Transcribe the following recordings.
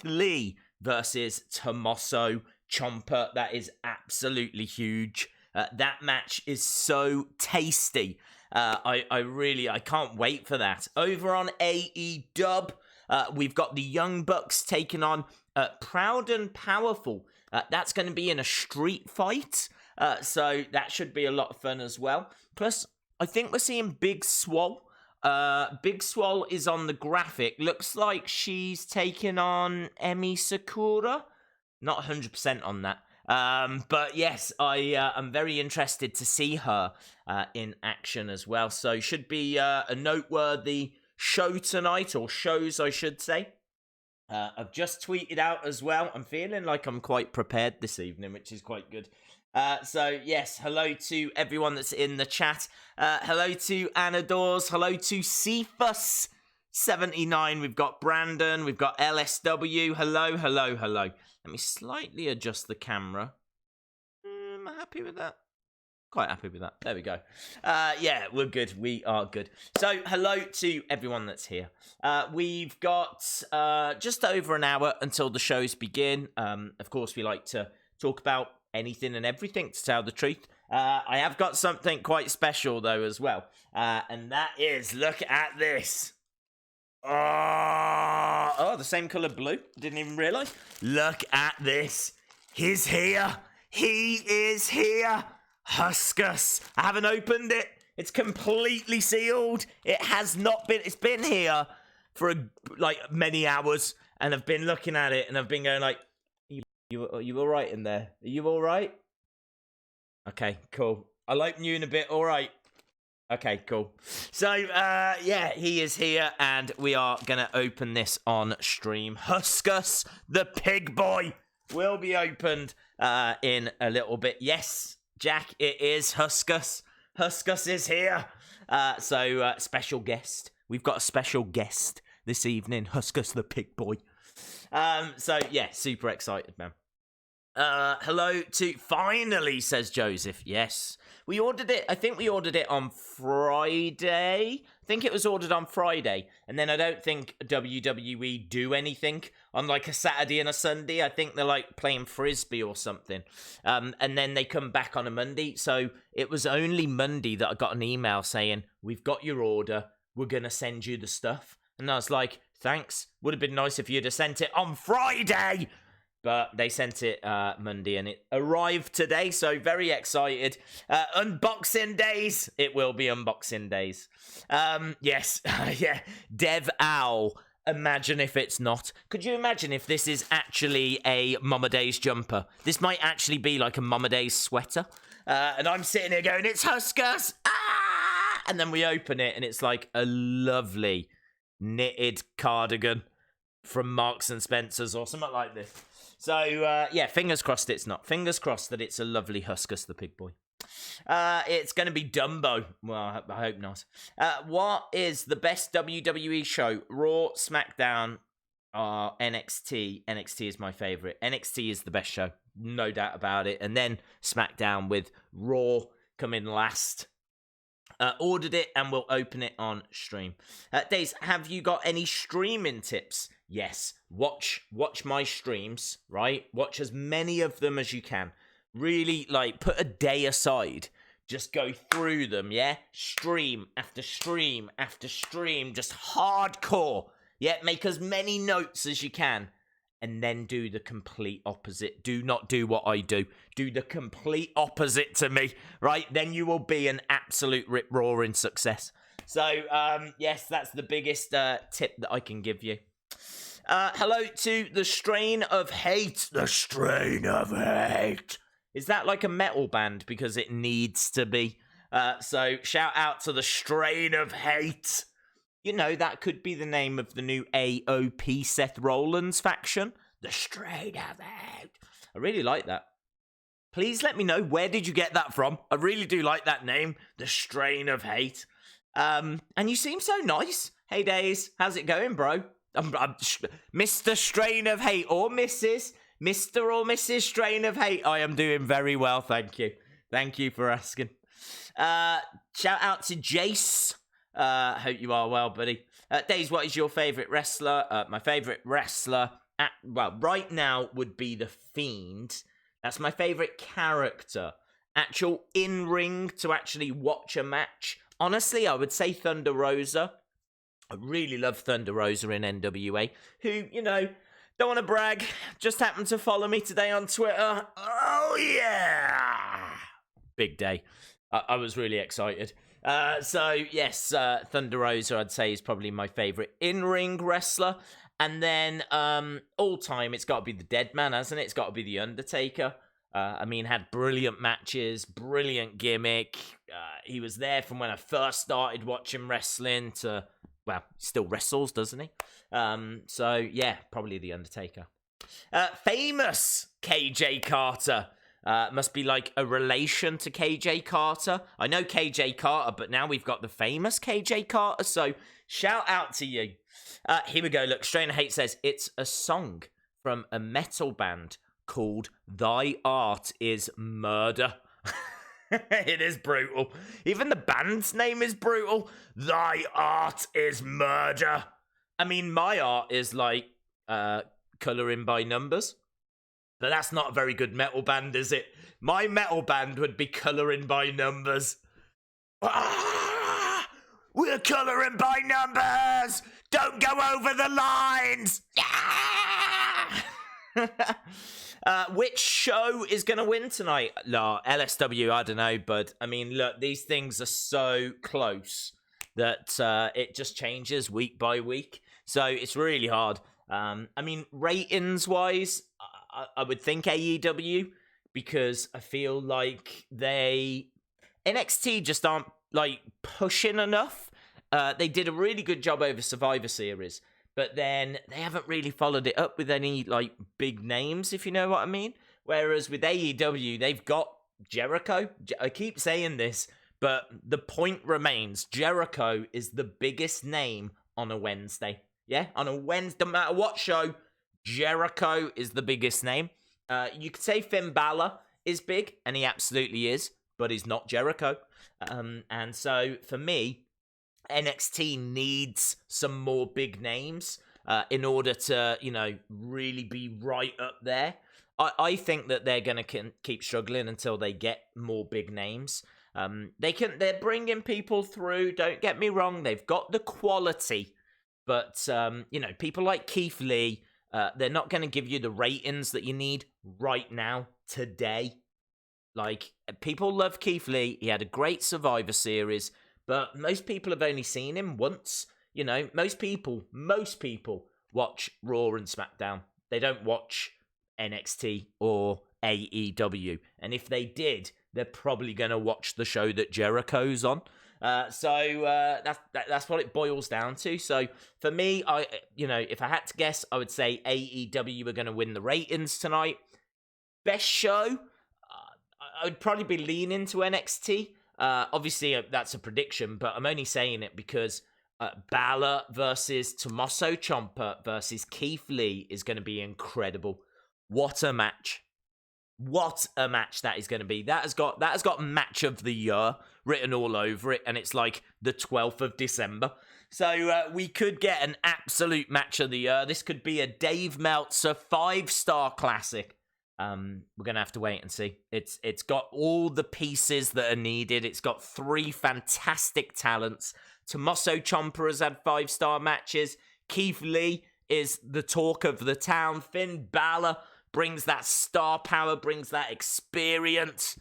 Lee versus Tommaso Ciampa. That is absolutely huge. That match is so tasty. I can't wait for that. Over on AEW, we've got the Young Bucks taking on Proud and Powerful. That's going to be in a street fight. So that should be a lot of fun as well. Plus, I think we're seeing Big Swole. Big Swole is on the graphic. Looks like she's taking on Emi Sakura. Not 100% on that. But yes, I'm very interested to see her in action as well. So should be a noteworthy show tonight, or shows I should say. I've just tweeted out as well. I'm feeling like I'm quite prepared this evening, which is quite good. So yes, hello to everyone that's in the chat. Hello to Anadors. Hello to Cephas79. We've got Brandon. We've got LSW. Hello. Let me slightly adjust the camera. Am I happy with that? Quite happy with that. There we go. Yeah, we're good. We are good. So, hello to everyone that's here. We've got just over an hour until the shows begin. Of course, we like to talk about anything and everything, to tell the truth. I have got something quite special, though, as well. And that is, look at this. Oh, the same colour blue. Didn't even realise. Look at this. He's here. He is here. Huskus. I haven't opened it. It's completely sealed. It has not been. It's been here for many hours, and I've been looking at it, and I've been going like, are you all right in there? Are you all right? Okay, cool. I'll open you in a bit. All right. Okay, cool. So, yeah, he is here, and we are going to open this on stream. Huskus, the pig boy, will be opened in a little bit. Yes, Jack, it is Huskus. Huskus is here. So, special guest. We've got a special guest this evening. Huskus, the pig boy. So, yeah, super excited, man. Hello to finally, says Joseph. Yes, we ordered it. I think we ordered it on Friday. I think it was ordered on Friday. And then I don't think WWE do anything on like a Saturday and a Sunday. I think they're like playing Frisbee or something. And then they come back on a Monday. So it was only Monday that I got an email saying, we've got your order. We're going to send you the stuff. And I was like, thanks. Would have been nice if you'd have sent it on Friday. But they sent it Monday, and it arrived today, so very excited. Unboxing days. It will be unboxing days. Yes, yeah. Dev Owl. Imagine if it's not. Could you imagine if this is actually a Mama Days jumper? This might actually be like a Mama Days sweater. And I'm sitting here going, it's Huskus. Ah! And then we open it, and it's like a lovely knitted cardigan from Marks and Spencer's or something like this. So, yeah, fingers crossed it's not. Fingers crossed that it's a lovely Huskus the pig boy. It's going to be Dumbo. Well, I hope not. What is the best WWE show? Raw, SmackDown, NXT. NXT is my favorite. NXT is the best show. No doubt about it. And then SmackDown with Raw coming last. Ordered it and we'll open it on stream. Days, have you got any streaming tips? Yes. Watch my streams, right? Watch as many of them as you can. Really, put a day aside. Just go through them, yeah? Stream after stream after stream. Just hardcore. Yeah, make as many notes as you can. And then do the complete opposite. Do not do what I do. Do the complete opposite to me, right? Then you will be an absolute rip-roaring success. So, yes, that's the biggest tip that I can give you. Hello to The Strain of Hate. The Strain of Hate. Is that like a metal band? Because it needs to be. So, shout out to The Strain of Hate. You know, that could be the name of the new AOP Seth Rollins faction. The Strain of Hate. I really like that. Please let me know, where did you get that from? I really do like that name. The Strain of Hate. And you seem so nice. Hey, Days. How's it going, bro? I'm Mr. Strain of Hate or Mrs. Mr. or Mrs. Strain of Hate. I am doing very well, thank you. Thank you for asking. Shout out to Jace. Hope you are well, buddy. Days, what is your favourite wrestler? My favourite wrestler well, right now would be The Fiend. That's my favorite character. Actual in-ring to actually watch a match. Honestly, I would say Thunder Rosa. I really love Thunder Rosa in NWA, who, you know, don't want to brag, just happened to follow me today on Twitter. Oh, yeah! Big day. I was really excited. So, yes, Thunder Rosa, I'd say, is probably my favorite in-ring wrestler. And then, all time, it's got to be the Dead Man, hasn't it? It's got to be the Undertaker. I mean, had brilliant matches, brilliant gimmick. He was there from when I first started watching wrestling to, well, still wrestles, doesn't he? So, yeah, probably the Undertaker. Famous KJ Carter. Must be like a relation to KJ Carter. I know KJ Carter, but now we've got the famous KJ Carter, so shout out to you. Here we go. Look, Strainer Hate says it's a song from a metal band called Thy Art Is Murder. It is brutal. Even the band's name is brutal. Thy Art Is Murder. I mean, my art is like colouring by numbers. But that's not a very good metal band, is it? My metal band would be colouring by numbers. Ah, we're colouring by numbers! Don't go over the lines! Which show is going to win tonight? No, LSW, I don't know, but I mean, look, these things are so close that it just changes week by week. So it's really hard. I mean, ratings-wise, I would think AEW, because I feel like NXT just aren't, like, pushing enough. They did a really good job over Survivor Series, but then they haven't really followed it up with any, like, big names, if you know what I mean. Whereas with AEW, they've got Jericho. I keep saying this, but the point remains. Jericho is the biggest name on a Wednesday. Yeah, on a Wednesday, no matter what show, Jericho is the biggest name. You could say Finn Balor is big, and he absolutely is, but he's not Jericho. And so, for me, NXT needs some more big names in order to, you know, really be right up there. I think that they're going to keep struggling until they get more big names. They're bringing people through, don't get me wrong, they've got the quality, but, you know, people like Keith Lee, they're not going to give you the ratings that you need right now, today. Like, people love Keith Lee. He had a great Survivor Series, but most people have only seen him once. You know, most people watch Raw and SmackDown. They don't watch NXT or AEW. And if they did, they're probably going to watch the show that Jericho's on. So that's what it boils down to. So for me, if I had to guess, I would say AEW are going to win the ratings tonight. Best show, I would probably be leaning to NXT. Obviously, that's a prediction, but I'm only saying it because Balor versus Tommaso Ciampa versus Keith Lee is going to be incredible. What a match. What a match that is going to be. That has got match of the year written all over it, and it's like the 12th of December. So we could get an absolute match of the year. This could be a Dave Meltzer 5-star classic. We're going to have to wait and see. It's got all the pieces that are needed. It's got 3 fantastic talents. Tommaso Ciampa has had 5-star matches. Keith Lee is the talk of the town. Finn Balor brings that star power, brings that experience.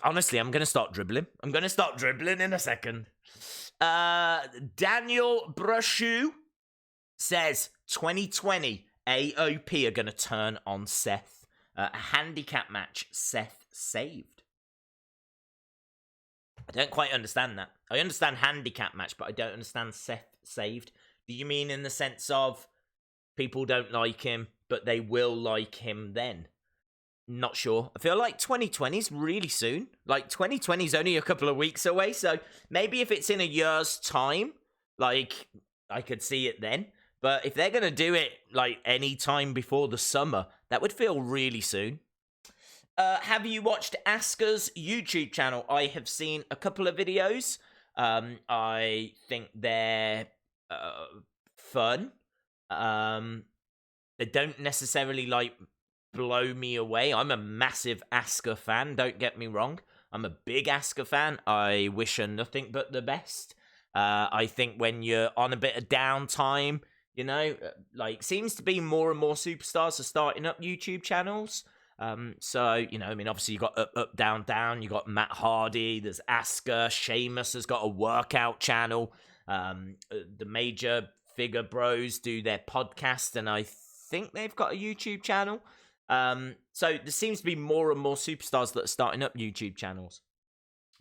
Honestly, I'm going to start dribbling. I'm going to start dribbling in a second. Daniel Brushu says 2020 AOP are going to turn on Seth. A handicap match, Seth saved. I don't quite understand that. I understand handicap match, but I don't understand Seth saved. Do you mean in the sense of people don't like him, but they will like him then? Not sure. I feel like 2020 is really soon. Like, 2020 is only a couple of weeks away, so maybe if it's in a year's time, like, I could see it then. But if they're going to do it, like, any time before the summer, that would feel really soon. Have you watched Asuka's YouTube channel? I have seen a couple of videos. I think they're fun. They don't necessarily like blow me away. I'm a massive Asuka fan, don't get me wrong. I'm a big Asuka fan. I wish her nothing but the best. I think when you're on a bit of downtime, you know, like seems to be more and more superstars are starting up YouTube channels. So, you know, I mean, obviously you got up, down, down. You got Matt Hardy. There's Asuka. Sheamus has got a workout channel. The major figure bros do their podcast, and I think they've got a YouTube channel. So there seems to be more and more superstars that are starting up YouTube channels.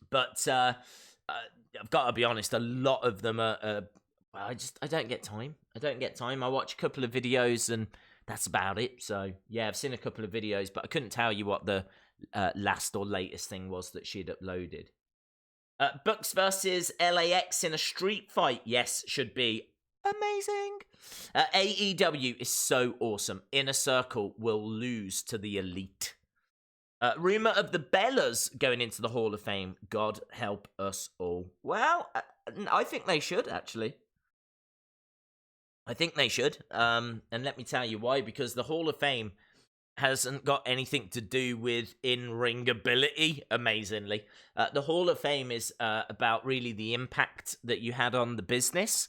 But I've got to be honest, a lot of them are I don't get time. I watch a couple of videos and that's about it. So, yeah, I've seen a couple of videos, but I couldn't tell you what the last or latest thing was that she'd uploaded. Bucks versus LAX in a street fight. Yes, should be amazing. AEW is so awesome. Inner Circle will lose to the Elite. Rumor of the Bellas going into the Hall of Fame. God help us all. Well, I think they should, actually. I think they should. And let me tell you why. Because the Hall of Fame hasn't got anything to do with in-ring ability, amazingly. The Hall of Fame is about really the impact that you had on the business.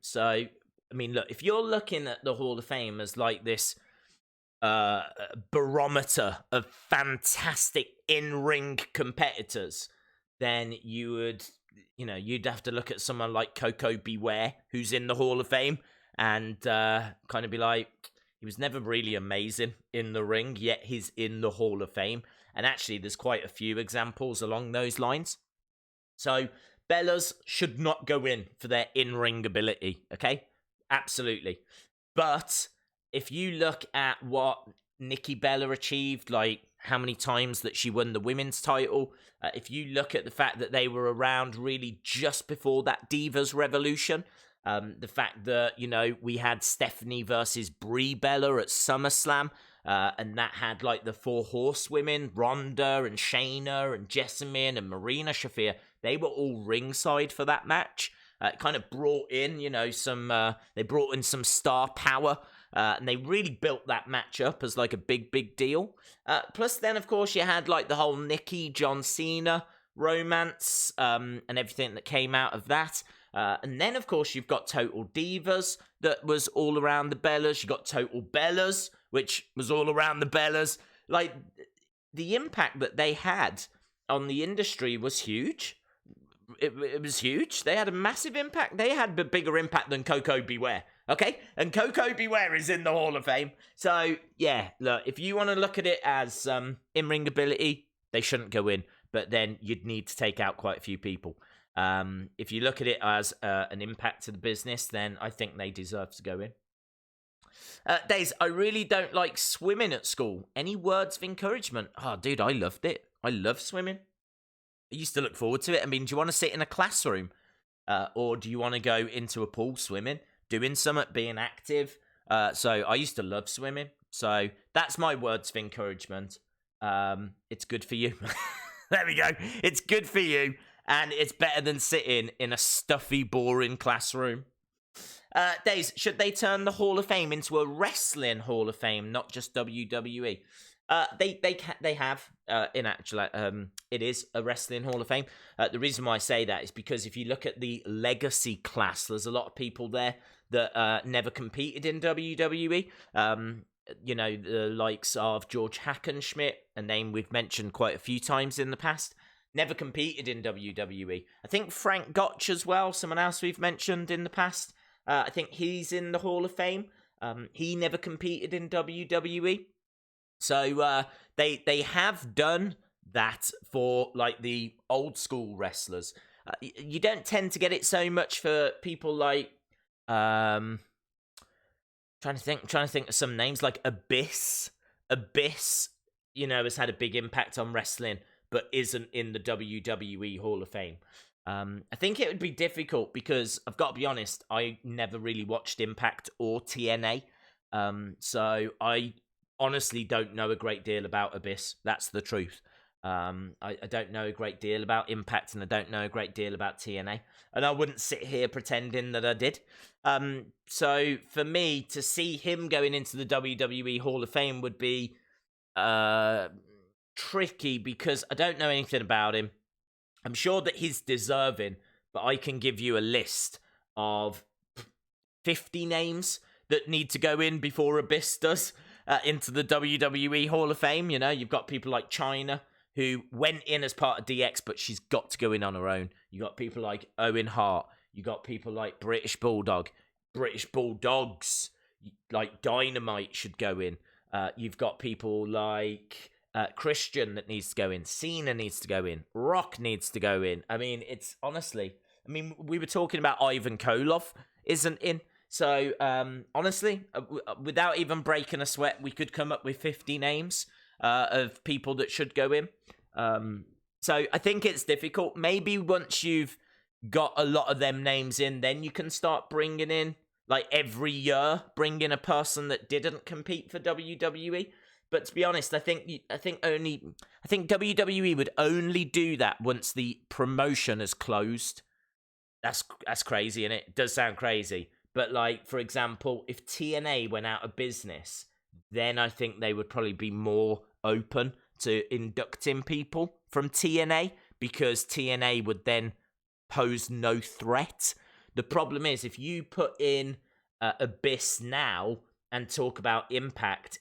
So, I mean, look, if you're looking at the Hall of Fame as like this barometer of fantastic in-ring competitors, then you would, you know, you'd have to look at someone like Koko Beware, who's in the Hall of Fame, and kind of be like, he was never really amazing in the ring, yet he's in the Hall of Fame. And actually, there's quite a few examples along those lines. So, Bellas should not go in for their in-ring ability, okay? Absolutely. But if you look at what Nikki Bella achieved, like how many times that she won the women's title, if you look at the fact that they were around really just before that Divas Revolution, the fact that, you know, we had Stephanie versus Brie Bella at SummerSlam, and that had like the 4 horsewomen, Ronda and Shayna and Jessamine and Marina Shafir. They were all ringside for that match. It kind of brought in, you know, they brought in some star power, and they really built that match up as like a big deal. Plus then, of course, you had like the whole Nikki, John Cena romance, and everything that came out of that. And then, of course, you've got Total Divas that was all around the Bellas. You got Total Bellas, which was all around the Bellas. Like, the impact that they had on the industry was huge. It was huge. They had a massive impact. They had a bigger impact than Koko Beware, okay? And Koko Beware is in the Hall of Fame. So, yeah, look, if you want to look at it as in-ring ability, they shouldn't go in. But then you'd need to take out quite a few people. If you look at it as an impact to the business, then I think they deserve to go in. Days, I really don't like swimming at school. Any words of encouragement? Oh, dude, I loved it. I love swimming. I used to look forward to it. I mean, do you want to sit in a classroom? Or do you want to go into a pool swimming? Doing something, being active? So I used to love swimming. So that's my words of encouragement. It's good for you. There we go. It's good for you. And it's better than sitting in a stuffy, boring classroom. Days, should they turn the Hall of Fame into a wrestling Hall of Fame, not just WWE? They have in actual it is a wrestling Hall of Fame. The reason why I say that is because if you look at the legacy class, there's a lot of people there that never competed in WWE. You know, the likes of George Hackenschmidt, a name we've mentioned quite a few times in the past, never competed in WWE. I think Frank Gotch as well, someone else we've mentioned in the past. I think he's in the Hall of Fame. He never competed in WWE. So they have done that for like the old school wrestlers. You don't tend to get it so much for people like trying to think of some names like Abyss. Abyss, you know, has had a big impact on wrestling, but isn't in the WWE Hall of Fame. I think it would be difficult because I've got to be honest, I never really watched Impact or TNA. So I honestly don't know a great deal about Abyss. That's the truth. I don't know a great deal about Impact, and I don't know a great deal about TNA, and I wouldn't sit here pretending that I did. So for me to see him going into the WWE Hall of Fame would be tricky because I don't know anything about him. I'm sure that he's deserving, but I can give you a list of 50 names that need to go in before Abyss does into the WWE Hall of Fame. You know, you've got people like Chyna, who went in as part of DX, but she's got to go in on her own. You got people like Owen Hart. You got people like British Bulldog. British Bulldogs, like Dynamite, should go in. You've got people like Christian that needs to go in. Cena needs to go in. Rock needs to go in. I mean, it's honestly... I mean, we were talking about Ivan Koloff isn't in. So, honestly, without even breaking a sweat, we could come up with 50 names of people that should go in. So I think it's difficult. Maybe once you've got a lot of them names in, then you can start bringing in, like every year, bring in a person that didn't compete for WWE. But to be honest, I think WWE would only do that once the promotion is closed. That's crazy, and it does sound crazy. But like, for example, if TNA went out of business, then I think they would probably be more open to inducting people from TNA, because TNA would then pose no threat. The problem is, if you put in Abyss now and talk about Impact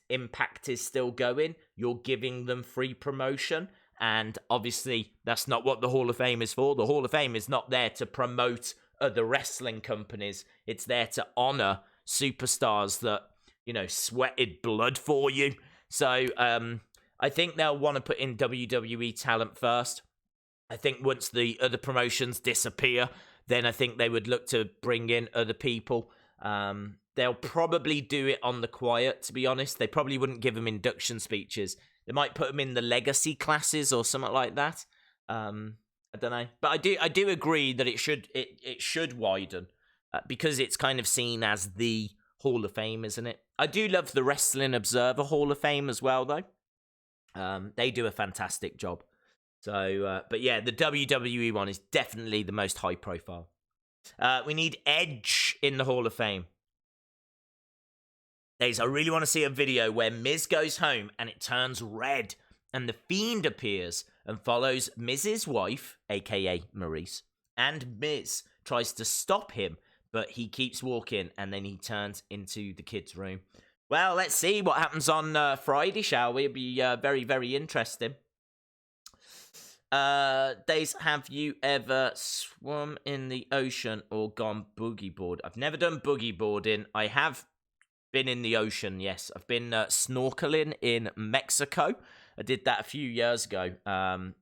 is still going. You're giving them free promotion. And obviously, that's not what the Hall of Fame is for. The Hall of Fame is not there to promote other wrestling companies. It's there to honor superstars that, you know, sweated blood for you. So I think they'll want to put in WWE talent first. I think once the other promotions disappear, then I think they would look to bring in other people. They'll probably do it on the quiet, to be honest. They probably wouldn't give them induction speeches. They might put them in the legacy classes or something like that. I don't know, but I do agree that it should widen because it's kind of seen as the Hall of Fame, isn't it? I do love the Wrestling Observer Hall of Fame as well, though. They do a fantastic job. So, but yeah, the WWE one is definitely the most high profile. We need Edge in the Hall of Fame. I really want to see a video where Miz goes home and it turns red and the Fiend appears and follows Miz's wife, aka Maurice, and Miz tries to stop him, but he keeps walking and then he turns into the kids' room. Well, let's see what happens on Friday, shall we? It'll be very, very interesting. Days, have you ever swum in the ocean or gone boogie board? I've never done boogie boarding. I have been in the ocean, yes. I've been snorkeling in Mexico. I did that a few years ago.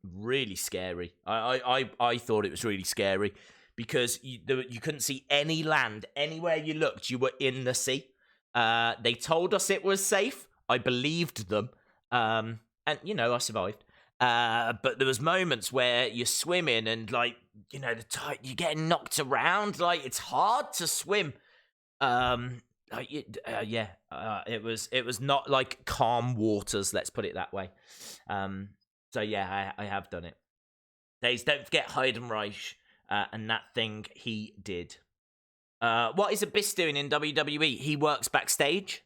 Really scary. I thought it was really scary because you couldn't see any land. Anywhere you looked, you were in the sea. They told us it was safe. I believed them. And, you know, I survived. But there was moments where you're swimming and, like, you know, you're getting knocked around. Like, it's hard to swim. It was not like calm waters, let's put it that way. So yeah, I have done it. Days, don't forget Heidenreich and that thing he did. What is Abyss doing in WWE? He works backstage.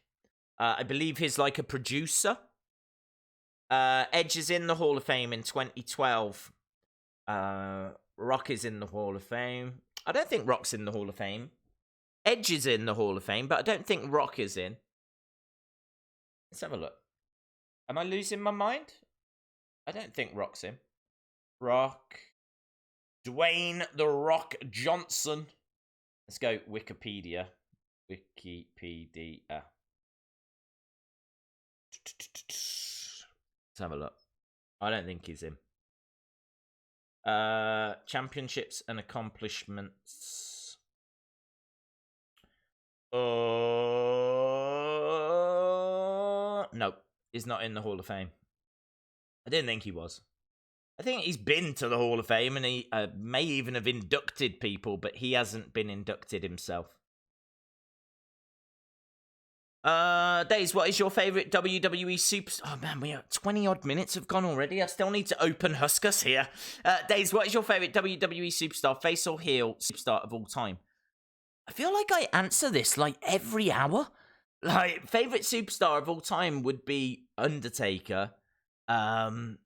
I believe he's like a producer. Edge is in the Hall of Fame in 2012. Rock is in the Hall of Fame. I don't think Rock's in the Hall of Fame. Edge is in the Hall of Fame, but I don't think Rock is in. Let's have a look. Am I losing my mind? I don't think Rock's in. Rock. Dwayne The Rock Johnson. Let's go Wikipedia. Wikipedia. Let's have a look. I don't think he's in. Championships and accomplishments. No, he's not in the Hall of Fame. I didn't think he was. I think he's been to the Hall of Fame and he may even have inducted people, but he hasn't been inducted himself. Days, what is your favorite WWE super... Oh, man, we are 20-odd minutes have gone already. I still need to open Huskus here. Days, what is your favorite WWE superstar, face or heel, superstar of all time? I feel like I answer this, like, every hour. Like, favorite superstar of all time would be Undertaker. I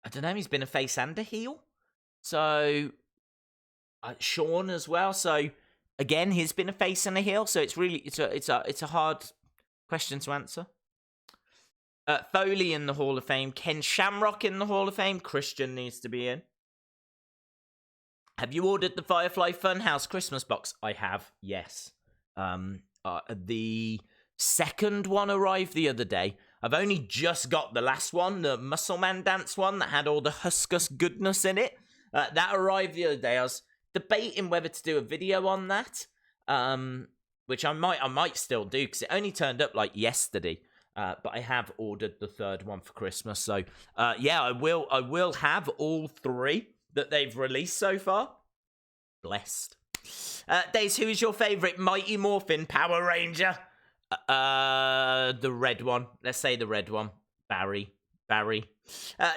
don't know, he's been a face and a heel. So, Shawn as well, so... Again, he's been a face and a heel, so it's really it's a hard question to answer. Foley in the Hall of Fame, Ken Shamrock in the Hall of Fame, Christian needs to be in. Have you ordered the Firefly Funhouse Christmas box? I have, yes. The second one arrived the other day. I've only just got the last one, the Muscle Man Dance one that had all the Huskus goodness in it. That arrived the other day. I was debating whether to do a video on that, which I might still do because it only turned up like yesterday. But I have ordered the third one for Christmas, so yeah, I will have all three that they've released so far. Blessed. Days, who is your favorite Mighty Morphin Power Ranger? The red one. Let's say the red one. Barry.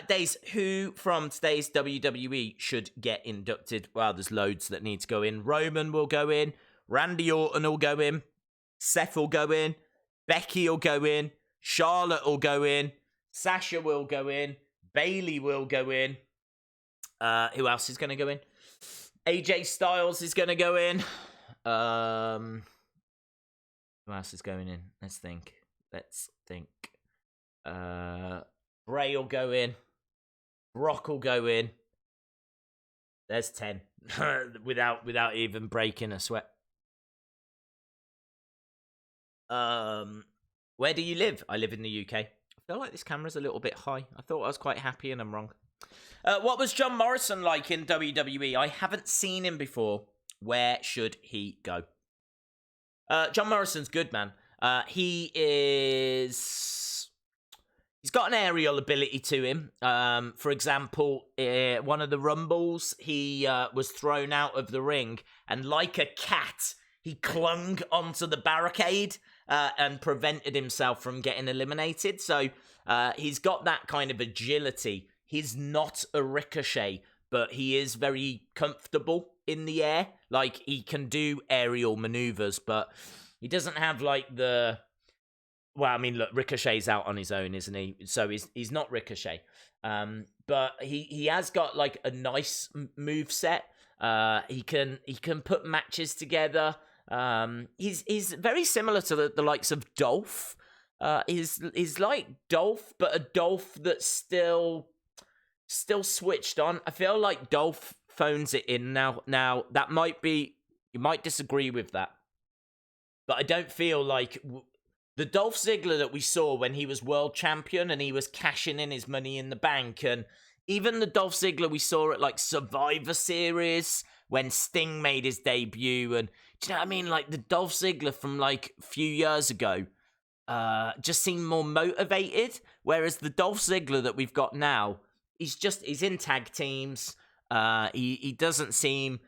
Days, who from today's WWE should get inducted? Well, there's loads that need to go in. Roman will go in. Randy Orton will go in. Seth will go in. Becky will go in. Charlotte will go in. Sasha will go in. Bayley will go in. Who else is going to go in? AJ Styles is going to go in. Who else is going in? Let's think. Bray will go in. Brock will go in. There's 10. without even breaking a sweat. Where do you live? I live in the UK. I feel like this camera's a little bit high. I thought I was quite happy and I'm wrong. What was John Morrison like in WWE? I haven't seen him before. Where should he go? John Morrison's good, man. He's got an aerial ability to him. For example, one of the Rumbles, he was thrown out of the ring, and like a cat, he clung onto the barricade and prevented himself from getting eliminated. So he's got that kind of agility. He's not a Ricochet, but he is very comfortable in the air. Like, he can do aerial maneuvers, but he doesn't have, like, the... Well, I mean, look, Ricochet's out on his own, isn't he? So he's not Ricochet. But he has got, like, a nice move set. He can put matches together. He's very similar to the likes of Dolph. He's like Dolph, but a Dolph that's still switched on. I feel like Dolph phones it in now. Now, that might be... You might disagree with that. But I don't feel like... The Dolph Ziggler that we saw when he was world champion and he was cashing in his money in the bank, and even the Dolph Ziggler we saw at, like, Survivor Series when Sting made his debut, and do you know what I mean? Like, the Dolph Ziggler from, like, a few years ago just seemed more motivated, whereas the Dolph Ziggler that we've got now, he's in tag teams. He doesn't seem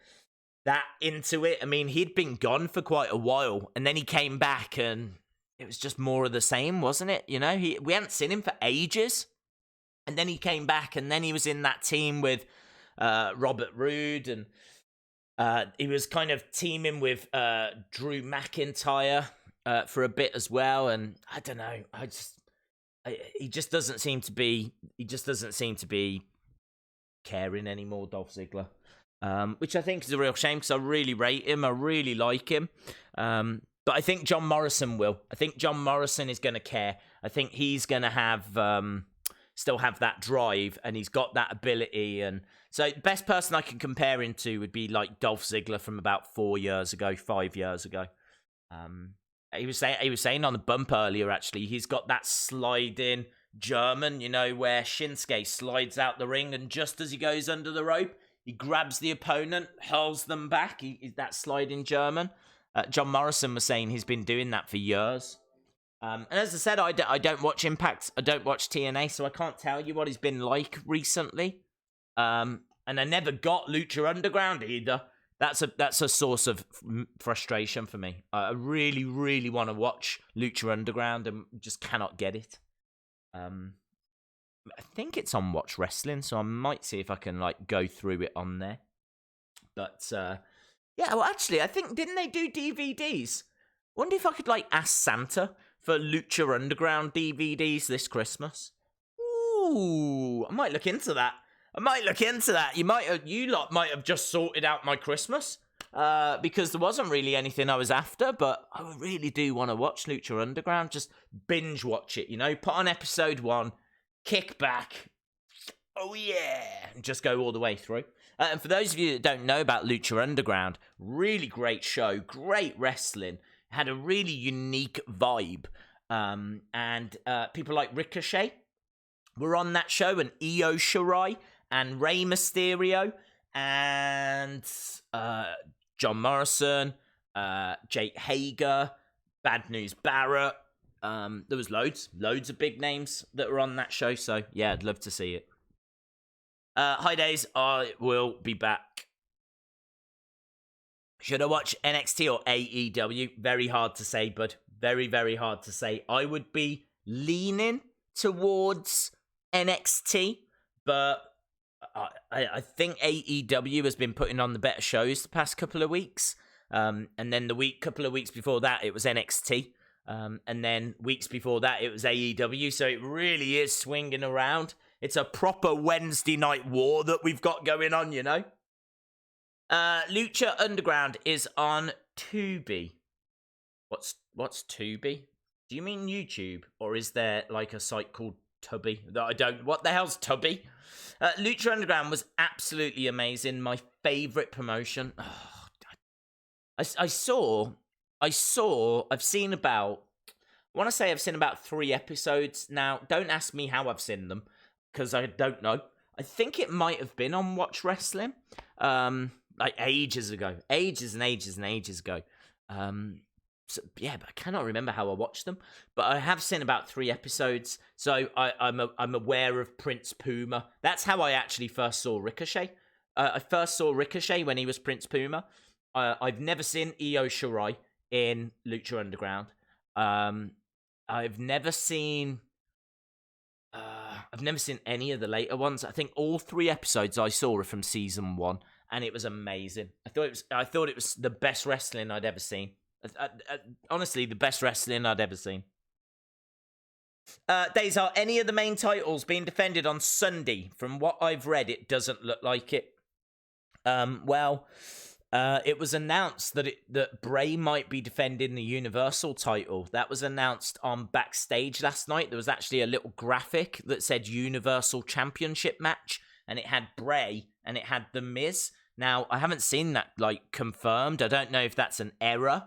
that into it. I mean, he'd been gone for quite a while, and then he came back and... It was just more of the same, wasn't it? You know, we hadn't seen him for ages. And then he came back, and then he was in that team with Robert Roode, and he was kind of teaming with Drew McIntyre for a bit as well. And I don't know, he just doesn't seem to be caring anymore, Dolph Ziggler. Which I think is a real shame, because I really rate him. I really like him. But I think John Morrison will. I think John Morrison is going to care. I think he's going to have still have that drive, and he's got that ability. And so the best person I can compare him to would be like Dolph Ziggler from about 5 years ago. He was saying on the bump earlier, actually, he's got that sliding German, you know, where Shinsuke slides out the ring, and just as he goes under the rope, he grabs the opponent, hurls them back. He's that sliding German. John Morrison was saying he's been doing that for years. And as I said, I don't watch Impact. I don't watch TNA, so I can't tell you what he's been like recently. And I never got Lucha Underground either. That's a source of frustration for me. I really, really want to watch Lucha Underground and just cannot get it. I think it's on Watch Wrestling, so I might see if I can go through it on there. But yeah, well, actually, I think didn't they do DVDs? Wonder if I could ask Santa for Lucha Underground DVDs this Christmas. Ooh, I might look into that. You lot might have just sorted out my Christmas. Because there wasn't really anything I was after, but I really do want to watch Lucha Underground. Just binge watch it, put on episode 1, kick back, oh yeah, and just go all the way through. And for those of you that don't know about Lucha Underground, really great show, great wrestling, had a really unique vibe. And people like Ricochet were on that show, and Io Shirai, and Rey Mysterio, and John Morrison, Jake Hager, Bad News Barrett. There was loads of big names that were on that show. So yeah, I'd love to see it. Hi Days, I will be back. Should I watch NXT or AEW? Very hard to say, bud. Very, very hard to say. I would be leaning towards NXT, but I think AEW has been putting on the better shows the past couple of weeks. And then couple of weeks before that, it was NXT. And then weeks before that, it was AEW. So it really is swinging around. It's a proper Wednesday night war that we've got going on, Lucha Underground is on Tubi. What's Tubi? Do you mean YouTube? Or is there a site called Tubby that I don't... What the hell's Tubby? Lucha Underground was absolutely amazing. My favourite promotion. Oh, I've seen about... I want to say I've seen about 3 episodes. Now, don't ask me how I've seen them, because I don't know. I think it might have been on Watch Wrestling. Ages ago. Ages and ages and ages ago. So, yeah, but I cannot remember how I watched them. But I have seen about 3 episodes, so I'm aware of Prince Puma. That's how I actually first saw Ricochet. I first saw Ricochet when he was Prince Puma. I've never seen Io Shirai in Lucha Underground. I've never seen any of the later ones. I think all 3 episodes I saw are from season 1, and it was amazing. I thought it was the best wrestling I'd ever seen. Honestly, the best wrestling I'd ever seen. Days, are any of the main titles being defended on Sunday? From what I've read, it doesn't look like it. It was announced that Bray might be defending the Universal title. That was announced on Backstage last night. There was actually a little graphic that said Universal Championship match, and it had Bray and it had The Miz. Now, I haven't seen that confirmed. I don't know if that's an error.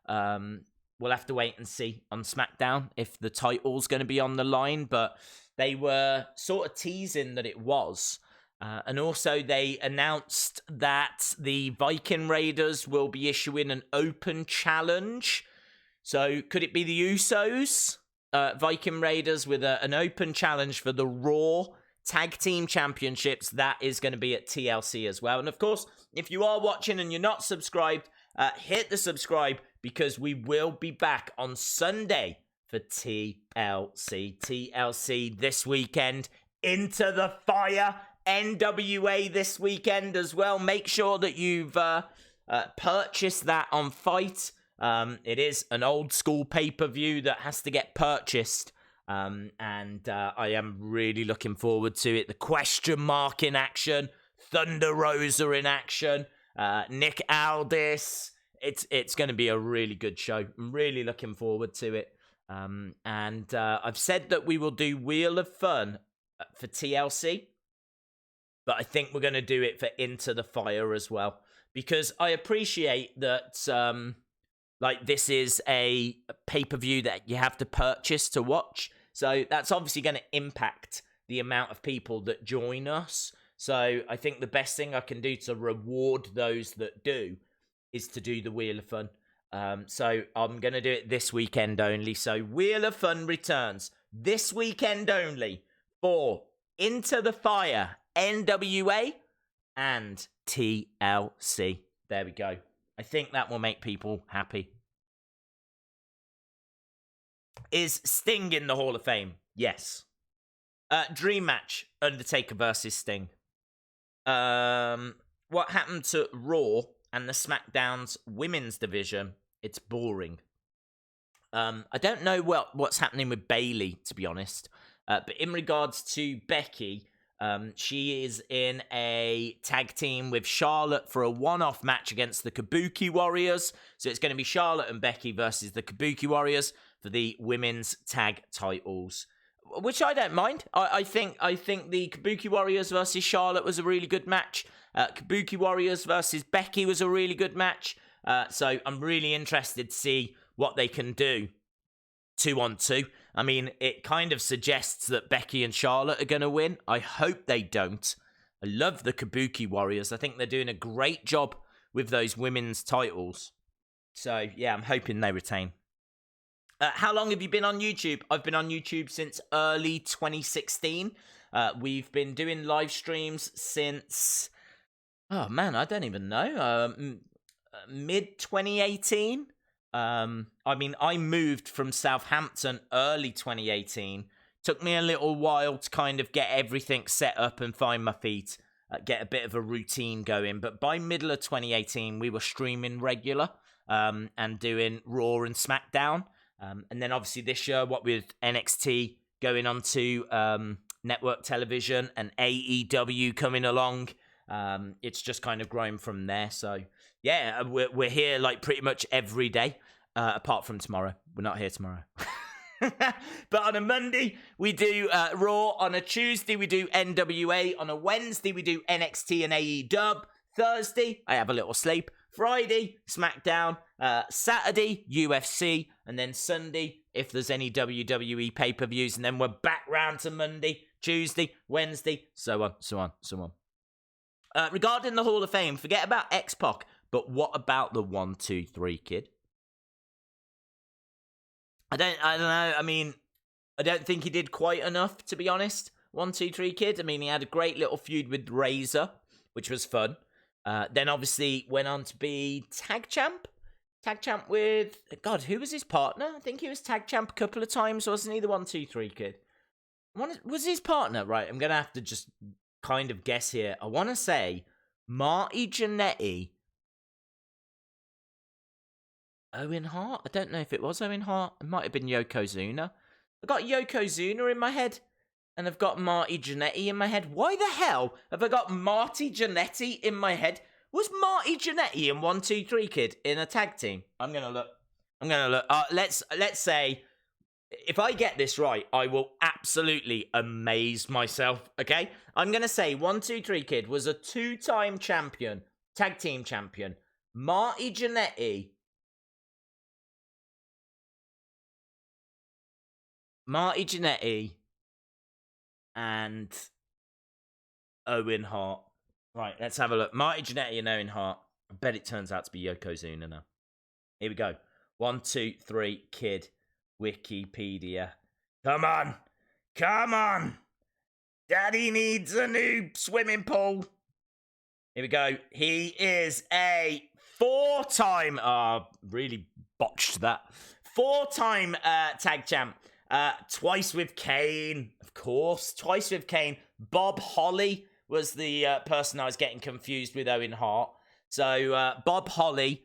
We'll have to wait and see on SmackDown if the title's going to be on the line, but they were sort of teasing that it was. And also they announced that the Viking Raiders will be issuing an open challenge. So could it be the Usos? Viking Raiders with an open challenge for the Raw Tag Team Championships. That is going to be at TLC as well. And of course, if you are watching and you're not subscribed, hit the subscribe, because we will be back on Sunday for TLC. TLC this weekend. Into the Fire. NWA this weekend as well. Make sure that you've purchased that on Fight. It is an old school pay-per-view that has to get purchased. And I am really looking forward to it. The Question Mark in action. Thunder Rosa in action. Nick Aldis. It's going to be a really good show. I'm really looking forward to it. And I've said that we will do Wheel of Fun for TLC. But I think we're going to do it for Into the Fire as well. Because I appreciate that, this is a pay-per-view that you have to purchase to watch. So that's obviously going to impact the amount of people that join us. So I think the best thing I can do to reward those that do is to do the Wheel of Fun. So I'm going to do it this weekend only. So Wheel of Fun returns this weekend only for Into the Fire, NWA, and TLC. There we go. I think that will make people happy. Is Sting in the Hall of Fame? Yes. Dream match, Undertaker versus Sting. What happened to Raw and the SmackDown's women's division? It's boring. I don't know what's happening with Bayley, to be honest. But in regards to Becky, she is in a tag team with Charlotte for a one-off match against the Kabuki Warriors. So it's going to be Charlotte and Becky versus the Kabuki Warriors for the women's tag titles, which I don't mind. I think the Kabuki Warriors versus Charlotte was a really good match. Kabuki Warriors versus Becky was a really good match. So I'm really interested to see what they can do 2-on-2. I mean, it kind of suggests that Becky and Charlotte are going to win. I hope they don't. I love the Kabuki Warriors. I think they're doing a great job with those women's titles. So, yeah, I'm hoping they retain. How long have you been on YouTube? I've been on YouTube since early 2016. We've been doing live streams since... Oh, man, I don't even know. Mid-2018. I mean, I moved from Southampton early 2018. Took me a little while to kind of get everything set up and find my feet, get a bit of a routine going. But by middle of 2018, we were streaming regular and doing Raw and SmackDown. And then obviously this year, what with NXT going on to network television and AEW coming along, it's just kind of grown from there. So yeah, we're here like pretty much every day, apart from tomorrow. We're not here tomorrow. But on a Monday, we do Raw. On a Tuesday, we do NWA. On a Wednesday, we do NXT and AEW. Thursday, I have a little sleep. Friday, SmackDown. Saturday, UFC. And then Sunday, if there's any WWE pay-per-views. And then we're back round to Monday, Tuesday, Wednesday, so on, so on, so on. Regarding the Hall of Fame, forget about X-Pac, but what about the 1, 2, 3 kid? I don't know. I mean, I don't think he did quite enough, to be honest. 1, 2, 3 kid. I mean, he had a great little feud with Razor, which was fun. Then obviously went on to be tag champ. Tag champ with, God, who was his partner? I think he was tag champ a couple of times, wasn't he? The 1, 2, 3 kid. Was his partner? Right, I'm going to have to just kind of guess here. I want to say Marty Jannetty. Owen Hart? I don't know if it was Owen Hart. It might have been Yokozuna. I've got Yokozuna in my head, and I've got Marty Jannetty in my head. Why the hell have I got Marty Jannetty in my head? Was Marty Jannetty and 1, 2, 3 kid in a tag team? I'm gonna look. Let's say, if I get this right, I will absolutely amaze myself. Okay, I'm gonna say 1, 2, 3 kid was a 2-time champion, tag team champion. Marty Jannetty. And Owen Hart. Right, let's have a look. Marty Jannetty and Owen Hart. I bet it turns out to be Yokozuna now. Here we go. 1, 2, 3, kid. Wikipedia. Come on. Come on. Daddy needs a new swimming pool. Here we go. He is a 4-time... really botched that. 4-time tag champ. Twice with Kane, of course. Twice with Kane. Bob Holly was the person I was getting confused with Owen Hart. So, Bob Holly.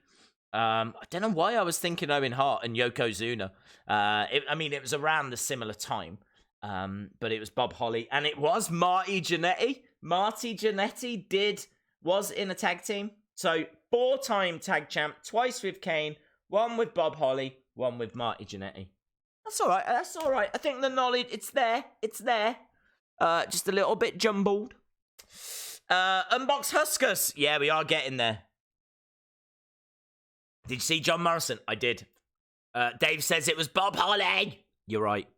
I don't know why I was thinking Owen Hart and Yokozuna. It was around the similar time. But it was Bob Holly. And it was Marty Jannetty. Marty Jannetty was in a tag team. So, 4-time tag champ. Twice with Kane. 1 with Bob Holly. 1 with Marty Jannetty. That's all right. I think the knowledge, it's there. Just a little bit jumbled. Unbox Huskers. Yeah, we are getting there. Did you see John Morrison? I did. Dave says it was Bob Holly. You're right.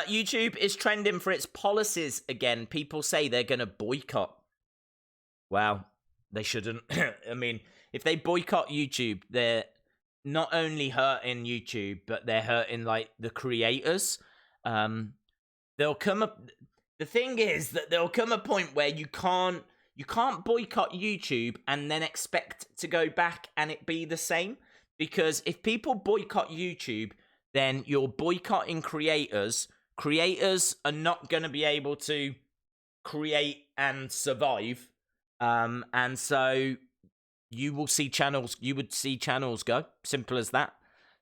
YouTube is trending for its policies again. People say they're going to boycott. Wow. They shouldn't. I mean, if they boycott YouTube, they're not only hurting YouTube, but they're hurting, like, the creators. The thing is that there'll come a point where you can't you can't boycott YouTube and then expect to go back and it be the same. Because if people boycott YouTube, then you're boycotting creators. Creators are not going to be able to create and survive. And so you would see channels go. Simple as that.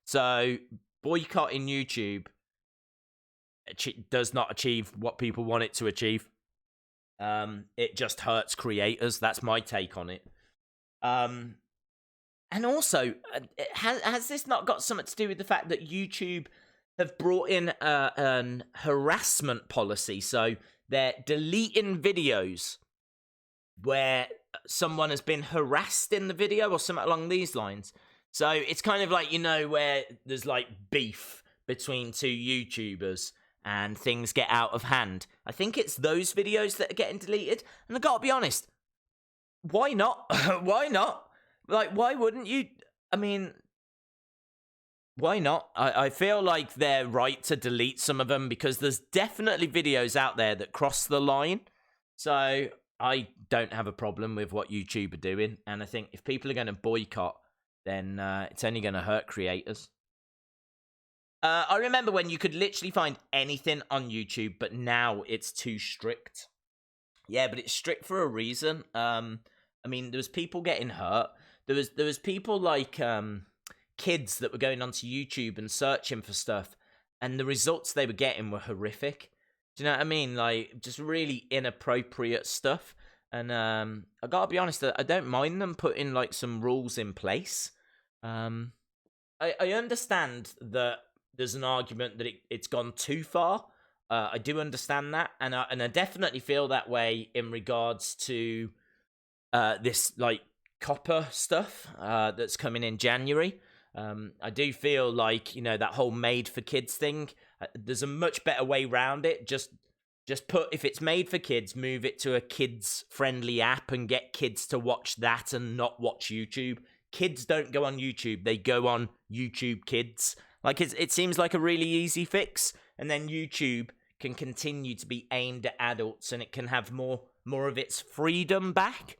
So boycotting YouTube does not achieve what people want it to achieve. It just hurts creators. That's my take on it. And also, has this not got something to do with the fact that YouTube have brought in an harassment policy? So they're deleting videos where someone has been harassed in the video or something along these lines. So it's kind of like, where there's like beef between two YouTubers and things get out of hand. I think it's those videos that are getting deleted. And I gotta be honest, why not? Why not? Like, why wouldn't you? I mean, why not? I feel like they're right to delete some of them because there's definitely videos out there that cross the line. So I don't have a problem with what YouTube are doing. And I think if people are going to boycott, then it's only going to hurt creators. I remember when you could literally find anything on YouTube, but now it's too strict. Yeah, but it's strict for a reason. I mean, there was people getting hurt. There was people like kids that were going onto YouTube and searching for stuff, and the results they were getting were horrific. Do you know what I mean? Like, just really inappropriate stuff. And I gotta be honest, I don't mind them putting like some rules in place. I understand that there's an argument that it's gone too far. I do understand that, and I definitely feel that way in regards to this like copper stuff that's coming in January. I do feel like, that whole made for kids thing, there's a much better way around it. Just put, if it's made for kids, move it to a kids friendly app and get kids to watch that and not watch YouTube. Kids don't go on YouTube, they go on YouTube Kids. Like, it seems like a really easy fix, and then YouTube can continue to be aimed at adults and it can have more of its freedom back.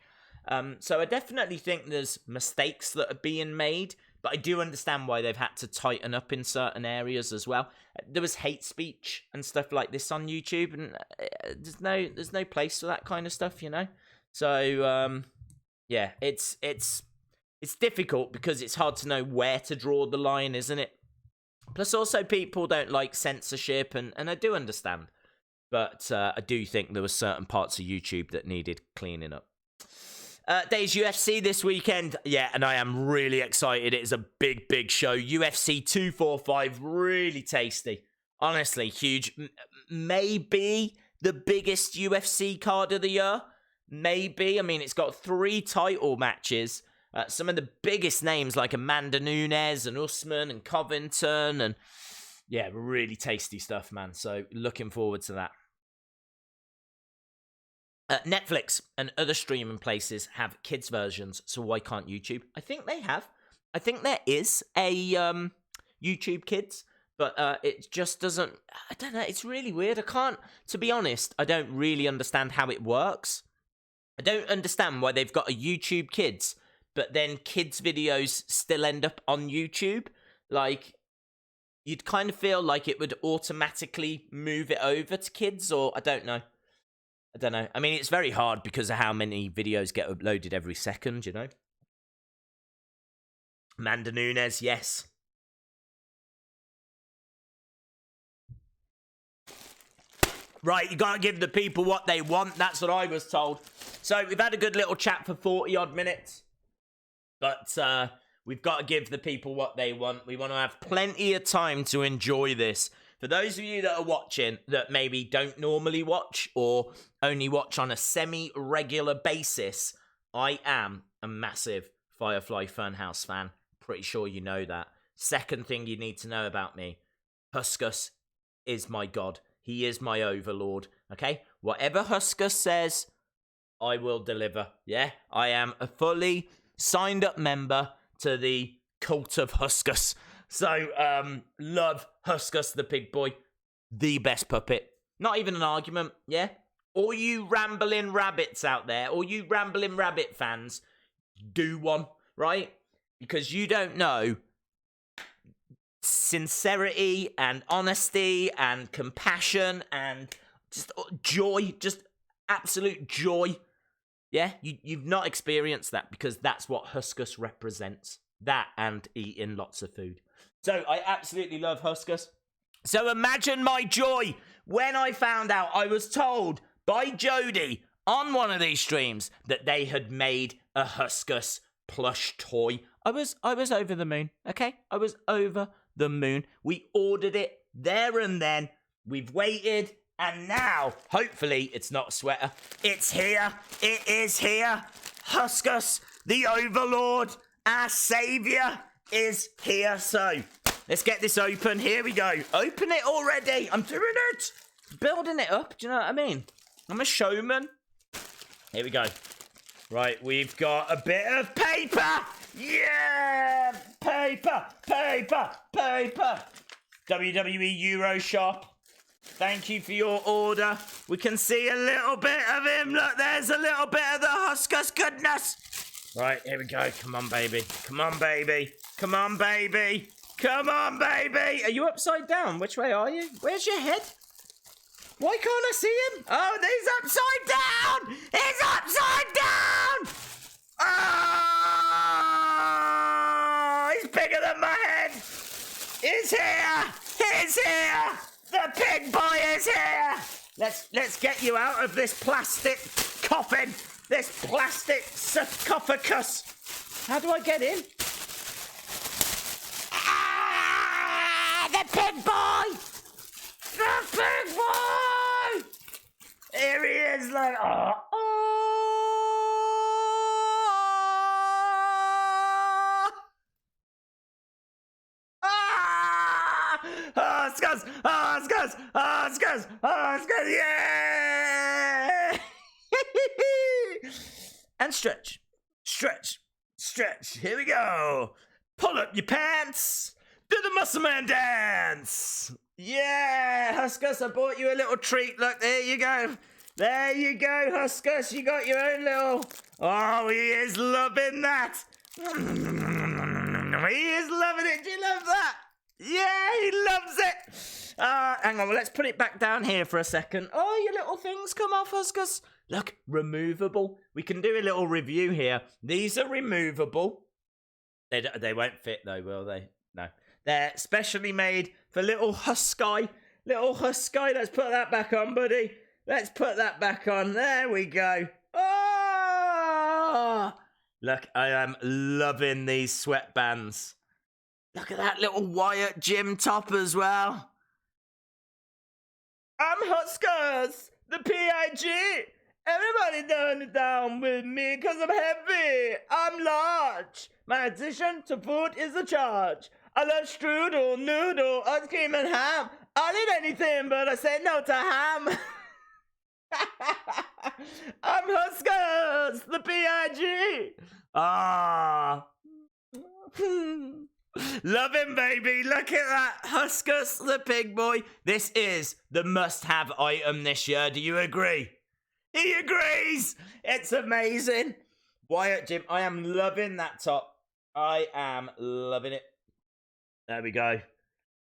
So I definitely think there's mistakes that are being made, but I do understand why they've had to tighten up in certain areas as well. There was hate speech and stuff like this on YouTube, and there's no place for that kind of stuff, So yeah, it's difficult because it's hard to know where to draw the line, isn't it? Plus, also people don't like censorship, and I do understand, but I do think there were certain parts of YouTube that needed cleaning up. Days UFC this weekend. Yeah, and I am really excited. It is a big show. UFC 245, really tasty. Honestly, huge. Maybe the biggest UFC card of the year. Maybe. I mean, it's got 3 title matches. Some of the biggest names like Amanda Nunes and Usman and Covington. And yeah, really tasty stuff, man. So looking forward to that. Netflix and other streaming places have kids versions, so why can't YouTube? I think they have. I think there is a YouTube Kids, but it just doesn't... I don't know, it's really weird. To be honest, I don't really understand how it works. I don't understand why they've got a YouTube Kids, but then kids' videos still end up on YouTube. Like, you'd kind of feel like it would automatically move it over to kids, or I don't know. I mean, it's very hard because of how many videos get uploaded every second, Amanda Nunes, yes. Right, you gotta give the people what they want. That's what I was told. So, we've had a good little chat for 40-odd minutes. But we've got to give the people what they want. We want to have plenty of time to enjoy this. For those of you that are watching that maybe don't normally watch or only watch on a semi-regular basis, I am a massive Firefly Funhouse fan. Pretty sure you know that. Second thing you need to know about me, Huskus is my god. He is my overlord, okay? Whatever Huskus says, I will deliver, yeah? I am a fully signed up member to the cult of Huskus. So, love Huskus the Pig Boy. The best puppet. Not even an argument, yeah? All you rambling rabbits out there, all you rambling rabbit fans, do one, right? Because you don't know sincerity and honesty and compassion and just joy, just absolute joy. Yeah, you've not experienced that, because that's what Huskus represents. That and eating lots of food. So I absolutely love Huskus. So imagine my joy when I found out, I was told by Jody on one of these streams that they had made a Huskus plush toy. I was over the moon, okay? I was over the moon. We ordered it there and then. We've waited, and now, hopefully, it's not a sweater. It's here. It is here. Huskus, the Overlord, our savior, is here. So let's get this open. Here we go. Open it already. I'm doing it. Building it up. Do you know what I mean? I'm a showman. Here we go. Right, we've got a bit of paper. Yeah! Paper, paper, paper. WWE Euro Shop. Thank you for your order. We can see a little bit of him. Look, there's a little bit of the Huskus goodness. Right, here we go. Come on, baby. Come on, baby. Come on, baby. Come on, baby. Are you upside down? Which way are you? Where's your head? Why can't I see him? Oh, he's upside down! He's upside down! Oh, he's bigger than my head! He's here! He's here! The pig boy is here! Let's get you out of this plastic coffin! This plastic sarcophagus! How do I get in? Ah! The pig boy! The pig boy! Here he is, like, oh. Huskus! Huskus! Huskus! Huskus! Yeah! And stretch. Stretch. Stretch. Here we go. Pull up your pants. Do the muscle man dance. Yeah, Huskus, I bought you a little treat. Look, there you go. There you go, Huskus. You got your own little... Oh, he is loving that. He is loving it. Do you love that? Yeah, he loves it. Hang on, well, let's put it back down here for a second. Oh, your little things come off, Huskus. Look, removable. We can do a little review here. These are removable. They won't fit, though, will they? No. They're specially made for little Husky. Little Husky. Let's put that back on, buddy. Let's put that back on. There we go. Oh! Look, I am loving these sweatbands. Look at that little Wyatt gym top as well. I'm Huskus, the PIG. Everybody down with me because I'm heavy. I'm large. My addition to food is a charge. I love strudel, noodle, ice cream and ham. I'll eat anything, but I say no to ham. I'm Huskus, the PIG. Ah. Love him, baby. Look at that. Huskus, the pig boy. This is the must-have item this year. Do you agree? He agrees. It's amazing. Wyatt Jim, I am loving that top. I am loving it. There we go.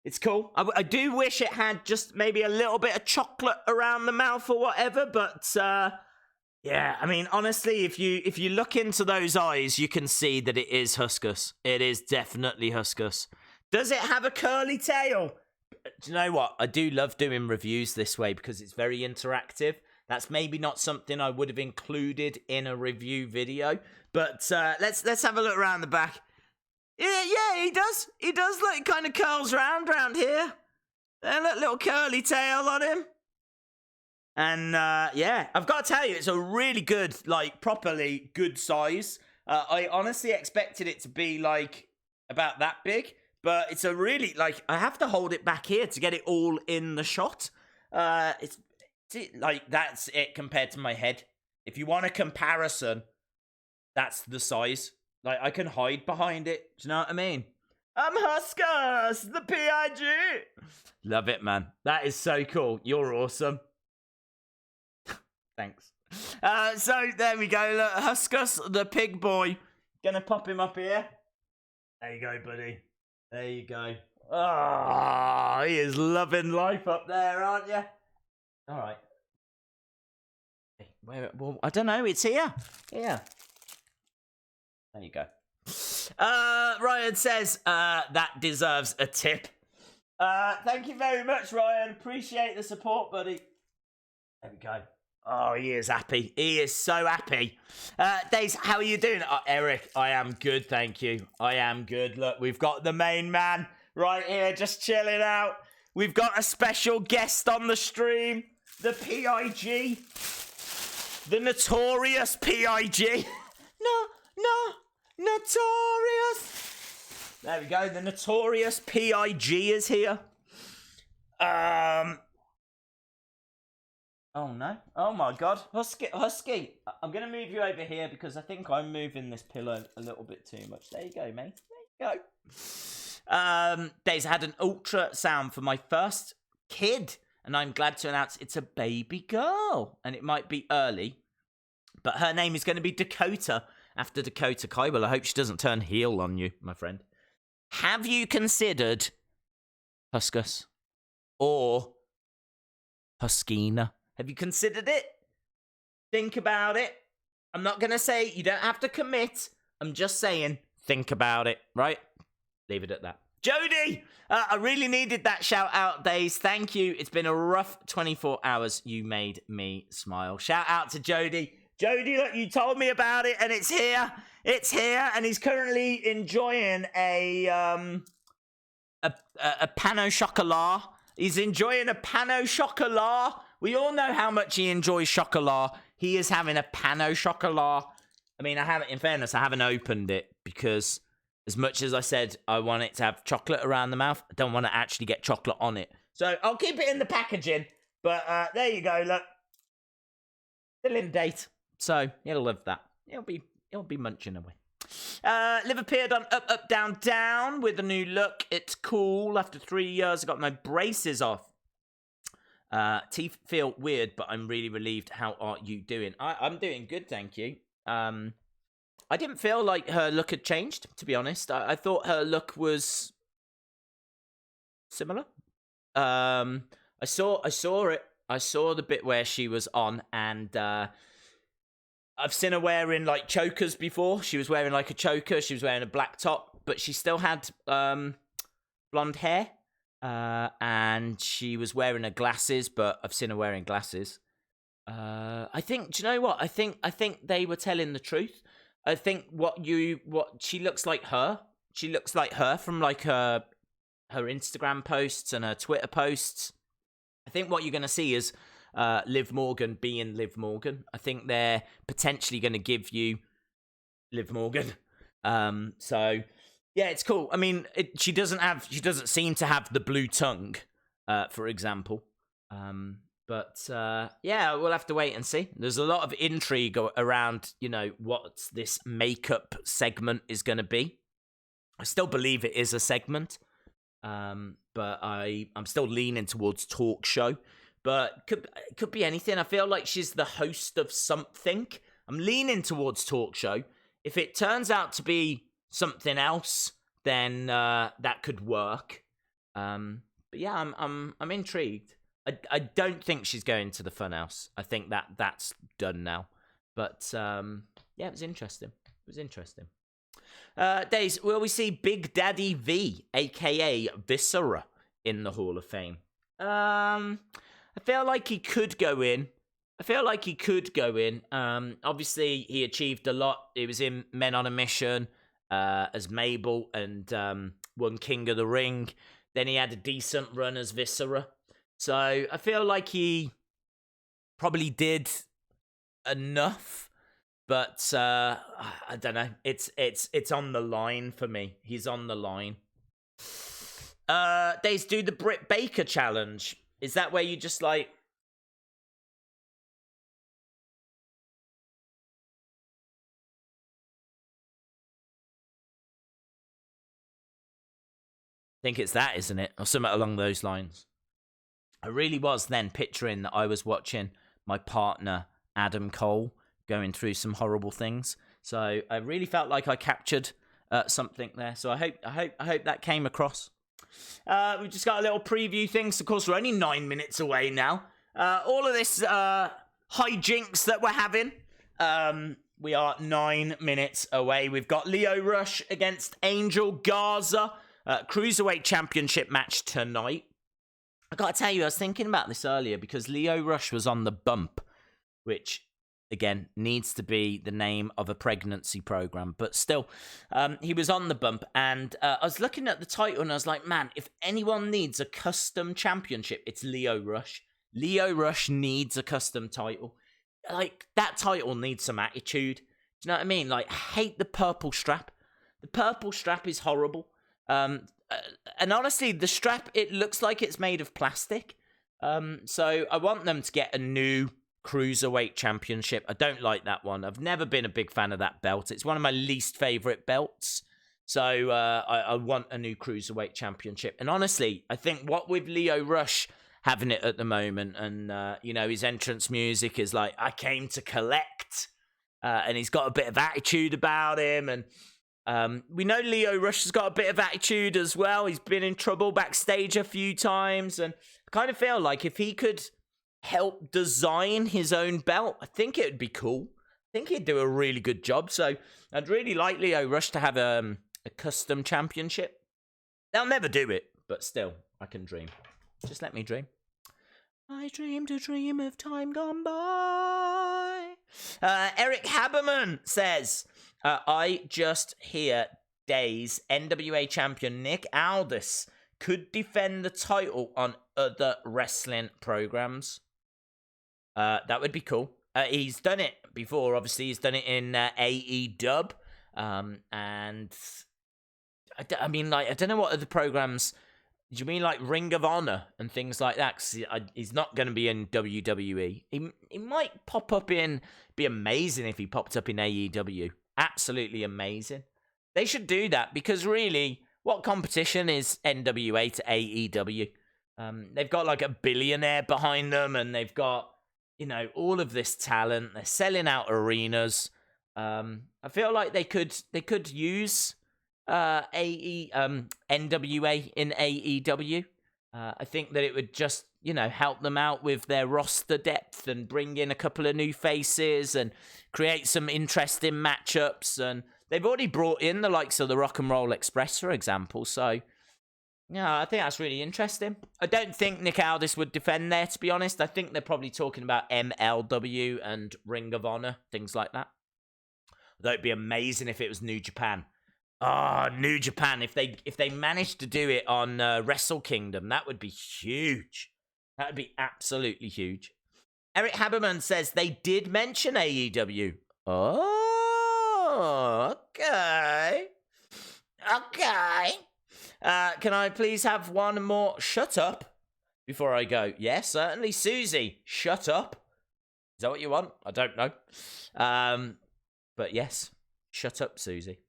It's cool. I do wish it had just maybe a little bit of chocolate around the mouth or whatever, but yeah, I mean, honestly, if you look into those eyes, you can see that it is Huskus. It is definitely Huskus. Does it have a curly tail? Do you know what? I do love doing reviews this way because it's very interactive. That's maybe not something I would have included in a review video, but let's have a look around the back. Yeah, he does. He does look, it kind of curls round here. There, look, little curly tail on him. And yeah, I've got to tell you, it's a really good, like, properly good size. I honestly expected it to be, like, about that big. But it's a really, like, I have to hold it back here to get it all in the shot. It's like, that's it compared to my head. If you want a comparison, that's the size. Like, I can hide behind it. Do you know what I mean? I'm Huskus, the PIG. Love it, man. That is so cool. You're awesome. Thanks. So there we go. Look, Huskus, the pig boy. Gonna pop him up here. There you go, buddy. There you go. Oh, he is loving life up there, aren't you? All right. Well, I don't know. It's here. Here. There you go. Ryan says, that deserves a tip. Thank you very much, Ryan. Appreciate the support, buddy. There we go. Oh, he is happy. He is so happy. Days, how are you doing? Eric, I am good, thank you. I am good. Look, we've got the main man right here just chilling out. We've got a special guest on the stream. The PIG. The notorious PIG. Notorious. There we go. The notorious PIG is here. Oh no. Oh my god. Husky. I'm going to move you over here because I think I'm moving this pillow a little bit too much. There you go, mate. There you go. Days, I had an ultrasound for my first kid, and I'm glad to announce it's a baby girl. And it might be early, but her name is going to be Dakota after Dakota Kai. Well, I hope she doesn't turn heel on you, my friend. Have you considered Huskus or Huskina? Have you considered it? Think about it. I'm not going to say you don't have to commit. I'm just saying think about it, right? Leave it at that. Jody, I really needed that shout out, Days. Thank you. It's been a rough 24 hours. You made me smile. Shout out to Jody. Jody, look, you told me about it and it's here. It's here, and he's currently enjoying a pan au chocolat. He's enjoying a pan au chocolat. We all know how much he enjoys chocolat. He is having a pan au chocolat. I mean, in fairness, I haven't opened it because as much as I said I want it to have chocolate around the mouth, I don't want to actually get chocolate on it. So I'll keep it in the packaging. But there you go, look. Still in date. So he'll love that. He'll be munching away. Liv appeared on Up, Up, Down, Down with a new look. It's cool. After 3 years, I got my braces off. Teeth feel weird, but I'm really relieved. How are you doing? I'm doing good, thank you. I didn't feel like her look had changed, to be honest. I thought her look was similar. I saw it. I saw the bit where she was on, and I've seen her wearing like chokers before. She was wearing like a choker. She was wearing a black top, but she still had blonde hair. And she was wearing her glasses, but I've seen her wearing glasses. I think, do you know what? I think they were telling the truth. I think what she looks like her. She looks like her from like her Instagram posts and her Twitter posts. I think what you're going to see is Liv Morgan being Liv Morgan. I think they're potentially going to give you Liv Morgan. So yeah, it's cool. I mean, she doesn't seem to have the blue tongue, for example. But yeah, we'll have to wait and see. There's a lot of intrigue around, what this makeup segment is going to be. I still believe it is a segment, but I'm still leaning towards talk show. But it could be anything. I feel like she's the host of something. I'm leaning towards talk show. If it turns out to be something else, then that could work. But yeah, I'm intrigued. I don't think she's going to the Funhouse. I think that's done now. But yeah, it was interesting. Days, will we see Big Daddy V, aka Viscera, in the Hall of Fame? I feel like he could go in. Obviously, he achieved a lot. He was in Men on a Mission as Mabel and won King of the Ring. Then he had a decent run as Viscera. So I feel like he probably did enough, but I don't know. It's on the line for me. He's on the line. They do the Britt Baker challenge. Is that where you just like? I think it's that, isn't it? Or something along those lines. I really was then picturing that I was watching my partner Adam Cole going through some horrible things. So I really felt like I captured something there. So I hope that came across. We've just got a little preview things. Of course, we're only 9 minutes away now. All of this hijinks that we're having. We are 9 minutes away. We've got Lio Rush against Angel Garza. Cruiserweight Championship match tonight. I gotta tell you, I was thinking about this earlier because Lio Rush was on the bump, which, again, needs to be the name of a pregnancy program. But still, he was on the bump. And I was looking at the title and I was like, man, if anyone needs a custom championship, it's Lio Rush. Lio Rush needs a custom title. Like, that title needs some attitude. Do you know what I mean? Like, I hate the purple strap. The purple strap is horrible. And honestly, the strap, it looks like it's made of plastic. So I want them to get a new Cruiserweight Championship. I don't like that one. I've never been a big fan of that belt. It's one of my least favorite belts. So I want a new Cruiserweight Championship. And honestly, I think what with Lio Rush having it at the moment, and his entrance music is like, I came to collect, and he's got a bit of attitude about him, and we know Lio Rush has got a bit of attitude as well. He's been in trouble backstage a few times, and I kind of feel like if he could help design his own belt, I think it would be cool. I think he'd do a really good job. So I'd really like Lio Rush to have a custom championship. They'll never do it, but still, I can dream. Just let me dream. I dreamed a dream of time gone by. Eric Haberman says, I just hear Days NWA champion Nick Aldis could defend the title on other wrestling programs. That would be cool. He's done it before. Obviously, he's done it in AEW. And I mean, like, I don't know what other programs. Do you mean like Ring of Honor and things like that? 'Cause he's not going to be in WWE. He might pop up in. Be amazing if he popped up in AEW. Absolutely amazing. They should do that because really, what competition is NWA to AEW? They've got like a billionaire behind them, and they've got all of this talent. They're selling out arenas. I feel like they could use NWA in AEW. I think that it would just help them out with their roster depth and bring in a couple of new faces and create some interesting matchups. And they've already brought in the likes of the Rock and Roll Express, for example. So yeah, I think that's really interesting. I don't think Nick Aldis would defend there, to be honest. I think they're probably talking about MLW and Ring of Honor, things like that. Though it'd be amazing if it was New Japan. New Japan. If they managed to do it on Wrestle Kingdom, that would be huge. That would be absolutely huge. Eric Haberman says they did mention AEW. Oh, okay. Okay. Can I please have one more shut up before I go? Yes, certainly. Susie, shut up. Is that what you want? I don't know. But yes, shut up, Susie.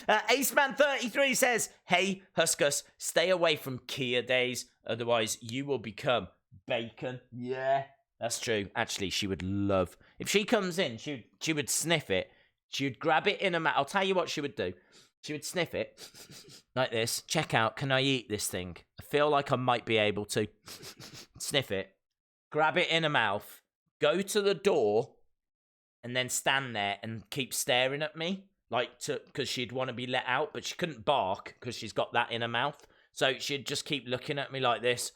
Aceman33 says, hey, Huskus, stay away from Kia Days, otherwise you will become bacon. Yeah, that's true. Actually, she would love, if she comes in, she would sniff it. She would grab it in her mouth. I'll tell you what she would do. She would sniff it like this. Check out, can I eat this thing? I feel like I might be able to. Sniff it, grab it in her mouth, go to the door, and then stand there and keep staring at me. Because she'd want to be let out, but she couldn't bark because she's got that in her mouth. So she'd just keep looking at me like this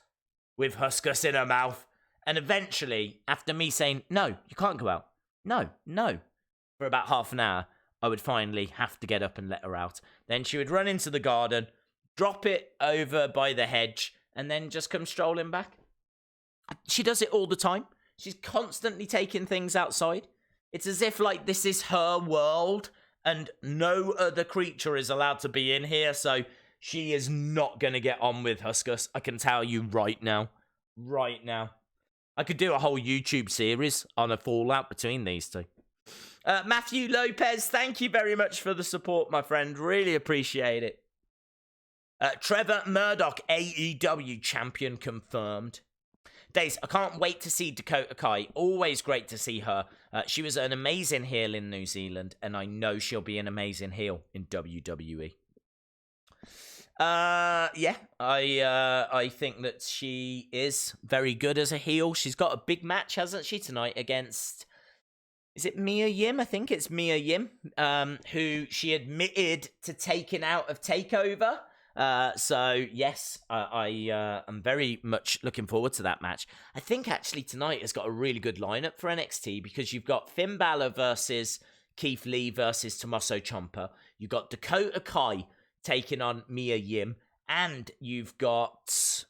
with Huskus in her mouth. And eventually, after me saying, no, you can't go out. No, for about half an hour, I would finally have to get up and let her out. Then she would run into the garden, drop it over by the hedge, and then just come strolling back. She does it all the time. She's constantly taking things outside. It's as if like this is her world and no other creature is allowed to be in here, so she is not going to get on with Huskus. I can tell you right now. Right now. I could do a whole YouTube series on a fallout between these two. Matthew Lopez, thank you very much for the support, my friend. Really appreciate it. Trevor Murdoch, AEW champion confirmed. Days, I can't wait to see Dakota Kai. Always great to see her. She was an amazing heel in New Zealand, and I know she'll be an amazing heel in WWE. Yeah, I think that she is very good as a heel. She's got a big match, hasn't she, tonight against... Is it Mia Yim? I think it's Mia Yim, who she admitted to taking out of TakeOver. So, yes, I'm very much looking forward to that match. I think, actually, tonight has got a really good lineup for NXT because you've got Finn Balor versus Keith Lee versus Tommaso Ciampa. You've got Dakota Kai taking on Mia Yim. And you've got...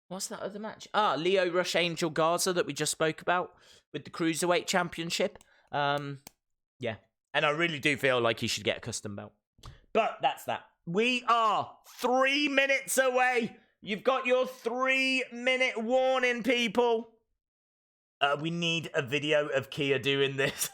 What's that other match? Lio Rush Angel Garza that we just spoke about with the Cruiserweight Championship. Yeah. And I really do feel like he should get a custom belt. But that's that. We are 3 minutes away. You've got your 3-minute warning, people. We need a video of Kia doing this.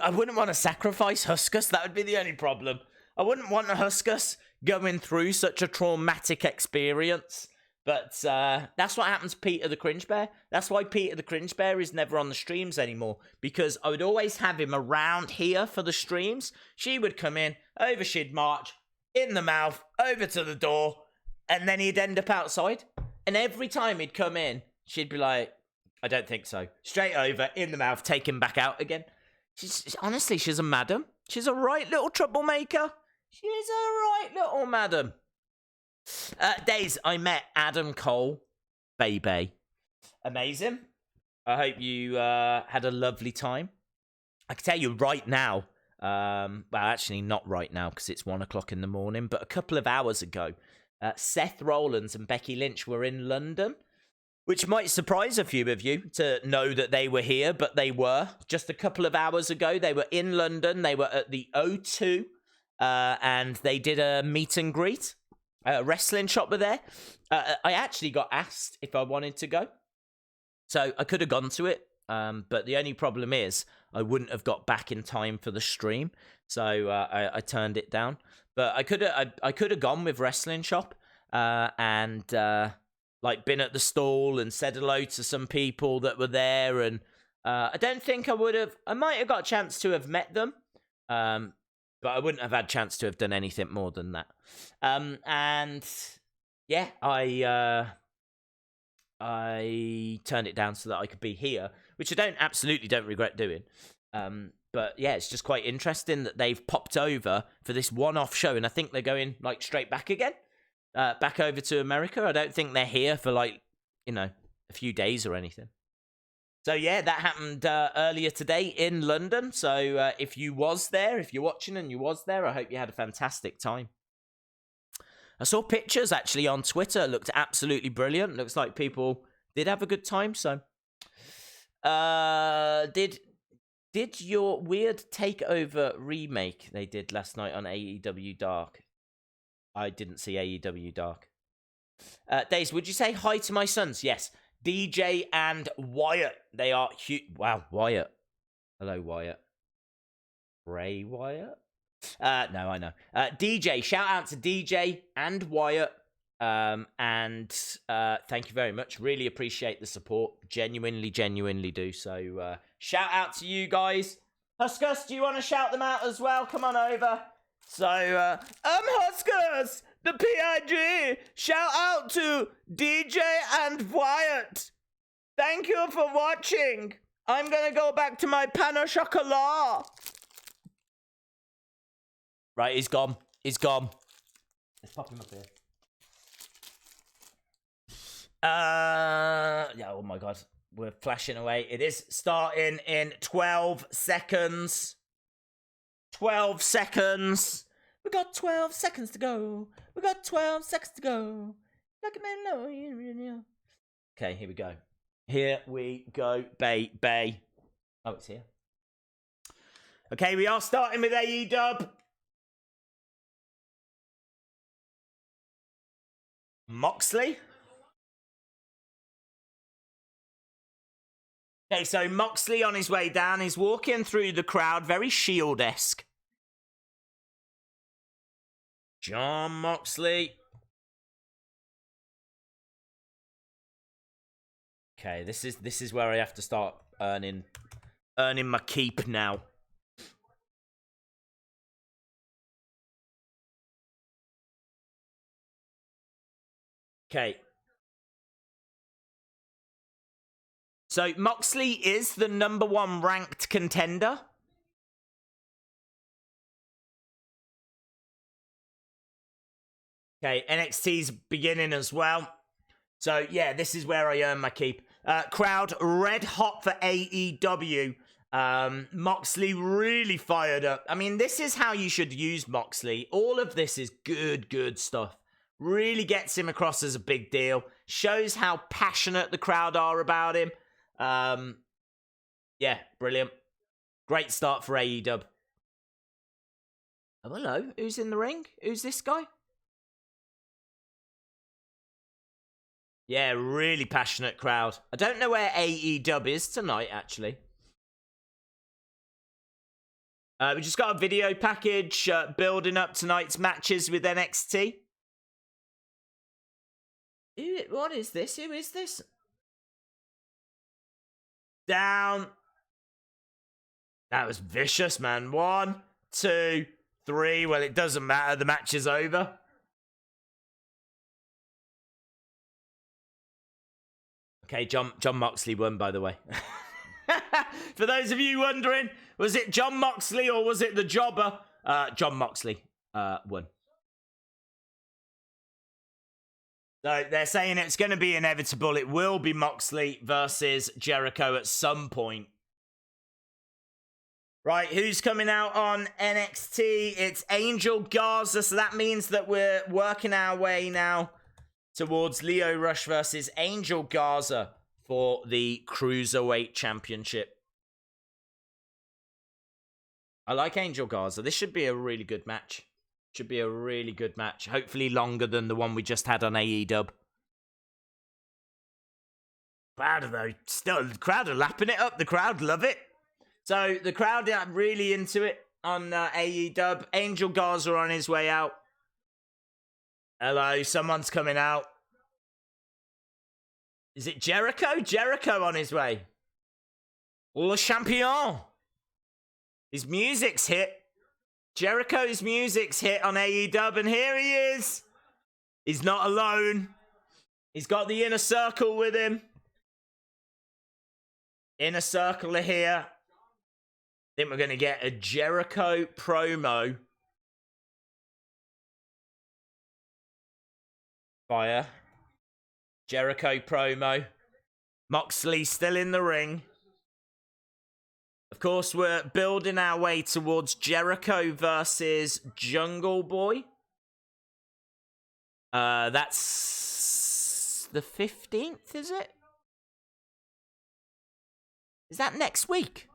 I wouldn't want to sacrifice Huskus. That would be the only problem. I wouldn't want a Huskus going through such a traumatic experience. But that's what happens to Peter the Cringe Bear. That's why Peter the Cringe Bear is never on the streams anymore. Because I would always have him around here for the streams. She would come in, over she'd march, in the mouth, over to the door, and then he'd end up outside. And every time he'd come in, she'd be like, I don't think so. Straight over, in the mouth, take him back out again. Honestly, she's a madam. She's a right little troublemaker. She's a right little madam. Days, I met Adam Cole, baby. Amazing. I hope you had a lovely time. I can tell you right now, well, actually not right now because it's 1 o'clock in the morning, but a couple of hours ago, Seth Rollins and Becky Lynch were in London, which might surprise a few of you to know that they were here, but they were. Just a couple of hours ago, they were in London. They were at the O2, and they did a meet and greet. Wrestling shop were there. I actually got asked if I wanted to go. So I could have gone to it. But the only problem is I wouldn't have got back in time for the stream. So I turned it down. But I could have gone with Wrestling Shop and like been at the stall and said hello to some people that were there. And I don't think I would have. I might have got a chance to have met them. But I wouldn't have had a chance to have done anything more than that. And yeah, I turned it down so that I could be here, which I absolutely don't regret doing. But yeah, it's just quite interesting that they've popped over for this one-off show, and I think they're going like straight back again, back over to America. I don't think they're here for like, a few days or anything. So yeah, that happened earlier today in London. So if you're watching and you was there, I hope you had a fantastic time. I saw pictures actually on Twitter. It looked absolutely brilliant. Looks like people did have a good time. So did your weird takeover remake they did last night on AEW Dark? I didn't see AEW Dark. Days, would you say hi to my sons? Yes. DJ and Wyatt. They are huge. Wow, Wyatt. Hello, Wyatt. Ray Wyatt? No, I know. DJ, shout out to DJ and Wyatt. And thank you very much. Really appreciate the support. Genuinely do. So shout out to you guys. Huskus, do you want to shout them out as well? Come on over. So, Huskus, the PIG. Shout out to DJ and Wyatt. Thank you for watching. I'm going to go back to my pan au chocolat. Right, he's gone. Let's pop him up here. Yeah, oh my God. We're flashing away. It is starting in 12 seconds. 12 seconds. We got 12 seconds to go. Look at me know. Okay, here we go. Bay. Oh, it's here. Okay, we are starting with AEW. Moxley. Okay, so Moxley on his way down is walking through the crowd, very Shield-esque. Jon Moxley. Okay, this is where I have to start earning my keep now. Okay. So Moxley is the #1 ranked contender. Okay, NXT's beginning as well. So, yeah, this is where I earn my keep. Crowd red hot for AEW. Moxley really fired up. I mean, this is how you should use Moxley. All of this is good stuff. Really gets him across as a big deal. Shows how passionate the crowd are about him. Yeah, brilliant. Great start for AEW. Oh, hello. Who's in the ring? Who's this guy? Yeah, really passionate crowd. I don't know where AEW is tonight, actually. We just got a video package building up tonight's matches with NXT. What is this? Who is this? Down. That was vicious, man. 1, 2, 3. Well, it doesn't matter. The match is over. Okay, Jon Moxley won, by the way. For those of you wondering, was it Jon Moxley or was it the jobber? Jon Moxley won. So they're saying it's going to be inevitable. It will be Moxley versus Jericho at some point. Right, who's coming out on NXT? It's Angel Garza, so that means that we're working our way now towards Lio Rush versus Angel Garza for the Cruiserweight Championship. I like Angel Garza. This should be a really good match. Should be a really good match. Hopefully longer than the one we just had on AEW. Crowd, though, still, the crowd are lapping it up. The crowd love it. So the crowd are really into it on AEW. Angel Garza on his way out. Hello, someone's coming out. Is it Jericho? Jericho on his way. Le Champion. His music's hit. Jericho's music's hit on AEW, and here he is. He's not alone. He's got the Inner Circle with him. Inner Circle are here. I think we're going to get a Jericho promo. Fire. Jericho promo. Moxley still in the ring. Of course, we're building our way towards Jericho versus Jungle Boy. That's the 15th, is it? Is that next week?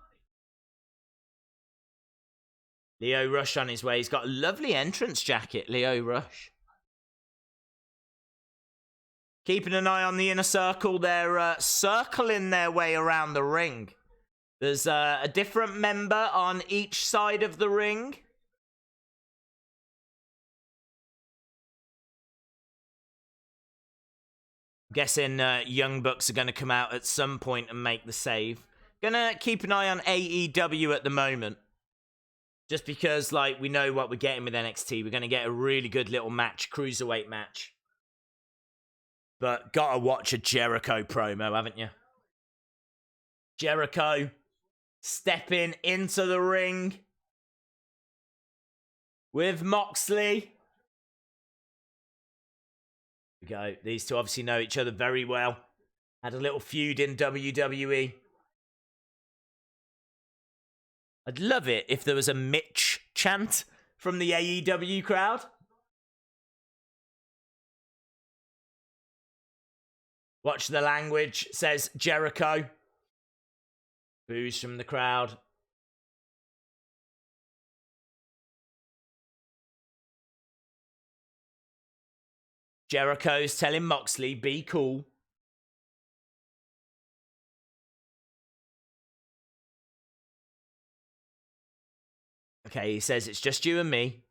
Lio Rush on his way. He's got a lovely entrance jacket, Lio Rush. Keeping an eye on the Inner Circle. They're circling their way around the ring. There's a different member on each side of the ring. Guessing Young Bucks are going to come out at some point and make the save. Gonna keep an eye on AEW at the moment. Just because, like, we know what we're getting with NXT. We're going to get a really good little match, cruiserweight match. But gotta watch a Jericho promo, haven't you? Jericho stepping into the ring with Moxley. Here we go. These two obviously know each other very well. Had a little feud in WWE. I'd love it if there was a Mitch chant from the AEW crowd. Watch the language, says Jericho. Boos from the crowd. Jericho's telling Moxley, be cool. Okay, he says it's just you and me.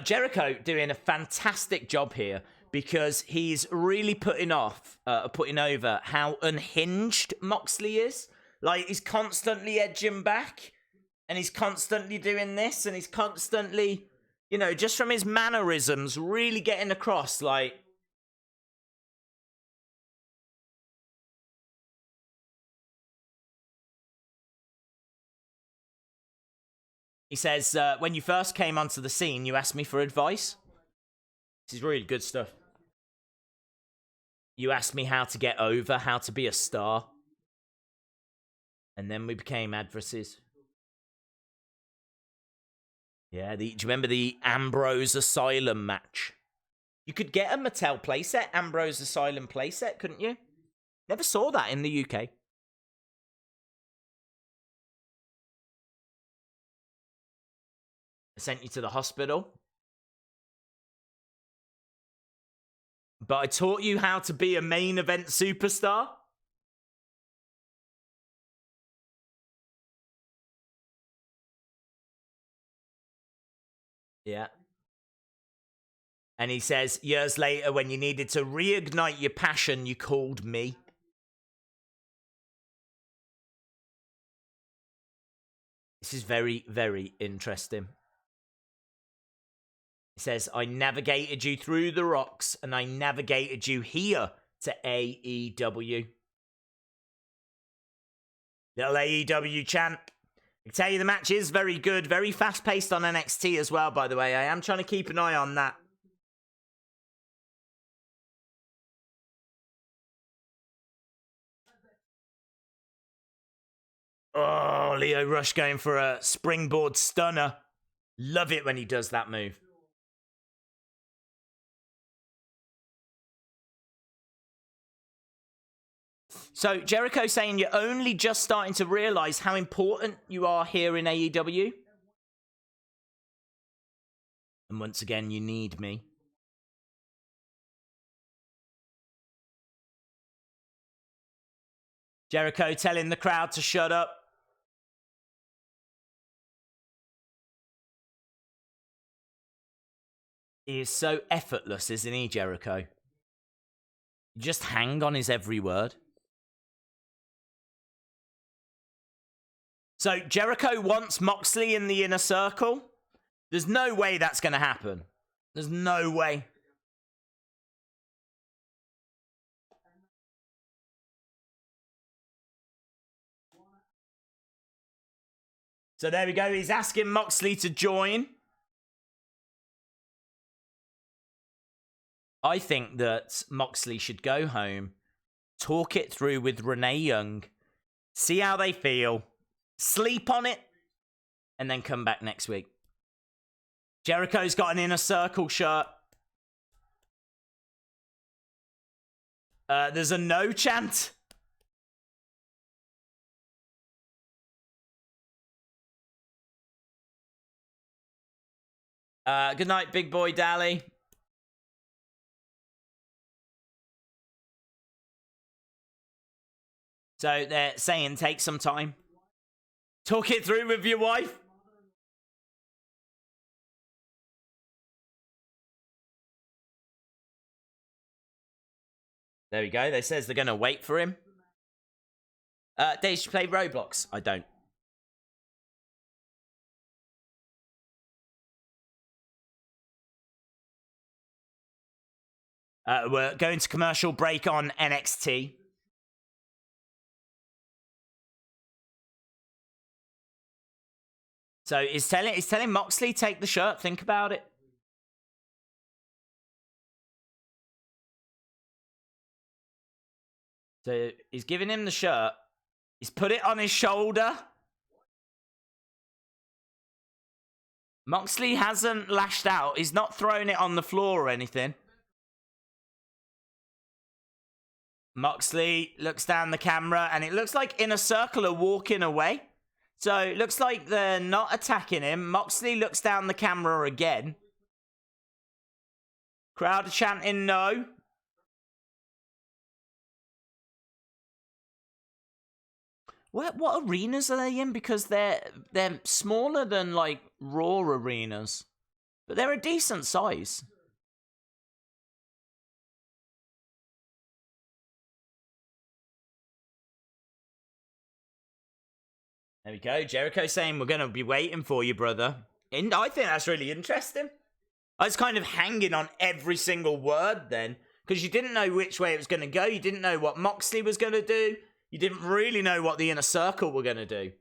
Jericho doing a fantastic job here because he's really putting over how unhinged Moxley is. Like, he's constantly edging back, and he's constantly doing this, and he's constantly, you know, just from his mannerisms, really getting across, like... He says, when you first came onto the scene, you asked me for advice. This is really good stuff. You asked me how to get over, how to be a star. And then we became adversaries. Yeah, do you remember the Ambrose Asylum match? You could get a Mattel playset, Ambrose Asylum playset, couldn't you? Never saw that in the UK. I sent you to the hospital. But I taught you how to be a main event superstar. Yeah. And he says, years later, when you needed to reignite your passion, you called me. This is very, very interesting. He says, I navigated you through the rocks, and I navigated you here to AEW. Little AEW chant. I can tell you the match is very good, very fast-paced on NXT as well, by the way. I am trying to keep an eye on that. Oh, Lio Rush going for a springboard stunner. Love it when he does that move. So, Jericho saying you're only just starting to realize how important you are here in AEW. And once again, you need me. Jericho telling the crowd to shut up. He is so effortless, isn't he, Jericho? Just hang on his every word. So, Jericho wants Moxley in the inner circle. There's no way that's going to happen. There's no way. So there we go. He's asking Moxley to join. I think that Moxley should go home, talk it through with Renee Young, see how they feel, sleep on it, and then come back next week. Jericho's got an inner circle shirt. There's a no chant. Good night, big boy Dally. So they're saying take some time. Talk it through with your wife. There we go. They says they're going to wait for him. Dave, you play Roblox? I don't. We're going to commercial break on NXT. So he's telling Moxley, take the shirt, think about it. So he's giving him the shirt. He's put it on his shoulder. Moxley hasn't lashed out. He's not throwing it on the floor or anything. Moxley looks down the camera, and it looks like Inner Circle are walking away. So it looks like they're not attacking him. Moxley looks down the camera again. Crowd are chanting no. What arenas are they in? Because they're smaller than like Raw arenas. but they're a decent size. There we go. Jericho saying, we're going to be waiting for you, brother. And I think that's really interesting. I was kind of hanging on every single word then, because you didn't know which way it was going to go. You didn't know what Moxley was going to do. You didn't really know what the Inner Circle were going to do.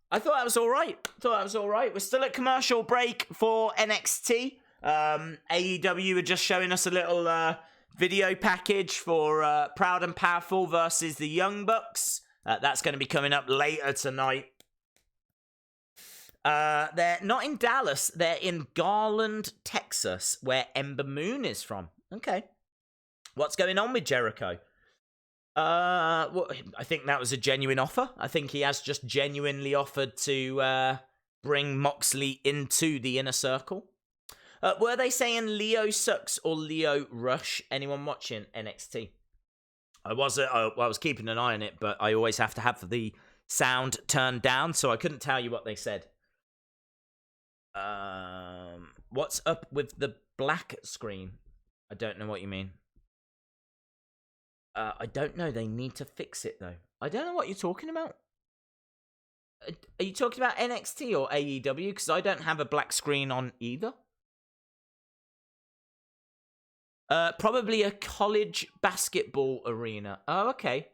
I thought that was all right. We're still at commercial break for NXT. AEW are just showing us a little video package for Proud and Powerful versus the Young Bucks. That's going to be coming up later tonight. They're not in Dallas. They're in Garland, Texas, where Ember Moon is from. Okay. What's going on with Jericho? Well, I think that was a genuine offer. I think he has just genuinely offered to bring Moxley into the Inner Circle. Were they saying Leo sucks or Leo Rush? Anyone watching NXT? I was keeping an eye on it, but I always have to have the sound turned down, so I couldn't tell you what they said. What's up with the black screen? I don't know what you mean. I don't know. They need to fix it, though. I don't know what you're talking about. Are you talking about NXT or AEW? Because I don't have a black screen on either. Probably a college basketball arena. Oh, okay.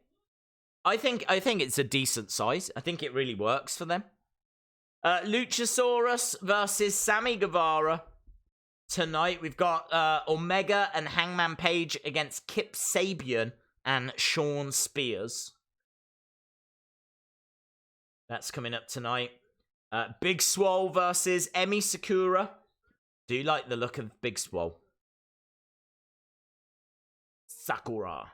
I think it's a decent size. I think it really works for them. Luchasaurus versus Sammy Guevara. Tonight we've got Omega and Hangman Page against Kip Sabian and Shawn Spears. That's coming up tonight. Big Swole versus Emi Sakura. Do you like the look of Big Swole? Sakura.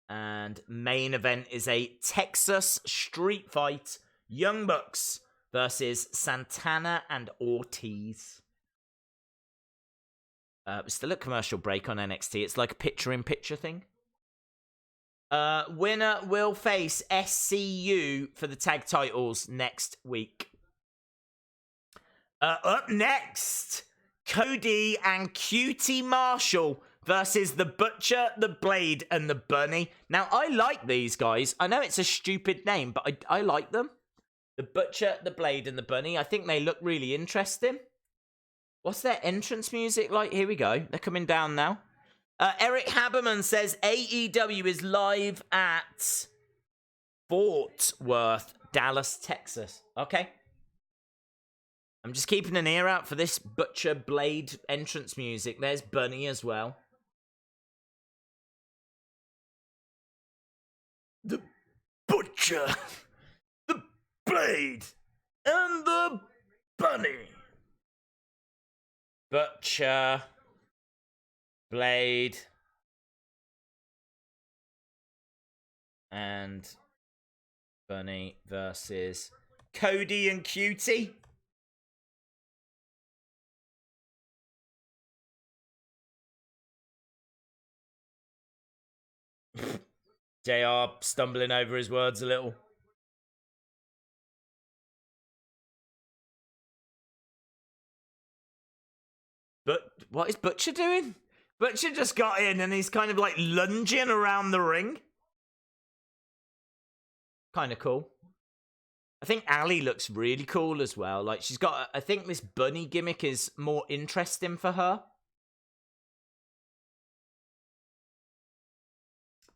And main event is a Texas street fight. Young Bucks versus Santana and Ortiz. We're still at commercial break on NXT. It's like a picture-in-picture thing. Winner will face SCU for the tag titles next week. Up next, Cody and QT Marshall versus the Butcher, the Blade, and the Bunny. Now, I like these guys. I know it's a stupid name, but I like them. The Butcher, the Blade, and the Bunny. I think they look really interesting. What's their entrance music like? Here we go. They're coming down now. Eric Haberman says AEW is live at Fort Worth, Dallas, Texas. Okay. I'm just keeping an ear out for this Butcher Blade entrance music. There's Bunny as well. The Butcher, the Blade, and the Bunny. Butcher, Blade, and Bunny versus Cody and QT. JR stumbling over his words a little. But what is Butcher doing? Butcher just got in and he's kind of like lunging around the ring. Kind of cool. I think Ali looks really cool as well. Like she's got, I think this bunny gimmick is more interesting for her.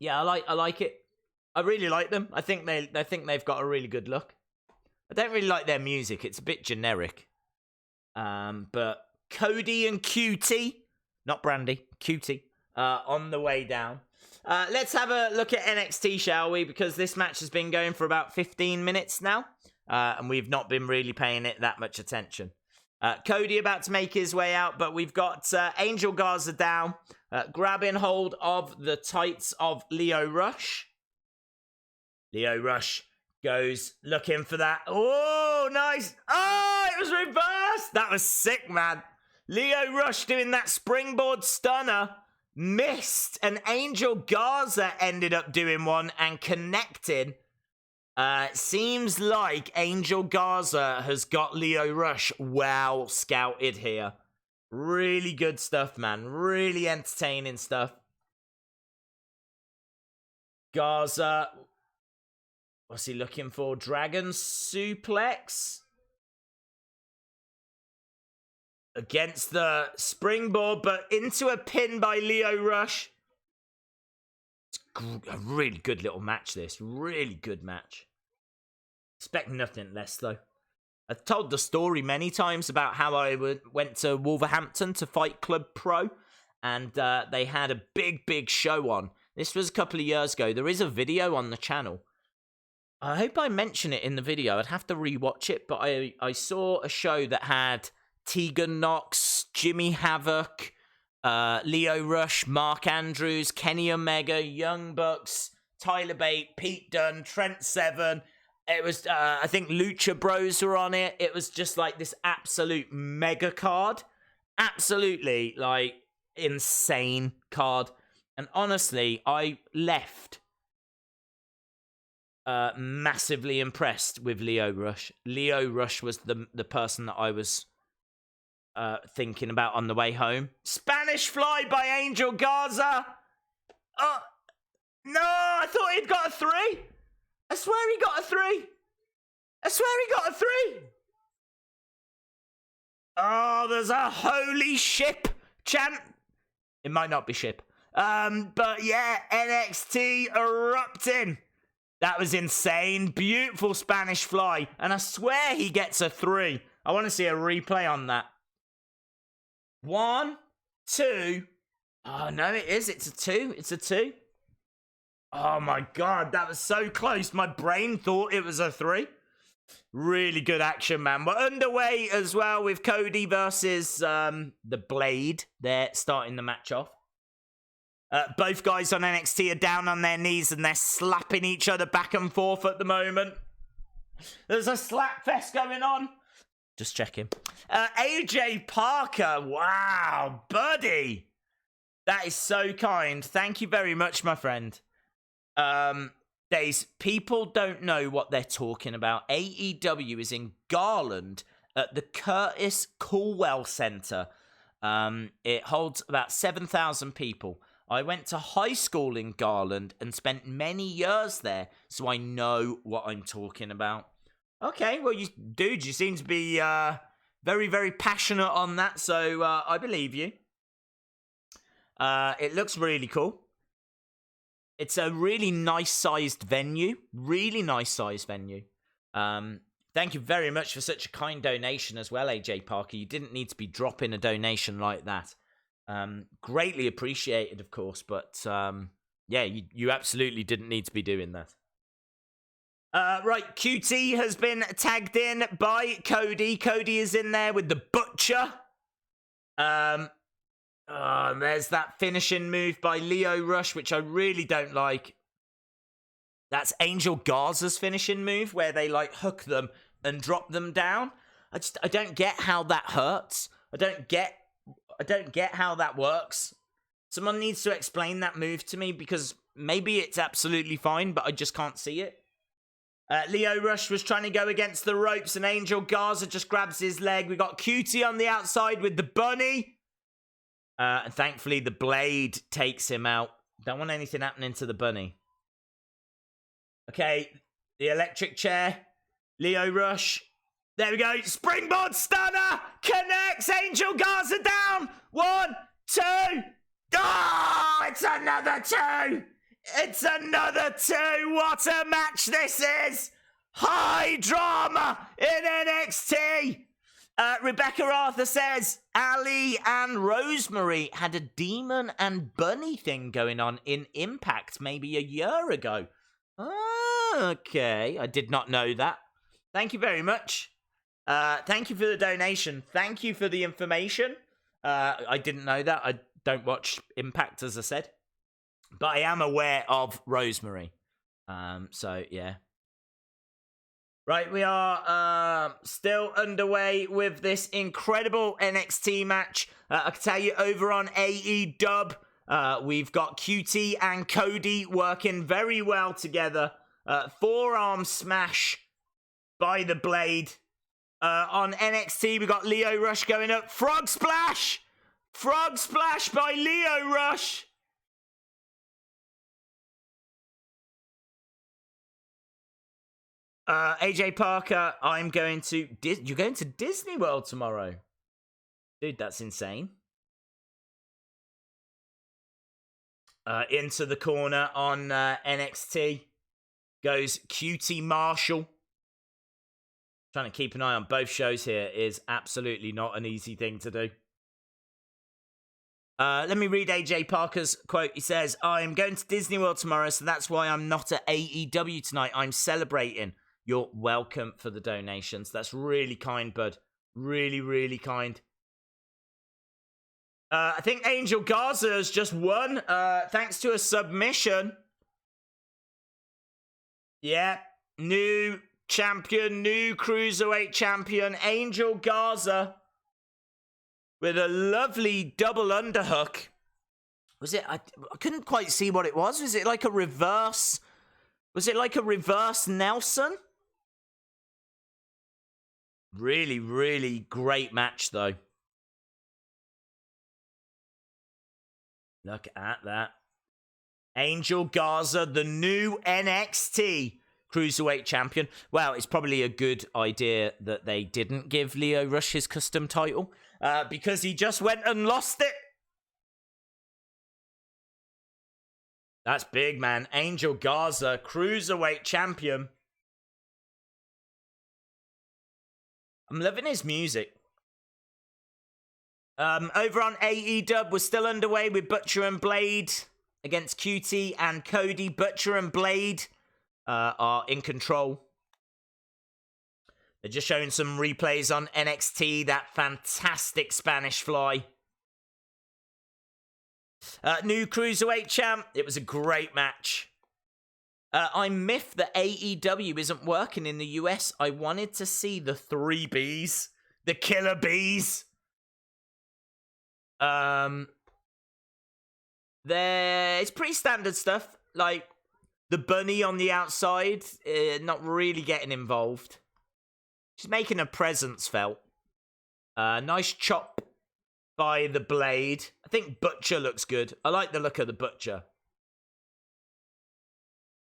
Yeah, I like it. I really like them. I think they've got a really good look. I don't really like their music. It's a bit generic. But Cody and QT, not Brandy, QT, on the way down. Let's have a look at NXT, shall we? Because this match has been going for about 15 minutes now. And we've not been really paying it that much attention. Cody about to make his way out, but we've got Angel Garza down, grabbing hold of the tights of Leo Rush. Leo Rush goes looking for that. Oh, nice. Oh, it was reversed. That was sick, man. Leo Rush doing that springboard stunner. Missed. And Angel Garza ended up doing one and connecting. Seems like Angel Garza has got Lio Rush well scouted here. Really good stuff, man. Really entertaining stuff. Garza. What's he looking for? Dragon suplex? Against the springboard, but into a pin by Lio Rush. It's a really good little match, this. Really good match. Expect nothing less, though. I've told the story many times about how I went to Wolverhampton to Fight Club Pro, and they had a big show on. This was a couple of years ago. There is a video on the channel. I hope I mention it in the video. I'd have to rewatch it, but I saw a show that had Tegan Knox, Jimmy Havoc, Lio Rush, Mark Andrews, Kenny Omega, Young Bucks, Tyler Bate, Pete Dunne, Trent Seven. It was, I think Lucha Bros were on it. It was just like this absolute mega card. Absolutely, like, insane card. And honestly, I left massively impressed with Lio Rush. Lio Rush was the person that I was thinking about on the way home. Spanish Fly by Angel Garza. Oh, no, I thought he'd got a 3. I swear he got a 3. I swear he got a 3. Oh, there's a holy ship chant. It might not be ship. But yeah, NXT erupting. That was insane. Beautiful Spanish Fly. And I swear he gets a 3. I want to see a replay on that. 1, 2. Oh, no, it is. It's a 2. It's a 2. Oh, my God. That was so close. My brain thought it was a 3. Really good action, man. We're underway as well with Cody versus the Blade. They're starting the match off. Both guys on NXT are down on their knees and they're slapping each other back and forth at the moment. There's a slap fest going on. Just checking. AJ Parker. Wow, buddy. That is so kind. Thank you very much, my friend. People don't know what they're talking about. AEW is in Garland at the Curtis Culwell Center. It holds about 7,000 people. I went to high school in Garland and spent many years there, so I know what I'm talking about. Okay, well, you seem to be very passionate on that, so I believe you. It looks really cool. It's a really nice-sized venue. Really nice-sized venue. Thank you very much for such a kind donation as well, AJ Parker. You didn't need to be dropping a donation like that. Greatly appreciated, of course, but yeah, you absolutely didn't need to be doing that. Right, QT has been tagged in by Cody. Cody is in there with the Butcher. There's that finishing move by Lio Rush, which I really don't like. That's Angel Garza's finishing move, where they like hook them and drop them down. I don't get how that hurts. I don't get how that works. Someone needs to explain that move to me, because maybe it's absolutely fine, but I just can't see it. Lio Rush was trying to go against the ropes, and Angel Garza just grabs his leg. We got QT on the outside with the bunny. And thankfully, the Blade takes him out. Don't want anything happening to the bunny. Okay, the electric chair. Lio Rush. There we go. Springboard stunner. Connects Angel Garza down. 1, 2. Oh, it's another 2. It's another 2. What a match this is. High drama in NXT. Rebecca Arthur says, Ali and Rosemary had a demon and bunny thing going on in Impact maybe a year ago. Okay, I did not know that. Thank you very much. Thank you for the donation. Thank you for the information. I didn't know that. I don't watch Impact, as I said. But I am aware of Rosemary. So, yeah. Right, we are still underway with this incredible NXT match. I can tell you over on AEW, we've got QT and Cody working very well together. Forearm smash by the Blade. On NXT, we got Lio Rush going up. Frog splash! Frog splash by Lio Rush! AJ Parker, I'm going to... You're going to Disney World tomorrow? Dude, that's insane. Into the corner on NXT goes QT Marshall. Trying to keep an eye on both shows here is absolutely not an easy thing to do. Let me read AJ Parker's quote. He says, I'm going to Disney World tomorrow, so that's why I'm not at AEW tonight. I'm celebrating. You're welcome for the donations. That's really kind, bud. Really, really kind. I think Angel Garza has just won, thanks to a submission. Yeah, new champion, new cruiserweight champion, Angel Garza, with a lovely double underhook. Was it? I couldn't quite see what it was. Was it like a reverse? Was it like a reverse Nelson? Really, really great match, though. Look at that. Angel Garza, the new NXT Cruiserweight Champion. Well, it's probably a good idea that they didn't give Lio Rush his custom title, because he just went and lost it. That's big, man. Angel Garza, Cruiserweight Champion. I'm loving his music. Over on AEW, we're still underway with Butcher and Blade against QT and Cody. Butcher and Blade are in control. They're just showing some replays on NXT. That fantastic Spanish fly. New Cruiserweight champ. It was a great match. I'm miffed that AEW isn't working in the US. I wanted to see the 3 Bs. The Killer Bees. It's pretty standard stuff, like the bunny on the outside, not really getting involved. She's making her presence felt. Nice chop by the Blade. I think Butcher looks good. I like the look of the Butcher.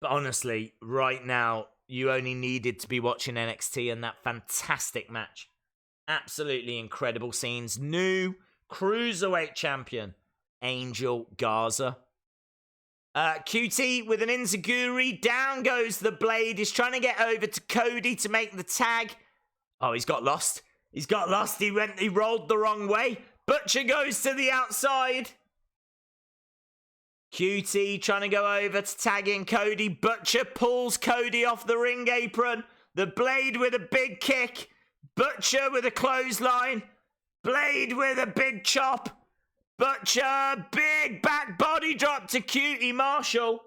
But honestly, right now, you only needed to be watching NXT and that fantastic match. Absolutely incredible scenes. New Cruiserweight champion, Angel Garza. QT with an enziguri. Down goes the Blade. He's trying to get over to Cody to make the tag. Oh, he's got lost. He's got lost. He rolled the wrong way. Butcher goes to the outside. QT trying to go over to tag in Cody. Butcher pulls Cody off the ring apron. The Blade with a big kick. Butcher with a clothesline. Blade with a big chop. Butcher, big back body drop to QT Marshall.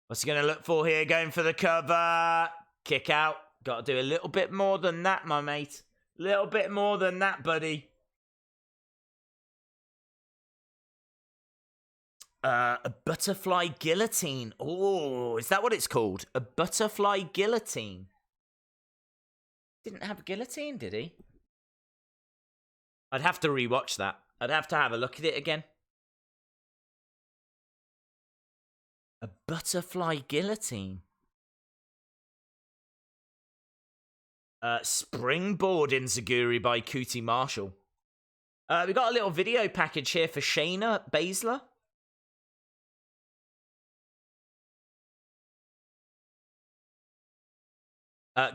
What's he going to look for here? Going for the cover. Kick out. Got to do a little bit more than that, my mate. A little bit more than that, buddy. A butterfly guillotine. Oh, is that what it's called? A butterfly guillotine. Didn't have a guillotine, did he? I'd have to rewatch that. I'd have to have a look at it again. A butterfly guillotine. Springboard enziguri by QT Marshall. We got a little video package here for Shayna Baszler.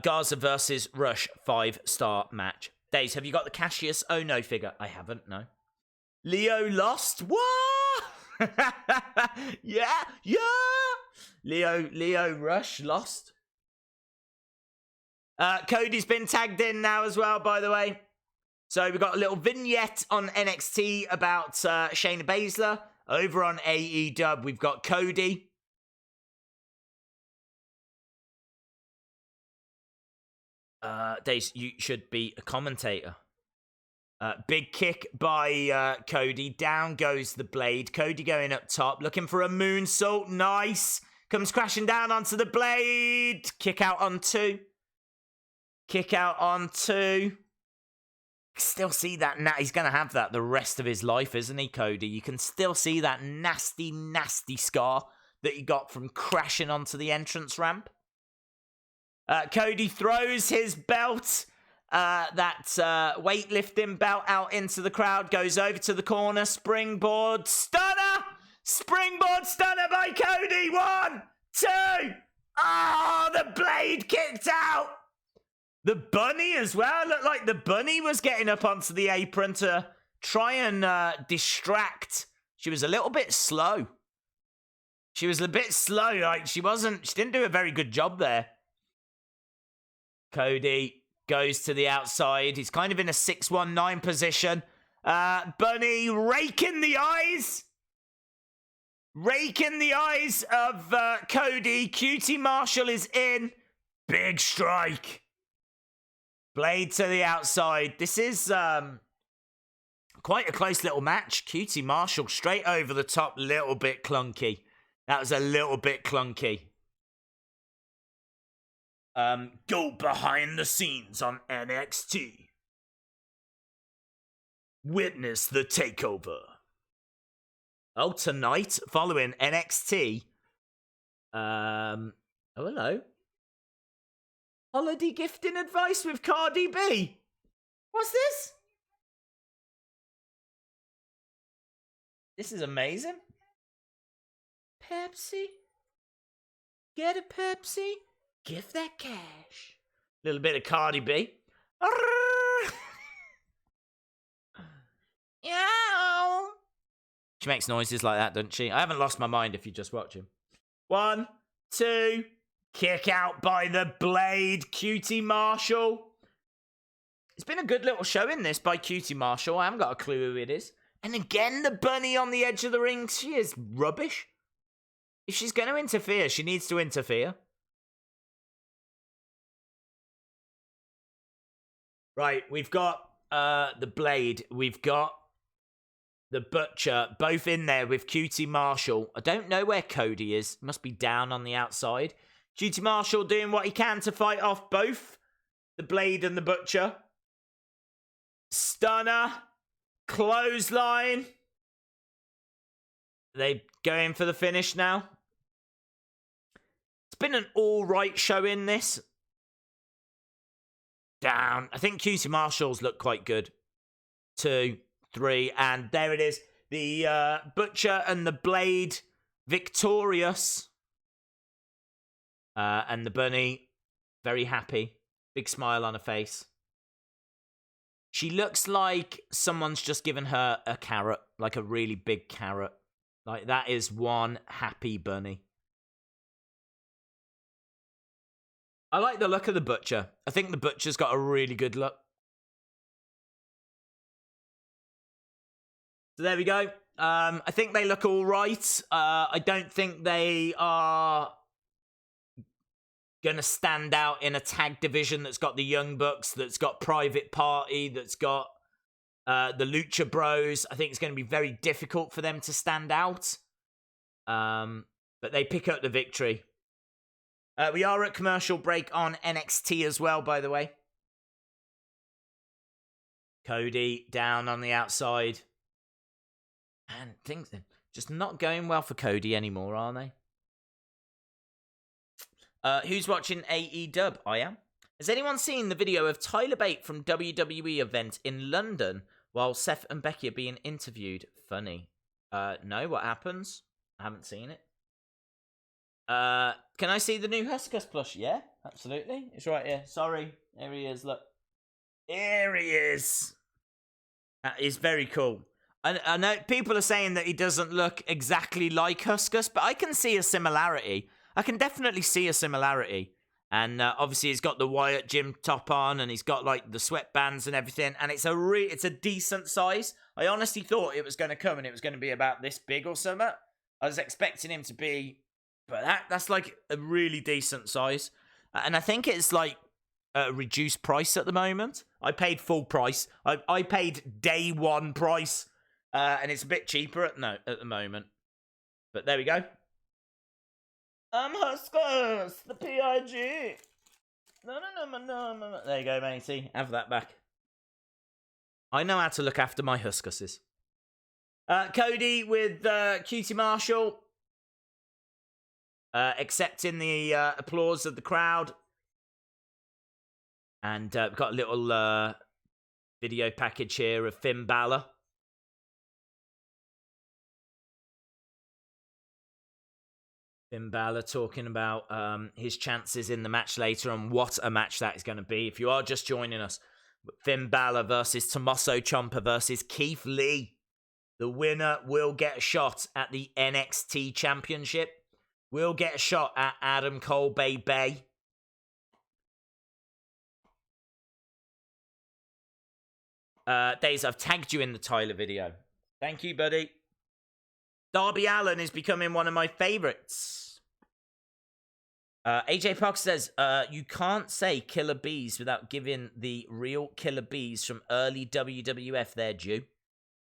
Garza versus Rush 5-star match. Days, have you got the Cassius Ono figure? I haven't, no. Leo lost? What? Yeah. Leo Rush lost. Cody's been tagged in now as well, by the way. So we've got a little vignette on NXT about Shayna Baszler. Over on AEW, we've got Cody. Days, you should be a commentator. Big kick by Cody. Down goes the Blade. Cody going up top, looking for a moonsault. Nice. Comes crashing down onto the blade. Kick out on 2. Kick out on 2. Still see that. He's going to have that the rest of his life, isn't he, Cody? You can still see that nasty, nasty scar that he got from crashing onto the entrance ramp. Cody throws his belt, that weightlifting belt, out into the crowd, goes over to the corner, springboard stunner! Springboard stunner by Cody! 1, 2! Oh, the blade kicked out! The bunny as well. Looked like the bunny was getting up onto the apron to try and distract. She was a little bit slow. She was a bit slow. Like, she didn't do a very good job there. Cody goes to the outside. He's kind of in a 619 position. Bunny raking the eyes. Raking the eyes of Cody. QT Marshall is in. Big strike. Blade to the outside. This is quite a close little match. QT Marshall straight over the top. Little bit clunky. That was a little bit clunky. Go behind the scenes on NXT. Witness the takeover. Oh, tonight, following NXT. Oh, hello. Holiday gifting advice with Cardi B. What's this? This is amazing. Pepsi. Get a Pepsi. Give that cash. Little bit of Cardi B. Yow. She makes noises like that, doesn't she? I haven't lost my mind if you just watch him. 1, 2. Kick out by the blade. QT Marshall. It's been a good little show in this by QT Marshall. I haven't got a clue who it is. And again, the bunny on the edge of the ring. She is rubbish. If she's going to interfere, she needs to interfere. Right, we've got the blade. We've got the butcher. Both in there with QT Marshall. I don't know where Cody is. Must be down on the outside. QT Marshall doing what he can to fight off both the blade and the butcher. Stunner. Clothesline. They going for the finish now. It's been an alright show in this. Down. I think QT Marshall's look quite good. 2, 3, and there it is. The butcher and the blade victorious. And the bunny, very happy. Big smile on her face. She looks like someone's just given her a carrot. Like a really big carrot. Like, that is one happy bunny. I like the look of the butcher. I think the butcher's got a really good look. So there we go. I think they look all right. I don't think they are going to stand out in a tag division that's got the Young Bucks, that's got Private Party, that's got the Lucha Bros. I think it's going to be very difficult for them to stand out. But they pick up the victory. We are at commercial break on NXT as well, by the way. Cody down on the outside. And things are just not going well for Cody anymore, are they? Who's watching AEW? I am. Has anyone seen the video of Tyler Bate from WWE event in London while Seth and Becky are being interviewed? Funny. No, what happens? I haven't seen it. Can I see the new Huskus plush? Yeah, absolutely. It's right here. Sorry. There he is, look. Here he is. That is very cool. I know people are saying that he doesn't look exactly like Huskus, but I can see a similarity. I can definitely see a similarity. And obviously he's got the Wyatt gym top on, and he's got like the sweatbands and everything, and it's a decent size. I honestly thought it was going to come and it was going to be about this big or something. I was expecting him to be, but that's like a really decent size. And I think it's like a reduced price at the moment. I paid full price. I paid day one price, and it's a bit cheaper at the moment. But there we go. Huskers, the PIG. No. There you go, matey. Have that back. I know how to look after my Huskuses. Cody with Cutie Marshall. Accepting the applause of the crowd. And we've got a little video package here of Finn Balor. Finn Balor talking about his chances in the match later and what a match that is going to be. If you are just joining us, Finn Balor versus Tommaso Ciampa versus Keith Lee. The winner will get a shot at the NXT Championship. Will get a shot at Adam Cole, baby. Days, I've tagged you in the Tyler video. Thank you, buddy. Darby Allin is becoming one of my favorites. AJ Park says, you can't say Killer Bees without giving the real Killer Bees from early WWF their due.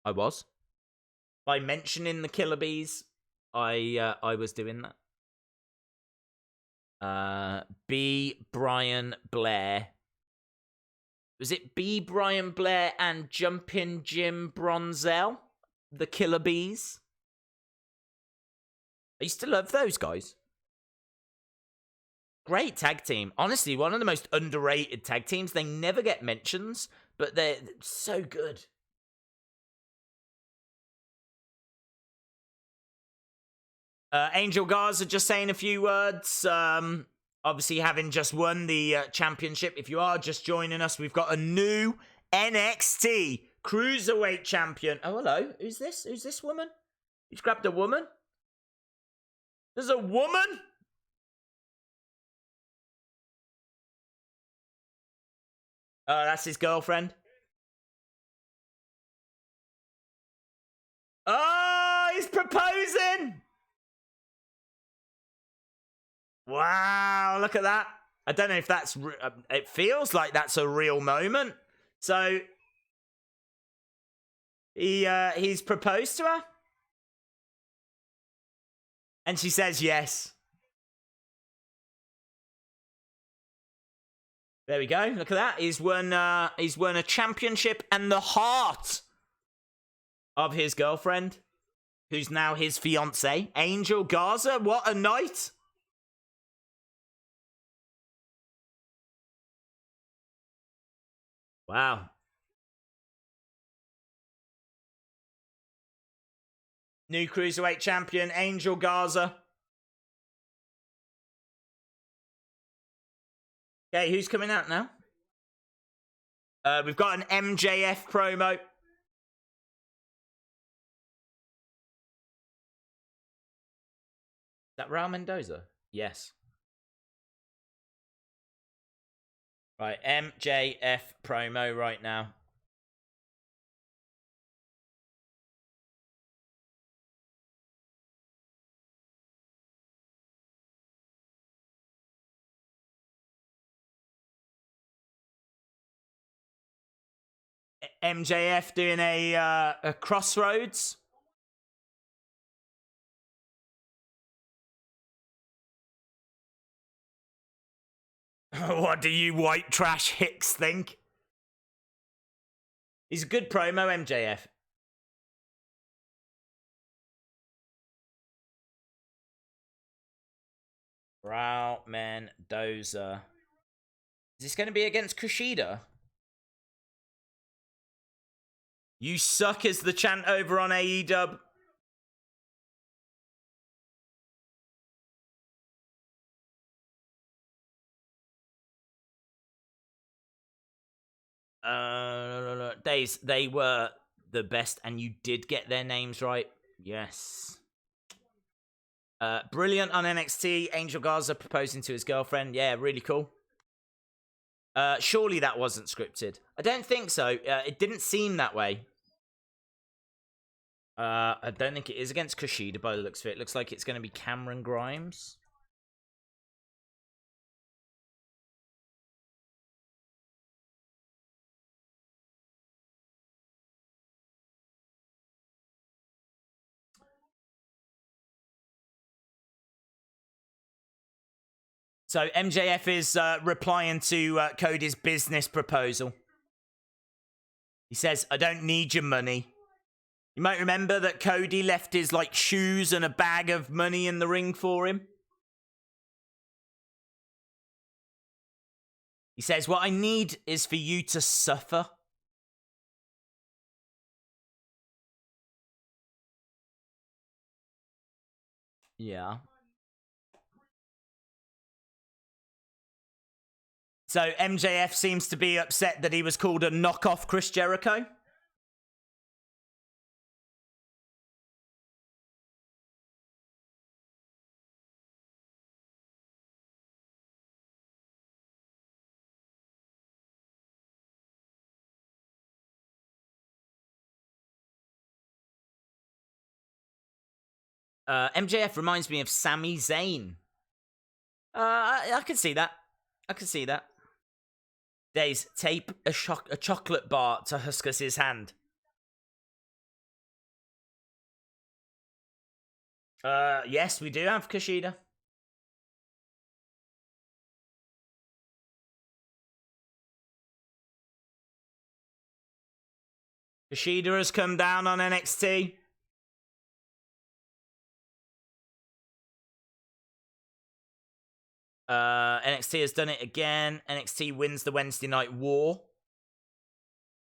I was. By mentioning the Killer Bees, I was doing that. B. Brian Blair. Was it B. Brian Blair and Jumpin' Jim Bronzell? The Killer Bees? I used to love those guys. Great tag team. Honestly, one of the most underrated tag teams. They never get mentions, but they're so good. Angel Garza just saying a few words. Obviously, having just won the championship. If you are just joining us, we've got a new NXT Cruiserweight champion. Oh, hello. Who's this? Who's this woman? He's grabbed a woman? There's a woman? Oh, that's his girlfriend. Oh, he's proposing! Wow, look at that. I don't know if that's... it feels like that's a real moment. So, he's proposed to her? And she says yes. There we go. Look at that. He's won a championship and the heart of his girlfriend, who's now his fiancée, Angel Garza. What a night. Wow. New Cruiserweight champion, Angel Garza. Okay, who's coming out now? We've got an MJF promo. Is that Raul Mendoza? Yes. Right, MJF promo right now. MJF doing a Crossroads. What do you white trash hicks think? He's a good promo, MJF. Raul Mendoza. Is this going to be against Kushida? You suck is the chant over on AEW. Days, they were the best, and you did get their names right. Yes. Brilliant on NXT. Angel Garza proposing to his girlfriend. Yeah, really cool. Surely that wasn't scripted. I don't think so. It didn't seem that way. I don't think it is against Kushida by the looks of it. It looks like it's going to be Cameron Grimes. So MJF is replying to Cody's business proposal. He says, I don't need your money. You might remember that Cody left his, like, shoes and a bag of money in the ring for him. He says, what I need is for you to suffer. Yeah. So MJF seems to be upset that he was called a knockoff Chris Jericho. MJF reminds me of Sami Zayn. I can see that. I can see that. Days, tape a chocolate bar to Huskus' hand. Yes, we do have Kushida. Kushida has come down on NXT. NXT has done it again. NXT wins the Wednesday Night War.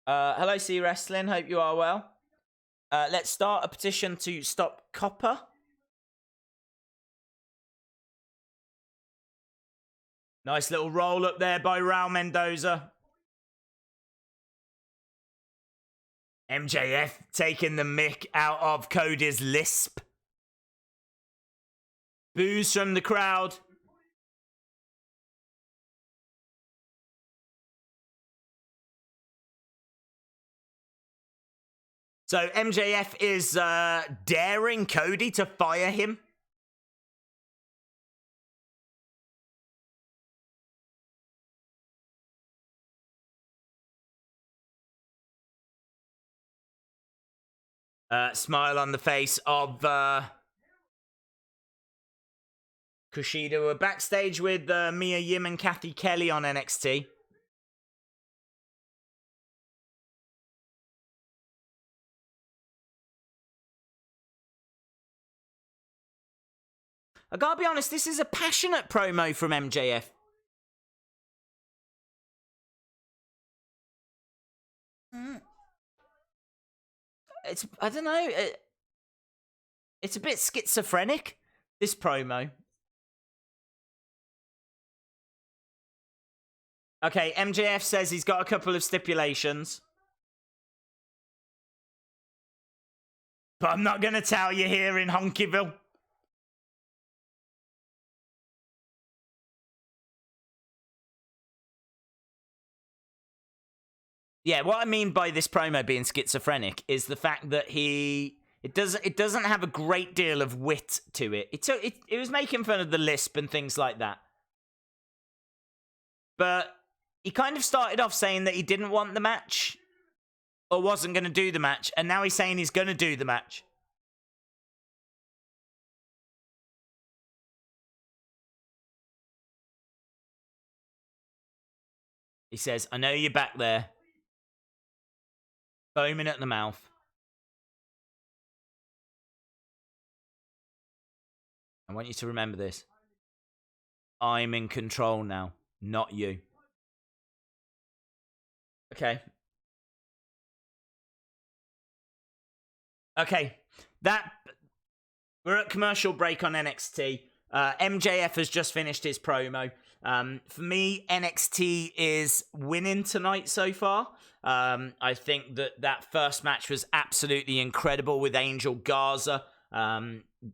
Hello, C Wrestling. Hope you are well. Let's start a petition to stop Copper. Nice little roll up there by Raul Mendoza. MJF taking the mick out of Cody's lisp. Boos from the crowd. So MJF is daring Cody to fire him. Smile on the face of Kushida. We're backstage with Mia Yim and Kathy Kelly on NXT. I gotta be honest, this is a passionate promo from MJF. I don't know, it's a bit schizophrenic, this promo. Okay, MJF says he's got a couple of stipulations. But I'm not gonna tell you here in Honkyville. Yeah, what I mean by this promo being schizophrenic is the fact that it doesn't have a great deal of wit to it. It was making fun of the lisp and things like that. But he kind of started off saying that he didn't want the match or wasn't going to do the match, and now he's saying he's going to do the match. He says, I know you're back there. Foaming at the mouth. I want you to remember this. I'm in control now, not you. Okay. Okay. We're at commercial break on NXT. MJF has just finished his promo. For me, NXT is winning tonight so far. I think that first match was absolutely incredible with Angel Garza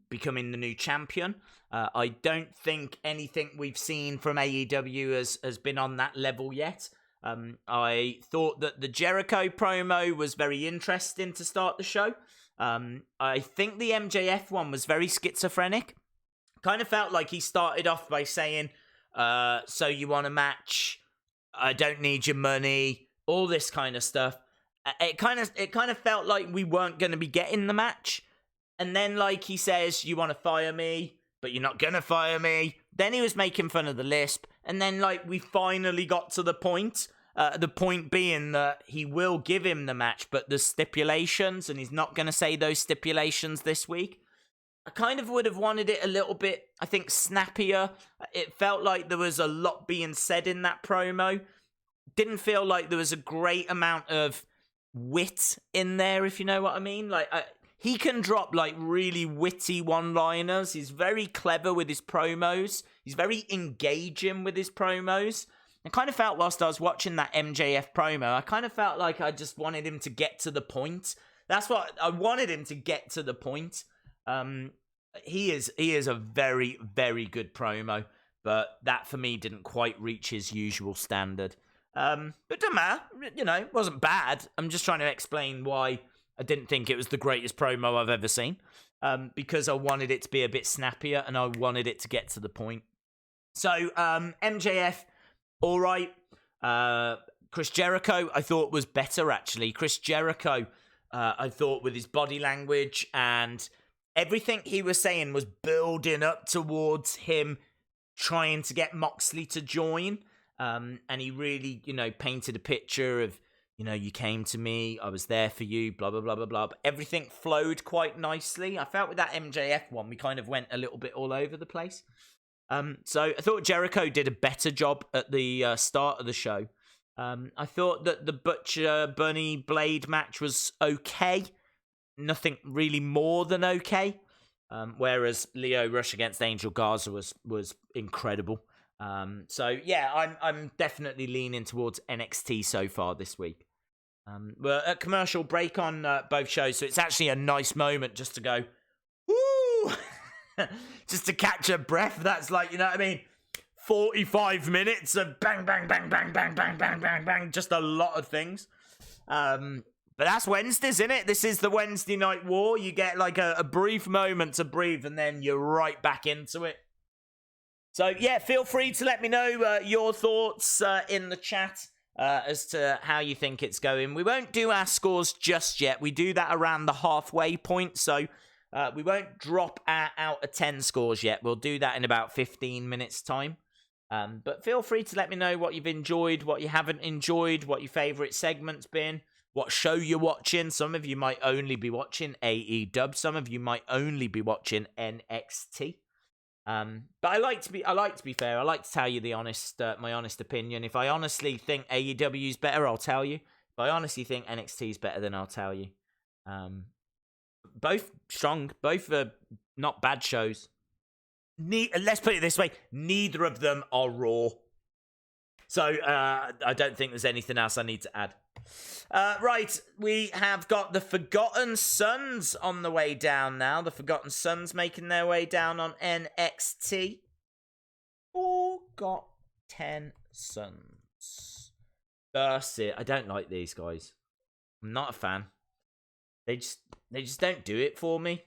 becoming the new champion. I don't think anything we've seen from AEW has been on that level yet. I thought that the Jericho promo was very interesting to start the show. I think the MJF one was very schizophrenic. Kind of felt like he started off by saying, so you want a match? I don't need your money. All this kind of stuff. It kind of felt like we weren't going to be getting the match. And then, like, he says, you want to fire me, but you're not going to fire me. Then he was making fun of the lisp. And then, like, we finally got to the point. The point being that he will give him the match, but there's stipulations, and he's not going to say those stipulations this week. I kind of would have wanted it a little bit, I think, snappier. It felt like there was a lot being said in that promo. Didn't feel like there was a great amount of wit in there, if you know what I mean. Like, he can drop, like, really witty one-liners. He's very clever with his promos. He's very engaging with his promos. I kind of felt whilst I was watching that MJF promo, I kind of felt like I just wanted him to get to the point. That's what I wanted him to get to the point. He is a very, very good promo, but that for me didn't quite reach his usual standard. But it doesn't matter, you know, it wasn't bad. I'm just trying to explain why I didn't think it was the greatest promo I've ever seen. Because I wanted it to be a bit snappier and I wanted it to get to the point. So, MJF, all right. Chris Jericho, I thought was better, actually. Chris Jericho, I thought with his body language and everything he was saying was building up towards him trying to get Moxley to join. And he really, you know, painted a picture of, you know, you came to me, I was there for you, blah, blah, blah, blah, blah. But everything flowed quite nicely. I felt with that MJF one, we kind of went a little bit all over the place. So I thought Jericho did a better job at the start of the show. I thought that the Butcher Bunny Blade match was okay. Nothing really more than okay. Whereas Lio Rush against Angel Garza was incredible. So yeah, I'm definitely leaning towards NXT so far this week. We're at commercial break on both shows, so it's actually a nice moment just to go, woo! Just to catch a breath. That's like, you know what I mean? 45 minutes of bang, bang, bang, bang, bang, bang, bang, bang, bang. Just a lot of things. But that's Wednesdays, isn't it? This is the Wednesday Night War. You get like a brief moment to breathe and then you're right back into it. So, yeah, feel free to let me know your thoughts in the chat as to how you think it's going. We won't do our scores just yet. We do that around the halfway point, so we won't drop our out of 10 scores yet. We'll do that in about 15 minutes' time. But feel free to let me know what you've enjoyed, what you haven't enjoyed, what your favourite segment's been, what show you're watching. Some of you might only be watching AEW. Some of you might only be watching NXT. But I like to be fair. I like to tell you the my honest opinion. If I honestly think AEW is better, I'll tell you. If I honestly think NXT is better, then I'll tell you. Both strong, both are not bad shows. Let's put it this way: neither of them are Raw. So I don't think there's anything else I need to add. Right, we have got the Forgotten Sons on the way down now. The Forgotten Sons making their way down on NXT. Forgotten Sons. That's it. I don't like these guys. I'm not a fan. They just don't do it for me.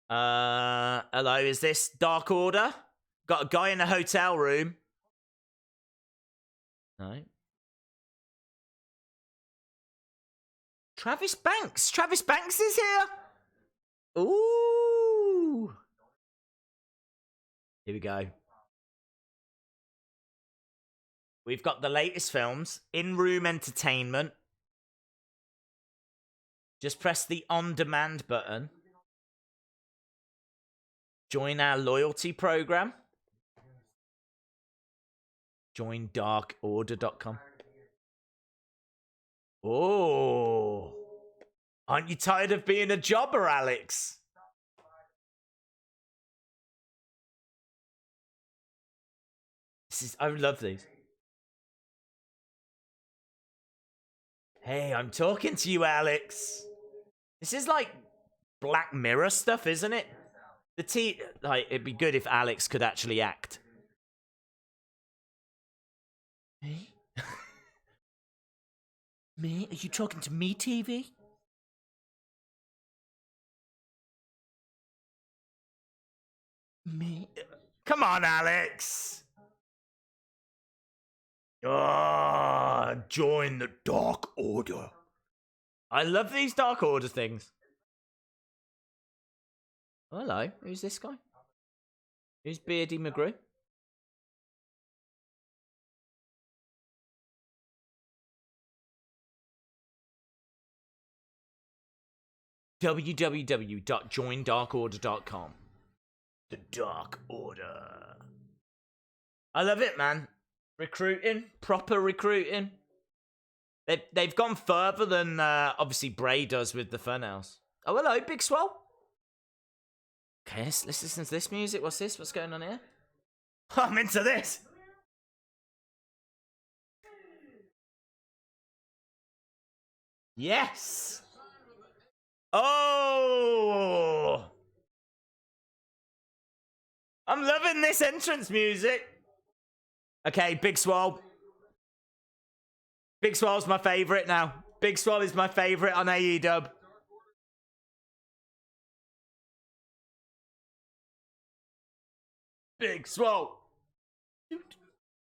Hello, is this Dark Order? Got a guy in a hotel room. No. Travis Banks. Travis Banks is here. Ooh. Here we go. We've got the latest films. In-room entertainment. Just press the on-demand button. Join our loyalty program. Join darkorder.com. Oh. Aren't you tired of being a jobber, Alex? I love these. Hey, I'm talking to you, Alex. This is like Black Mirror stuff, isn't it? It'd be good if Alex could actually act. Me? Me? Are you talking to me, TV? Me? Come on, Alex! Oh, join the Dark Order. I love these Dark Order things. Hello, who's this guy? Who's Beardy McGrew? www.joindarkorder.com. The Dark Order. I love it, man. Recruiting, proper recruiting. They've gone further than obviously Bray does with the Funhouse. Oh, hello, Big Swole. Okay, let's listen to this music. What's this? What's going on here? I'm into this. Yes. Oh. I'm loving this entrance music. Okay, Big Swole. Big Swole's my favourite now. Big Swole is my favourite on AEW. Big Swole.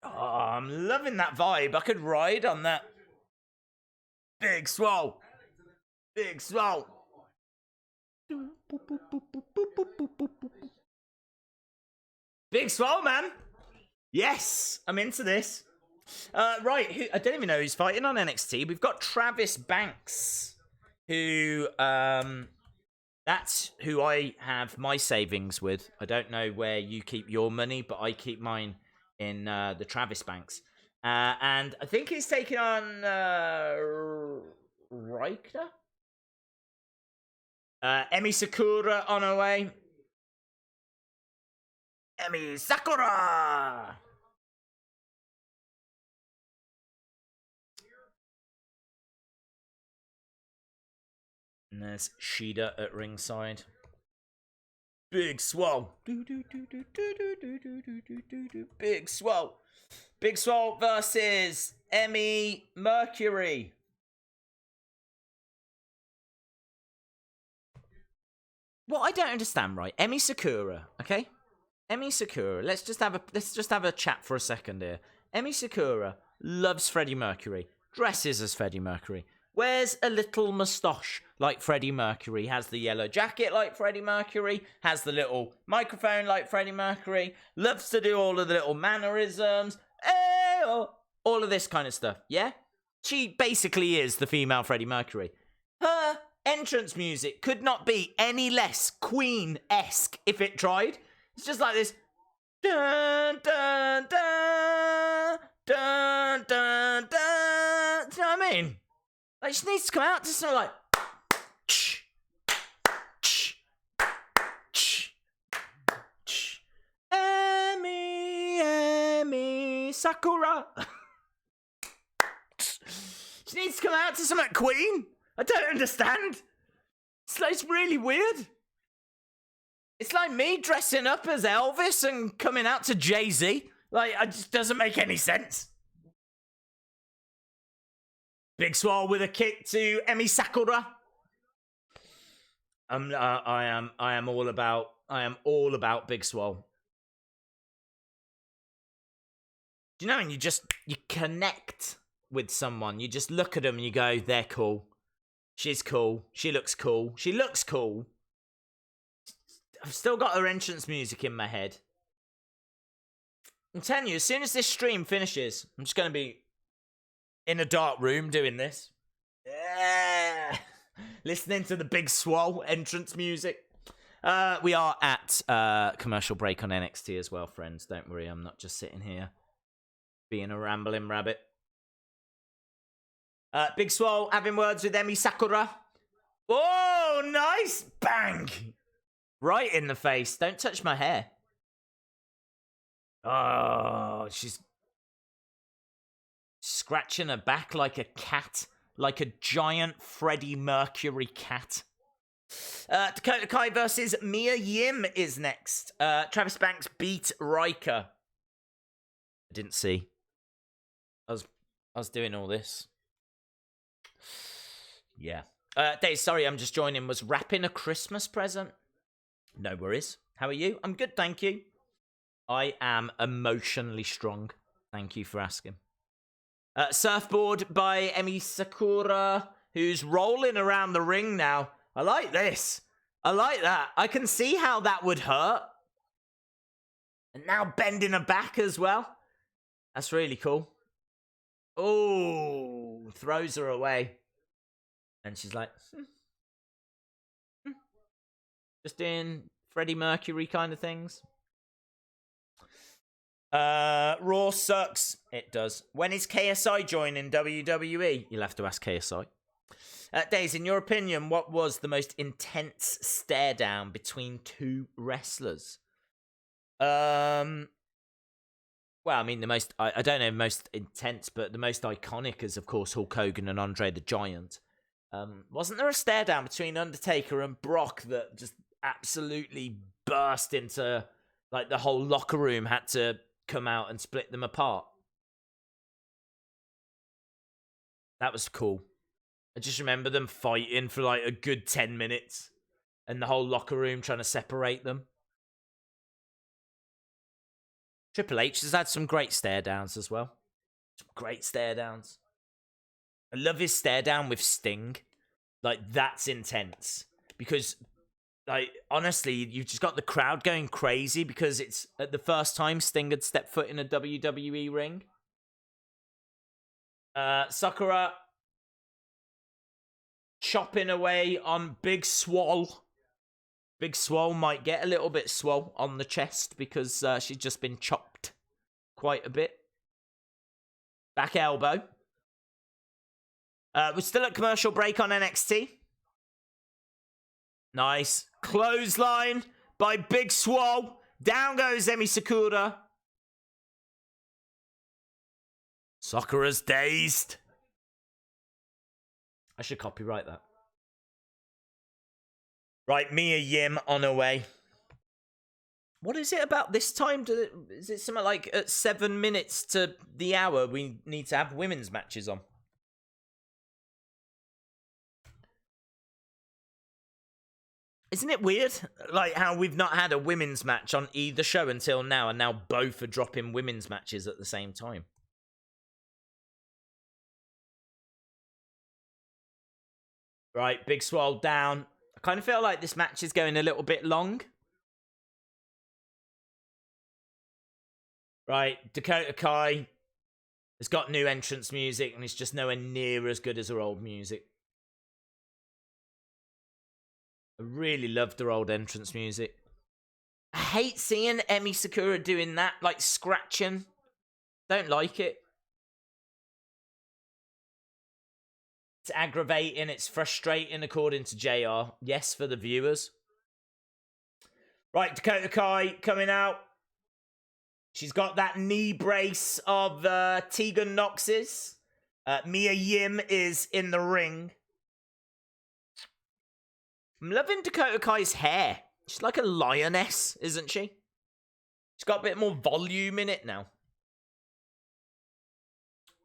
Oh, I'm loving that vibe. I could ride on that. Big Swole. Big Swole. Big Swole, man. Yes, I'm into this. Right, I don't even know who's fighting on NXT. We've got Travis Banks, who, that's who I have my savings with. I don't know where you keep your money, but I keep mine in the Travis Banks. And I think he's taking on Riker? Emi Sakura on her way. Emi Sakura! And there's Shida at ringside. Big Swole. Big Swole. Big Swole versus Emmy Mercury. What I don't understand, right? Emi Sakura, okay? Emi Sakura. Let's just have a chat for a second here. Emi Sakura loves Freddie Mercury, dresses as Freddie Mercury, wears a little moustache like Freddie Mercury, has the yellow jacket like Freddie Mercury, has the little microphone like Freddie Mercury, loves to do all of the little mannerisms, all of this kind of stuff, yeah? She basically is the female Freddie Mercury. Her entrance music could not be any less Queen-esque if it tried. It's just like this. Dun, dun, dun, dun, dun, dun. Do you know what I mean? Like, she needs to come out to something like. Emi Sakura. She needs to come out to something Queen. I don't understand. It's really weird. It's like me dressing up as Elvis and coming out to Jay-Z. Like, it just doesn't make any sense. Big Swole with a kick to Emi Sakura. I am all about Big Swole. Do you know when you connect with someone? You just look at them and you go, they're cool. She's cool. She looks cool. She looks cool. I've still got her entrance music in my head. I'm telling you, as soon as this stream finishes, I'm just going to be in a dark room doing this. Yeah. Listening to the Big Swole entrance music. We are at commercial break on NXT as well, friends. Don't worry, I'm not just sitting here being a rambling rabbit. Big Swole having words with Emi Sakura. Oh, nice. Bang. Right in the face. Don't touch my hair. Oh, she's scratching her back like a cat. Like a giant Freddie Mercury cat. Dakota Kai versus Mia Yim is next. Travis Banks beat Riker. I didn't see. I was doing all this. Yeah. Dave, sorry, I'm just joining. Was wrapping a Christmas present. No worries. How are you? I'm good, thank you. I am emotionally strong. Thank you for asking. Surfboard by Emi Sakura, who's rolling around the ring now. I like this. I like that. I can see how that would hurt. And now bending her back as well. That's really cool. Oh, throws her away. And she's like, just doing Freddie Mercury kind of things. Raw sucks. It does. When is KSI joining WWE? You'll have to ask KSI. Days, in your opinion, what was the most intense stare down between two wrestlers? Well, I mean, the most, I don't know, most intense, but the most iconic is, of course, Hulk Hogan and Andre the Giant. Wasn't there a stare down between Undertaker and Brock that just absolutely burst into, like, the whole locker room had to come out and split them apart? That was cool. I just remember them fighting for like a good 10 minutes and the whole locker room trying to separate them. Triple H has had some great stare downs as well. Some great stare downs. I love his stare down with Sting. Like, that's intense. Because, like, honestly, you've just got the crowd going crazy because it's at the first time Sting had stepped foot in a WWE ring. Sakura chopping away on Big Swole. Big Swole might get a little bit swole on the chest because she's just been chopped quite a bit. Back elbow. We're still at commercial break on NXT. Nice. Clothesline by Big Swole. Down goes Emi Sakura. Sakura's dazed. I should copyright that. Right, Mia Yim on her way. What is it about this time? Is it something like at 7 minutes to the hour we need to have women's matches on? Isn't it weird? Like how we've not had a women's match on either show until now, and now both are dropping women's matches at the same time. Right, Big Swole down. I kind of feel like this match is going a little bit long. Right, Dakota Kai has got new entrance music, and it's just nowhere near as good as her old music. I really loved her old entrance music. I hate seeing Emi Sakura doing that, like scratching. Don't like it. It's aggravating, it's frustrating, according to JR. Yes, for the viewers. Right, Dakota Kai coming out. She's got that knee brace of Tegan Nox's. Mia Yim is in the ring. I'm loving Dakota Kai's hair. She's like a lioness, isn't she? She's got a bit more volume in it now.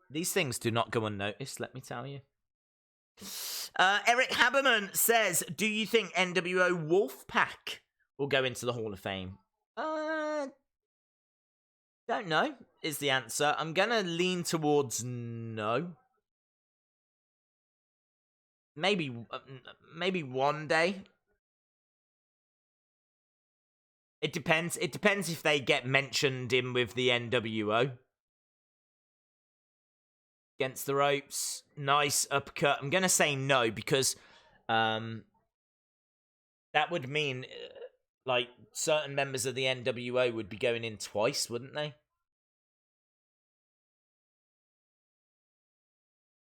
These things do not go unnoticed, let me tell you. Eric Haberman says, do you think NWO Wolfpack will go into the Hall of Fame? Don't know, is the answer. I'm going to lean towards no. Maybe one day. It depends. It depends if they get mentioned in with the NWO. Against the ropes. Nice uppercut. I'm going to say no because that would mean like certain members of the NWO would be going in twice, wouldn't they?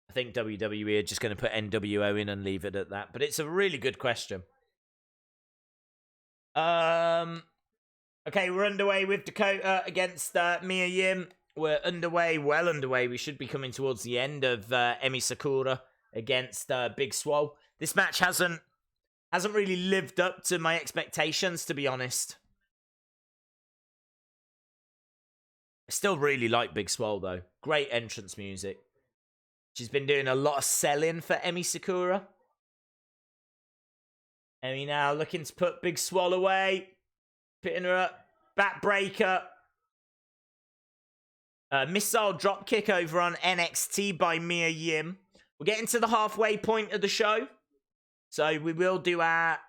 I think WWE are just going to put NWO in and leave it at that. But it's a really good question. Okay, we're underway with Dakota against Mia Yim. We're underway, well underway. We should be coming towards the end of Emi Sakura against Big Swole. This match hasn't really lived up to my expectations, to be honest. I still really like Big Swole, though. Great entrance music. She's been doing a lot of selling for Emi Sakura. Emi now looking to put Big Swole away. Pitting her up. Backbreaker. Missile dropkick over on NXT by Mia Yim. We're getting to the halfway point of the show. So we will do our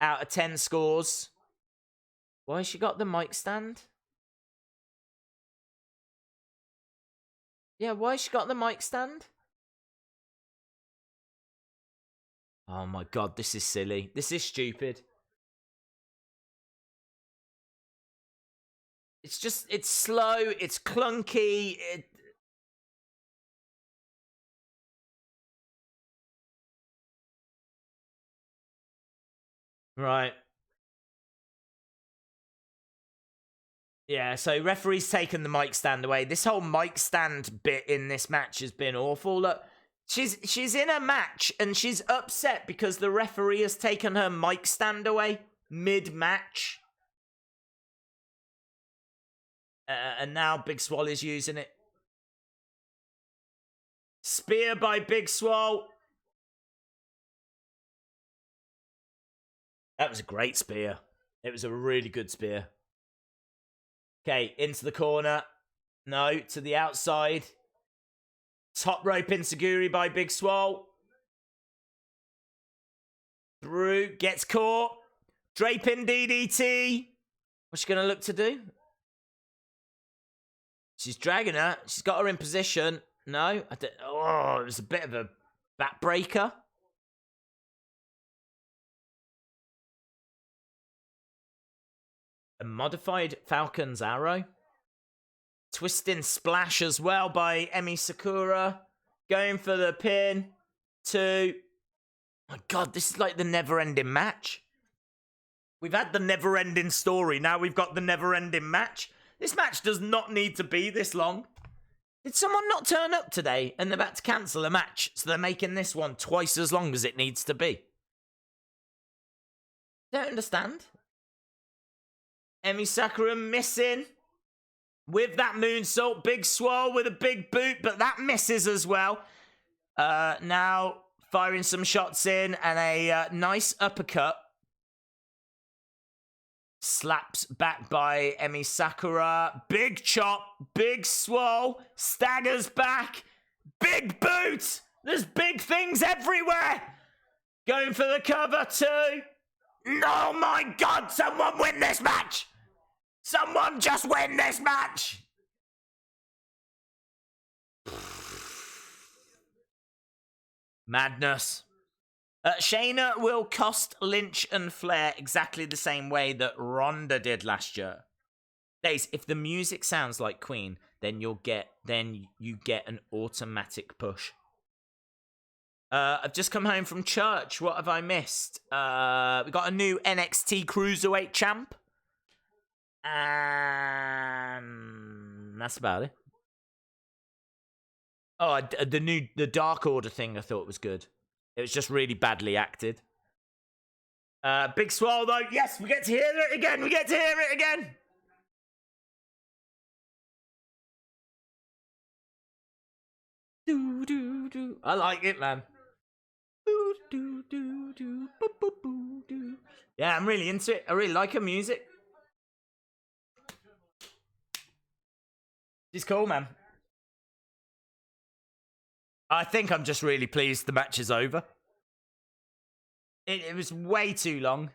out of 10 scores. Why has she got the mic stand? Yeah, why she got the mic stand? Oh my god, this is silly. This is stupid. It's just, it's slow, it's clunky, Right. Yeah, so referee's taken the mic stand away. This whole mic stand bit in this match has been awful. Look, she's in a match and she's upset because the referee has taken her mic stand away mid-match. And now Big Swole is using it. Spear by Big Swole. That was a great spear. It was a really good spear. Okay, into the corner. No, to the outside. Top rope enziguri by Big Swole. Brew gets caught. Draping DDT. What's she going to look to do? She's dragging her. She's got her in position. No. It was a bit of a backbreaker. A modified Falcon's Arrow. Twisting splash as well by Emi Sakura. Going for the pin. 2. My god, this is like the never-ending match. We've had the never-ending story. Now we've got the never-ending match. This match does not need to be this long. Did someone not turn up today and they're about to cancel a match, so they're making this one twice as long as it needs to be? Don't understand. Emi Sakura missing with that moonsault. Big Swole with a big boot, but that misses as well. Now firing some shots in and a nice uppercut. Slaps back by Emi Sakura. Big chop. Big Swole. Staggers back. Big boot. There's big things everywhere. Going for the cover too. Oh my god, someone win this match. Someone just win this match. Madness. Shayna will cost Lynch and Flair exactly the same way that Ronda did last year. Days, if the music sounds like Queen, then you get an automatic push. I've just come home from church. What have I missed? We got a new NXT Cruiserweight champ. And that's about it. Oh, the Dark Order thing I thought was good. It was just really badly acted. Big Swole, though. Yes, we get to hear it again. We get to hear it again. Do, do, do. I like it, man. Do, do, do, do. Boo, boo, boo, do. Yeah, I'm really into it. I really like her music. She's cool, man. I think I'm just really pleased the match is over. It was way too long.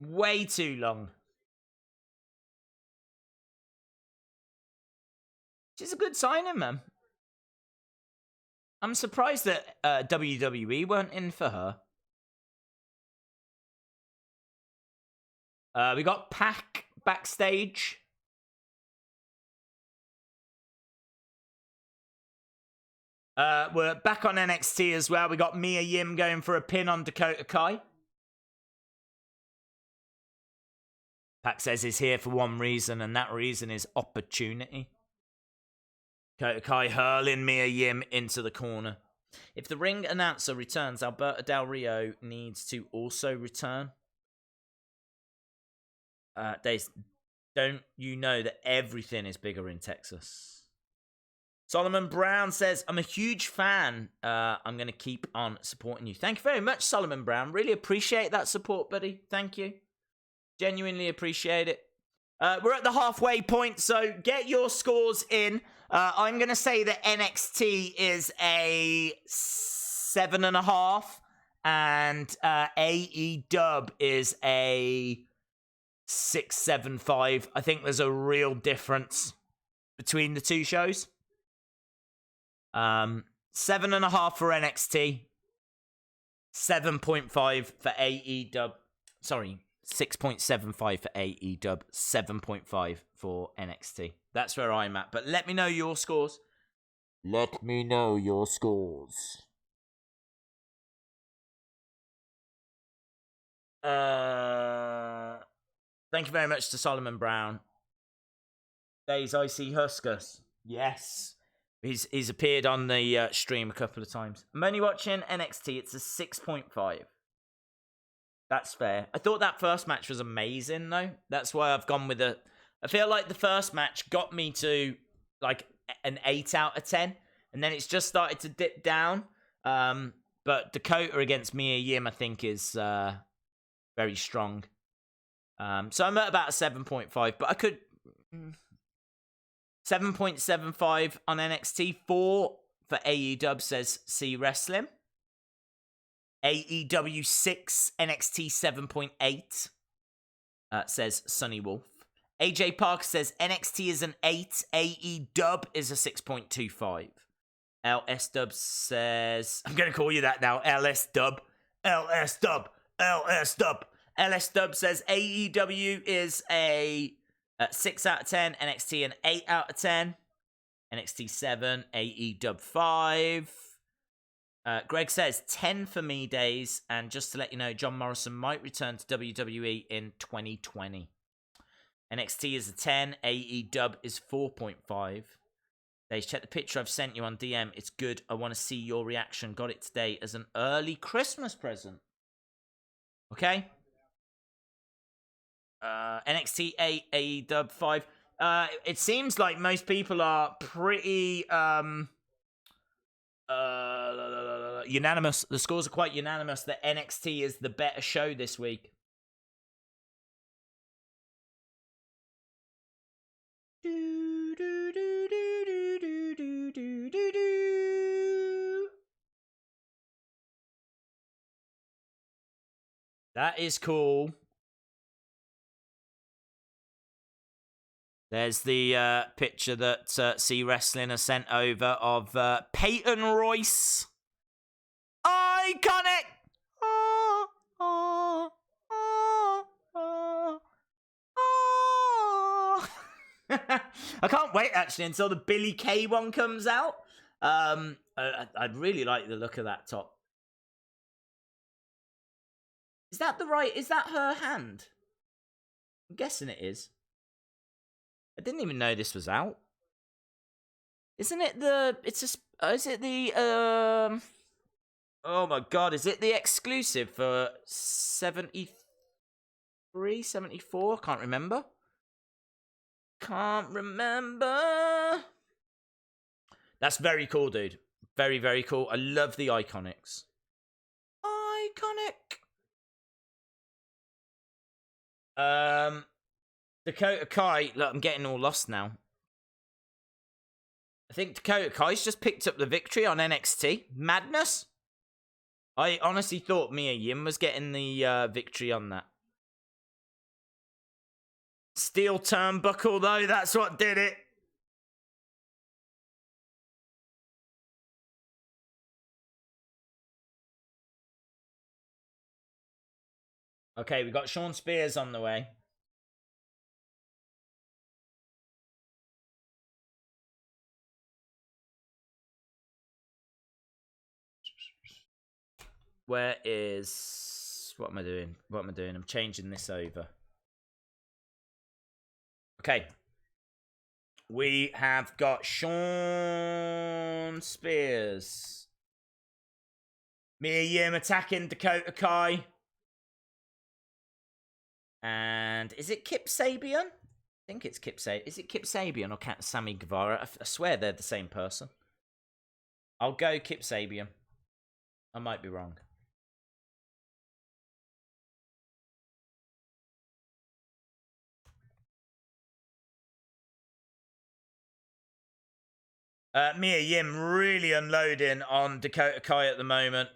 Way too long. She's a good signing, man. I'm surprised that WWE weren't in for her. We got Pac backstage. We're back on NXT as well. We got Mia Yim going for a pin on Dakota Kai. Pac says he's here for one reason, and that reason is opportunity. Dakota Kai hurling Mia Yim into the corner. If the ring announcer returns, Alberto Del Rio needs to also return. Don't you know that everything is bigger in Texas? Solomon Brown says, I'm a huge fan. I'm going to keep on supporting you. Thank you very much, Solomon Brown. Really appreciate that support, buddy. Thank you. Genuinely appreciate it. We're at the halfway point, so get your scores in. I'm going to say that NXT is a 7.5, and AEW is a 6.75. I think there's a real difference between the two shows. 7.5 for NXT. 7.5 for AEW. Sorry, 6.75 for AEW. 7.5 for NXT. That's where I'm at. But let me know your scores. Let me know your scores. Thank you very much to Solomon Brown. Days I see Huskus. Yes. He's appeared on the stream a couple of times. I'm only watching NXT. It's a 6.5. That's fair. I thought that first match was amazing, though. That's why I've gone with a... I feel like the first match got me to, like, an 8 out of 10. And then it's just started to dip down. But Dakota against Mia Yim, I think, is very strong. So I'm at about a 7.5. But I could... 7.75 on NXT. 4 for AEW, says C Wrestling. AEW 6, NXT 7.8, says Sunny Wolf. AJ Parker says NXT is an 8, AEW is a 6.25. LS Dub says, I'm going to call you that now, LS Dub. LS Dub. LS Dub. LS Dub says AEW is a 6 out of 10, NXT an 8 out of 10, NXT 7, AEW 5. Greg says 10 for me days, and just to let you know, John Morrison might return to WWE in 2020. NXT is a 10, AEW is 4.5. Days, check the picture I've sent you on DM. It's good. I want to see your reaction. Got it today as an early Christmas present. Okay. NXT 8, AEW 5. It seems like most people are pretty unanimous. The scores are quite unanimous that NXT is the better show this week. That is cool. There's the picture that C Wrestling has sent over of Peyton Royce. Iconic! Oh, oh, oh, oh, oh. I can't wait, actually, until the Billy Kay one comes out. I'd really like the look of that top. Is that her hand? I'm guessing it is. I didn't even know this was out. Isn't it is it the, oh my god, is it the exclusive for 73, 74? Can't remember. That's very cool, dude. Very, very cool. I love the Iconics. Iconic. Dakota Kai, look, I'm getting all lost now. I think Dakota Kai's just picked up the victory on NXT. Madness? I honestly thought Mia Yim was getting the victory on that. Steel turnbuckle, though, that's what did it. Okay, we got Shawn Spears on the way. Where is... What am I doing? I'm changing this over. Okay. We have got Shawn Spears. Mia Yim attacking Dakota Kai. And is it Kip Sabian? I think it's Kip Sabian. Is it Kip Sabian or Sammy Guevara? I swear they're the same person. I'll go Kip Sabian. I might be wrong. Mia Yim really unloading on Dakota Kai at the moment.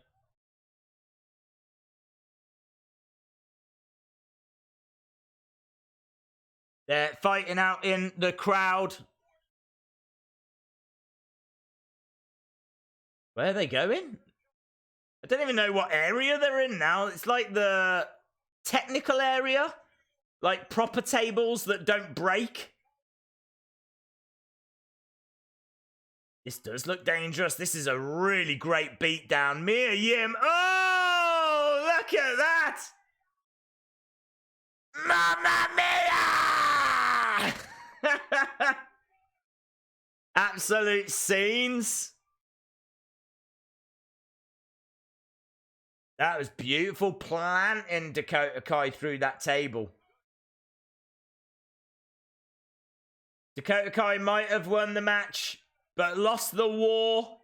They're fighting out in the crowd. Where are they going? I don't even know what area they're in now. It's like the technical area. Like proper tables that don't break. This does look dangerous. This is a really great beatdown. Mia Yim. Oh, look at that. Mamma mia! Absolute scenes. That was beautiful. Planting Dakota Kai through that table. Dakota Kai might have won the match, but lost the war.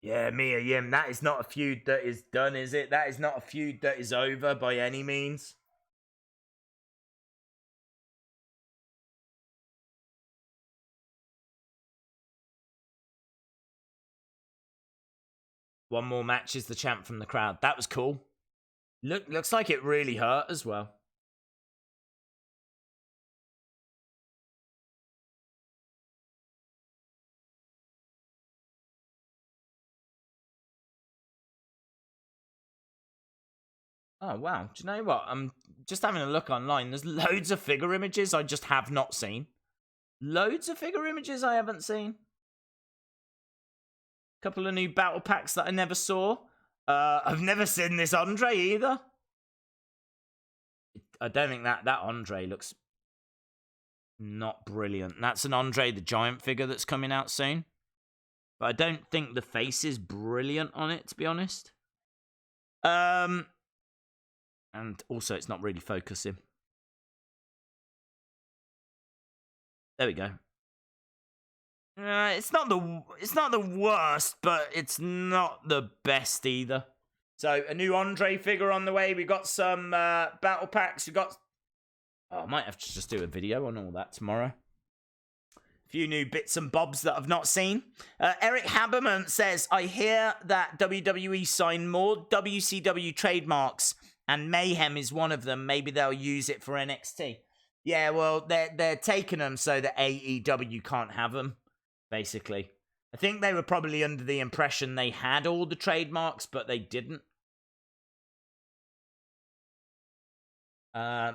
Yeah, Mia Yim, that is not a feud that is done, is it? That is not a feud that is over by any means. One more match is the champ from the crowd. That was cool. Looks like it really hurt as well. Oh, wow. Do you know what? I'm just having a look online. There's loads of figure images I just have not seen. Loads of figure images I haven't seen. Couple of new battle packs that I never saw. I've never seen this Andre either. I don't think that Andre looks not brilliant. That's an Andre the Giant figure that's coming out soon. But I don't think the face is brilliant on it, to be honest. And also, it's not really focusing. There we go. It's not the worst, but it's not the best either. So a new Andre figure on the way. We got some battle packs. We got. Oh, I might have to just do a video on all that tomorrow. A few new bits and bobs that I've not seen. Eric Haberman says, I hear that WWE signed more WCW trademarks and Mayhem is one of them. Maybe they'll use it for NXT. Yeah, well, they're taking them so that AEW can't have them, basically. I think they were probably under the impression they had all the trademarks, but they didn't. I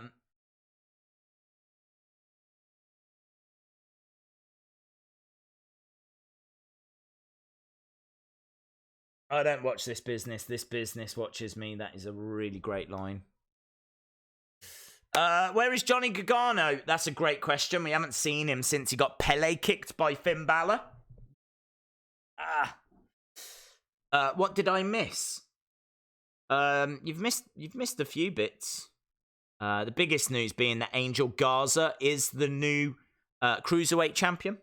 don't watch this business. This business watches me. That is a really great line. Where is Johnny Gargano? That's a great question. We haven't seen him since he got Pele kicked by Finn Balor. What did I miss? You've missed a few bits. The biggest news being that Angel Garza is the new Cruiserweight champion.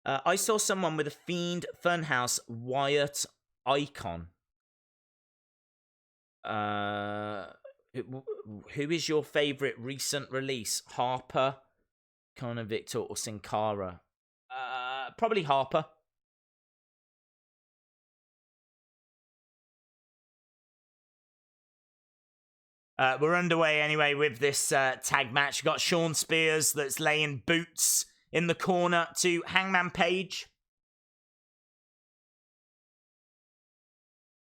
I saw someone with a Fiend Funhouse Wyatt icon. Who is your favorite recent release? Harper, Conor Victor, or Sin Cara? Probably Harper. We're underway anyway with this tag match. We've got Shawn Spears that's laying boots in the corner to Hangman Page.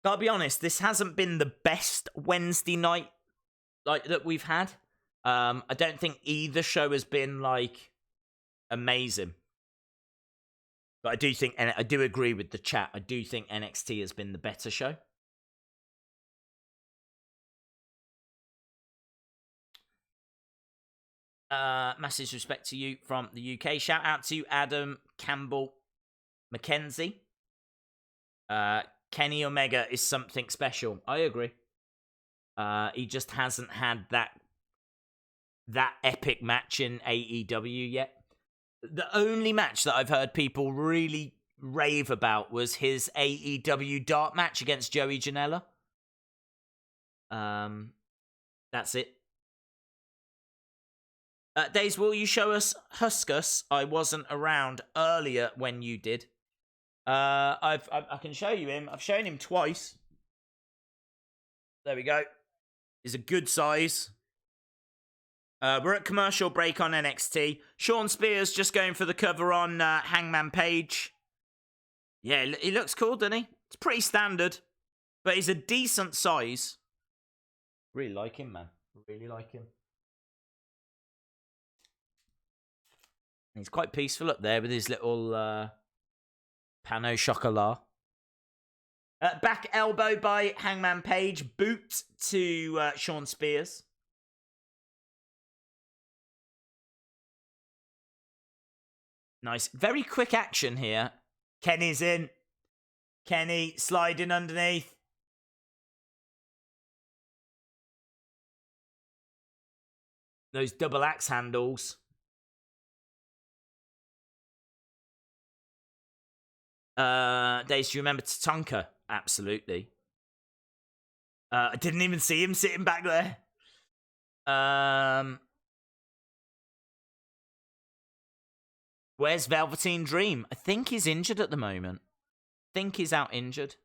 Gotta be honest, this hasn't been the best Wednesday night that we've had. I don't think either show has been amazing. But I do think, and I do agree with the chat, I do think NXT has been the better show. Massive respect to you from the UK. Shout out to Adam Campbell McKenzie. Kenny Omega is something special. I agree. He just hasn't had that epic match in AEW yet. The only match that I've heard people really rave about was his AEW Dark match against Joey Janela. That's it. Days, will you show us Huskus? I wasn't around earlier when you did. I can show you him. I've shown him twice. There we go. He's a good size. We're at commercial break on NXT. Shawn Spears just going for the cover on Hangman Page. Yeah, he looks cool, doesn't he? It's pretty standard, but he's a decent size. Really like him, man. Really like him. He's quite peaceful up there with his little pano chocolat. Back elbow by Hangman Page. Boot to Shawn Spears. Nice. Very quick action here. Kenny's in. Kenny sliding underneath. Those double axe handles. Days, do you remember Tatanka? Absolutely. I didn't even see him sitting back there. Where's Velveteen Dream? I think he's injured at the moment. I think he's out injured.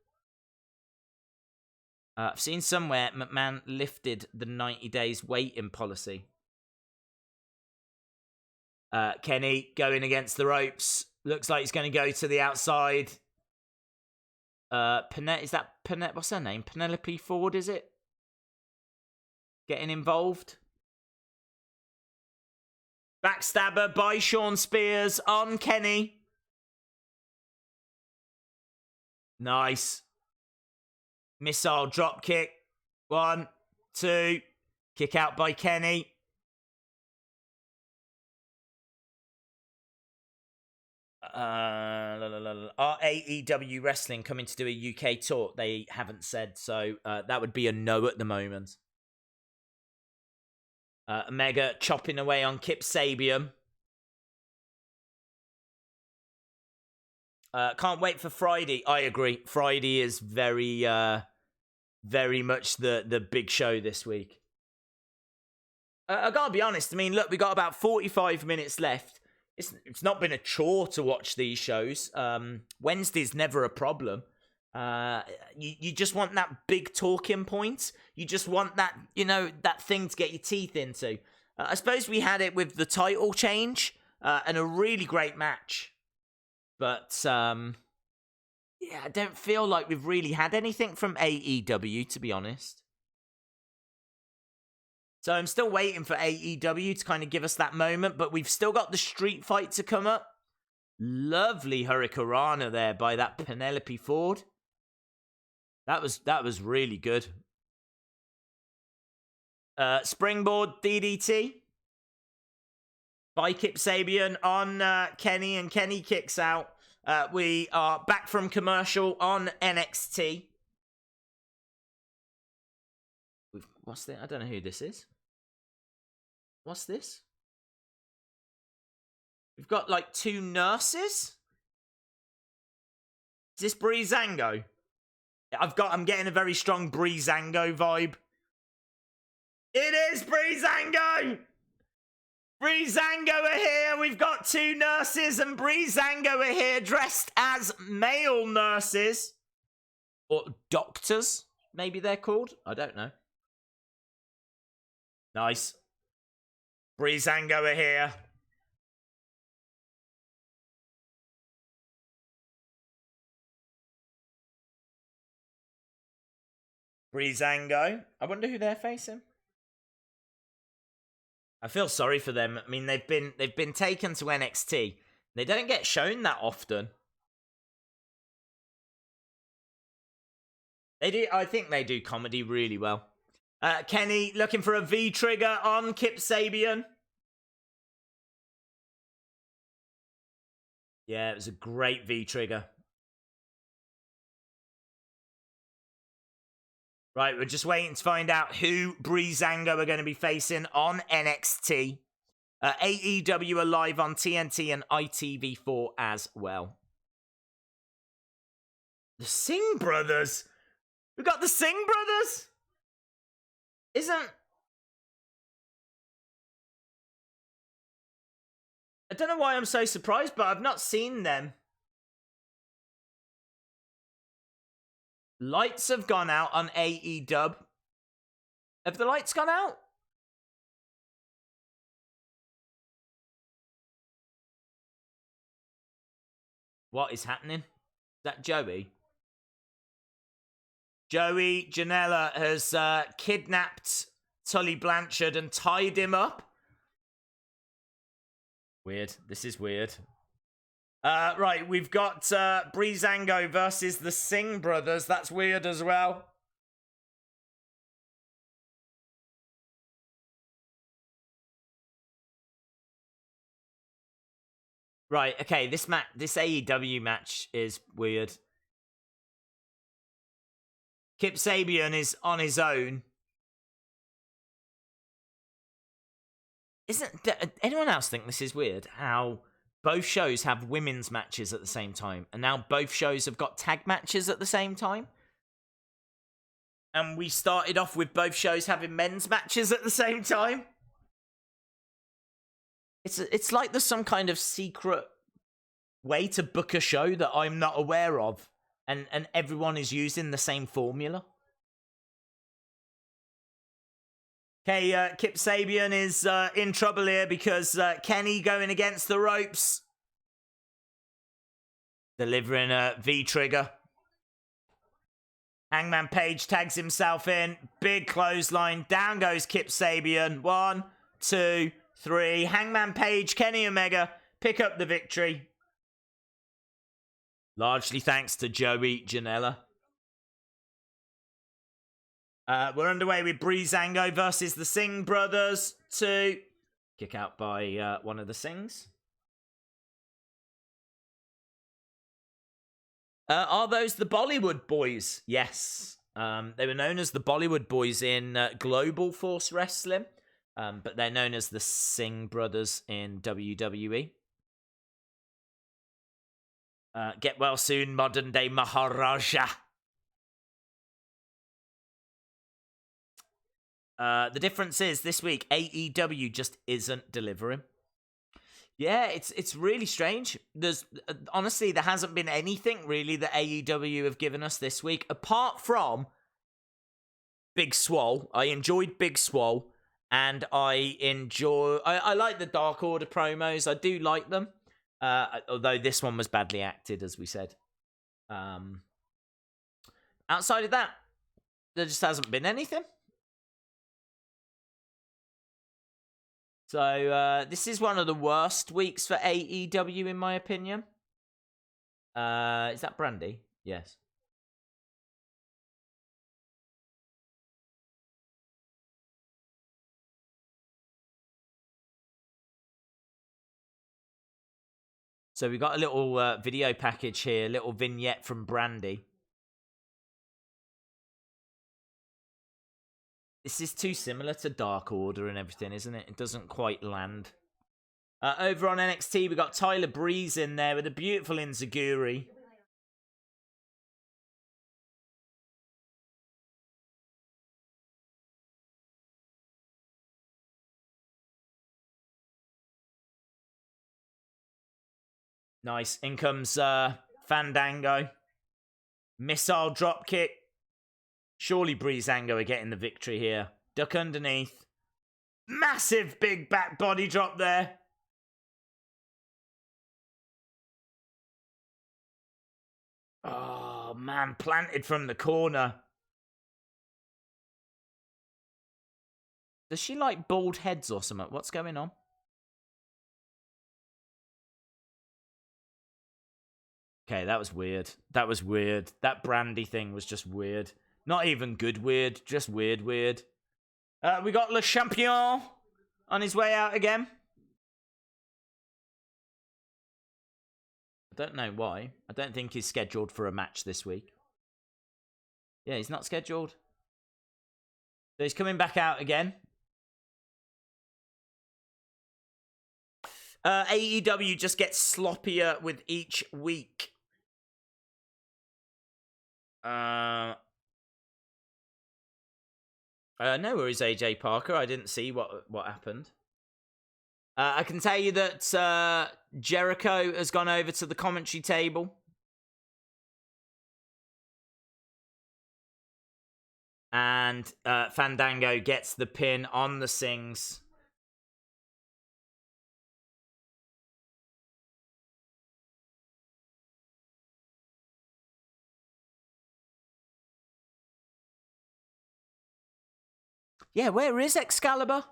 I've seen somewhere McMahon lifted the 90 days waiting policy. Kenny going against the ropes. Looks like he's going to go to the outside. Is that what's her name? Penelope Ford, is it? Getting involved. Backstabber by Shawn Spears on Kenny. Nice. Missile drop kick. 1, 2. Kick out by Kenny. Are AEW Wrestling coming to do a UK tour? They haven't said, so that would be a no at the moment. Omega chopping away on Kip Sabian. Can't wait for Friday. I agree. Friday is very much the big show this week. I gotta be honest. I mean, look, we got about 45 minutes left. It's not been a chore to watch these shows. Wednesday's never a problem. You just want that big talking point. You just want that, that thing to get your teeth into. I suppose we had it with the title change and a really great match. But, yeah, I don't feel like we've really had anything from AEW, to be honest. So I'm still waiting for AEW to kind of give us that moment, but we've still got the street fight to come up. Lovely Hurricanrana there by that Penelope Ford. That was really good. Springboard DDT by Kip Sabian on Kenny, and Kenny kicks out. We are back from commercial on NXT. What's this? I don't know who this is. What's this? We've got like 2 nurses. Is this Breezango? I'm getting a very strong Breezango vibe. It is Breezango! Breezango are here. We've got 2 nurses, and Breezango are here dressed as male nurses. Or doctors, maybe they're called. I don't know. Nice. Breezango are here. Breezango. I wonder who they're facing. I feel sorry for them. I mean, they've been taken to NXT. They don't get shown that often. They do. I think they do comedy really well. Kenny looking for a V-trigger on Kip Sabian. Yeah, it was a great V-trigger. Right, we're just waiting to find out who Breezango are going to be facing on NXT. AEW are live on TNT and ITV4 as well. The Singh Brothers? We got the Singh Brothers? I don't know why I'm so surprised, but I've not seen them. Lights have gone out on AEW. Have the lights gone out? What is happening? Is that Joey? Joey Janela has kidnapped Tully Blanchard and tied him up. Weird. This is weird. Right, we've got Breezango versus the Singh brothers. That's weird as well. Right, okay, this AEW match is weird. Kip Sabian is on his own. Anyone else think this is weird? How both shows have women's matches at the same time, and now both shows have got tag matches at the same time? And we started off with both shows having men's matches at the same time? It's like there's some kind of secret way to book a show that I'm not aware of, and everyone is using the same formula. Okay, Kip Sabian is in trouble here because Kenny going against the ropes. Delivering a V-trigger. Hangman Page tags himself in. Big clothesline. Down goes Kip Sabian. 1, 2, 3. Hangman Page, Kenny Omega pick up the victory. Largely thanks to Joey Janela. We're underway with Breezango versus the Singh brothers. 2. Kick out by one of the Singhs. Are those the Bollywood boys? Yes. They were known as the Bollywood boys in Global Force Wrestling. But they're known as the Singh brothers in WWE. Get well soon, modern day Maharaja. The difference is this week AEW just isn't delivering. Yeah, it's really strange. There's honestly there hasn't been anything really that AEW have given us this week apart from Big Swole. I enjoyed Big Swole, and I like the Dark Order promos. I do like them. Although this one was badly acted, as we said. Outside of that, there just hasn't been anything. So, this is one of the worst weeks for AEW, in my opinion. Is that Brandy? Yes. So we got a little video package here, a little vignette from Brandy. This is too similar to Dark Order and everything, isn't it? It doesn't quite land. Over on NXT, we got Tyler Breeze in there with a beautiful enziguri. Nice. In comes Fandango. Missile drop kick. Surely Breezango are getting the victory here. Duck underneath. Massive big back body drop there. Oh, man. Planted from the corner. Does she like bald heads or something? What's going on? Okay, that was weird. That was weird. That Brandy thing was just weird. Not even good weird, just weird weird. We got Le Champion on his way out again. I don't know why. I don't think he's scheduled for a match this week. Yeah, he's not scheduled. So he's coming back out again. AEW just gets sloppier with each week. No worries, AJ Parker. I didn't see what happened. I can tell you that Jericho has gone over to the commentary table. And Fandango gets the pin on the Singhs. Yeah, where is Excalibur?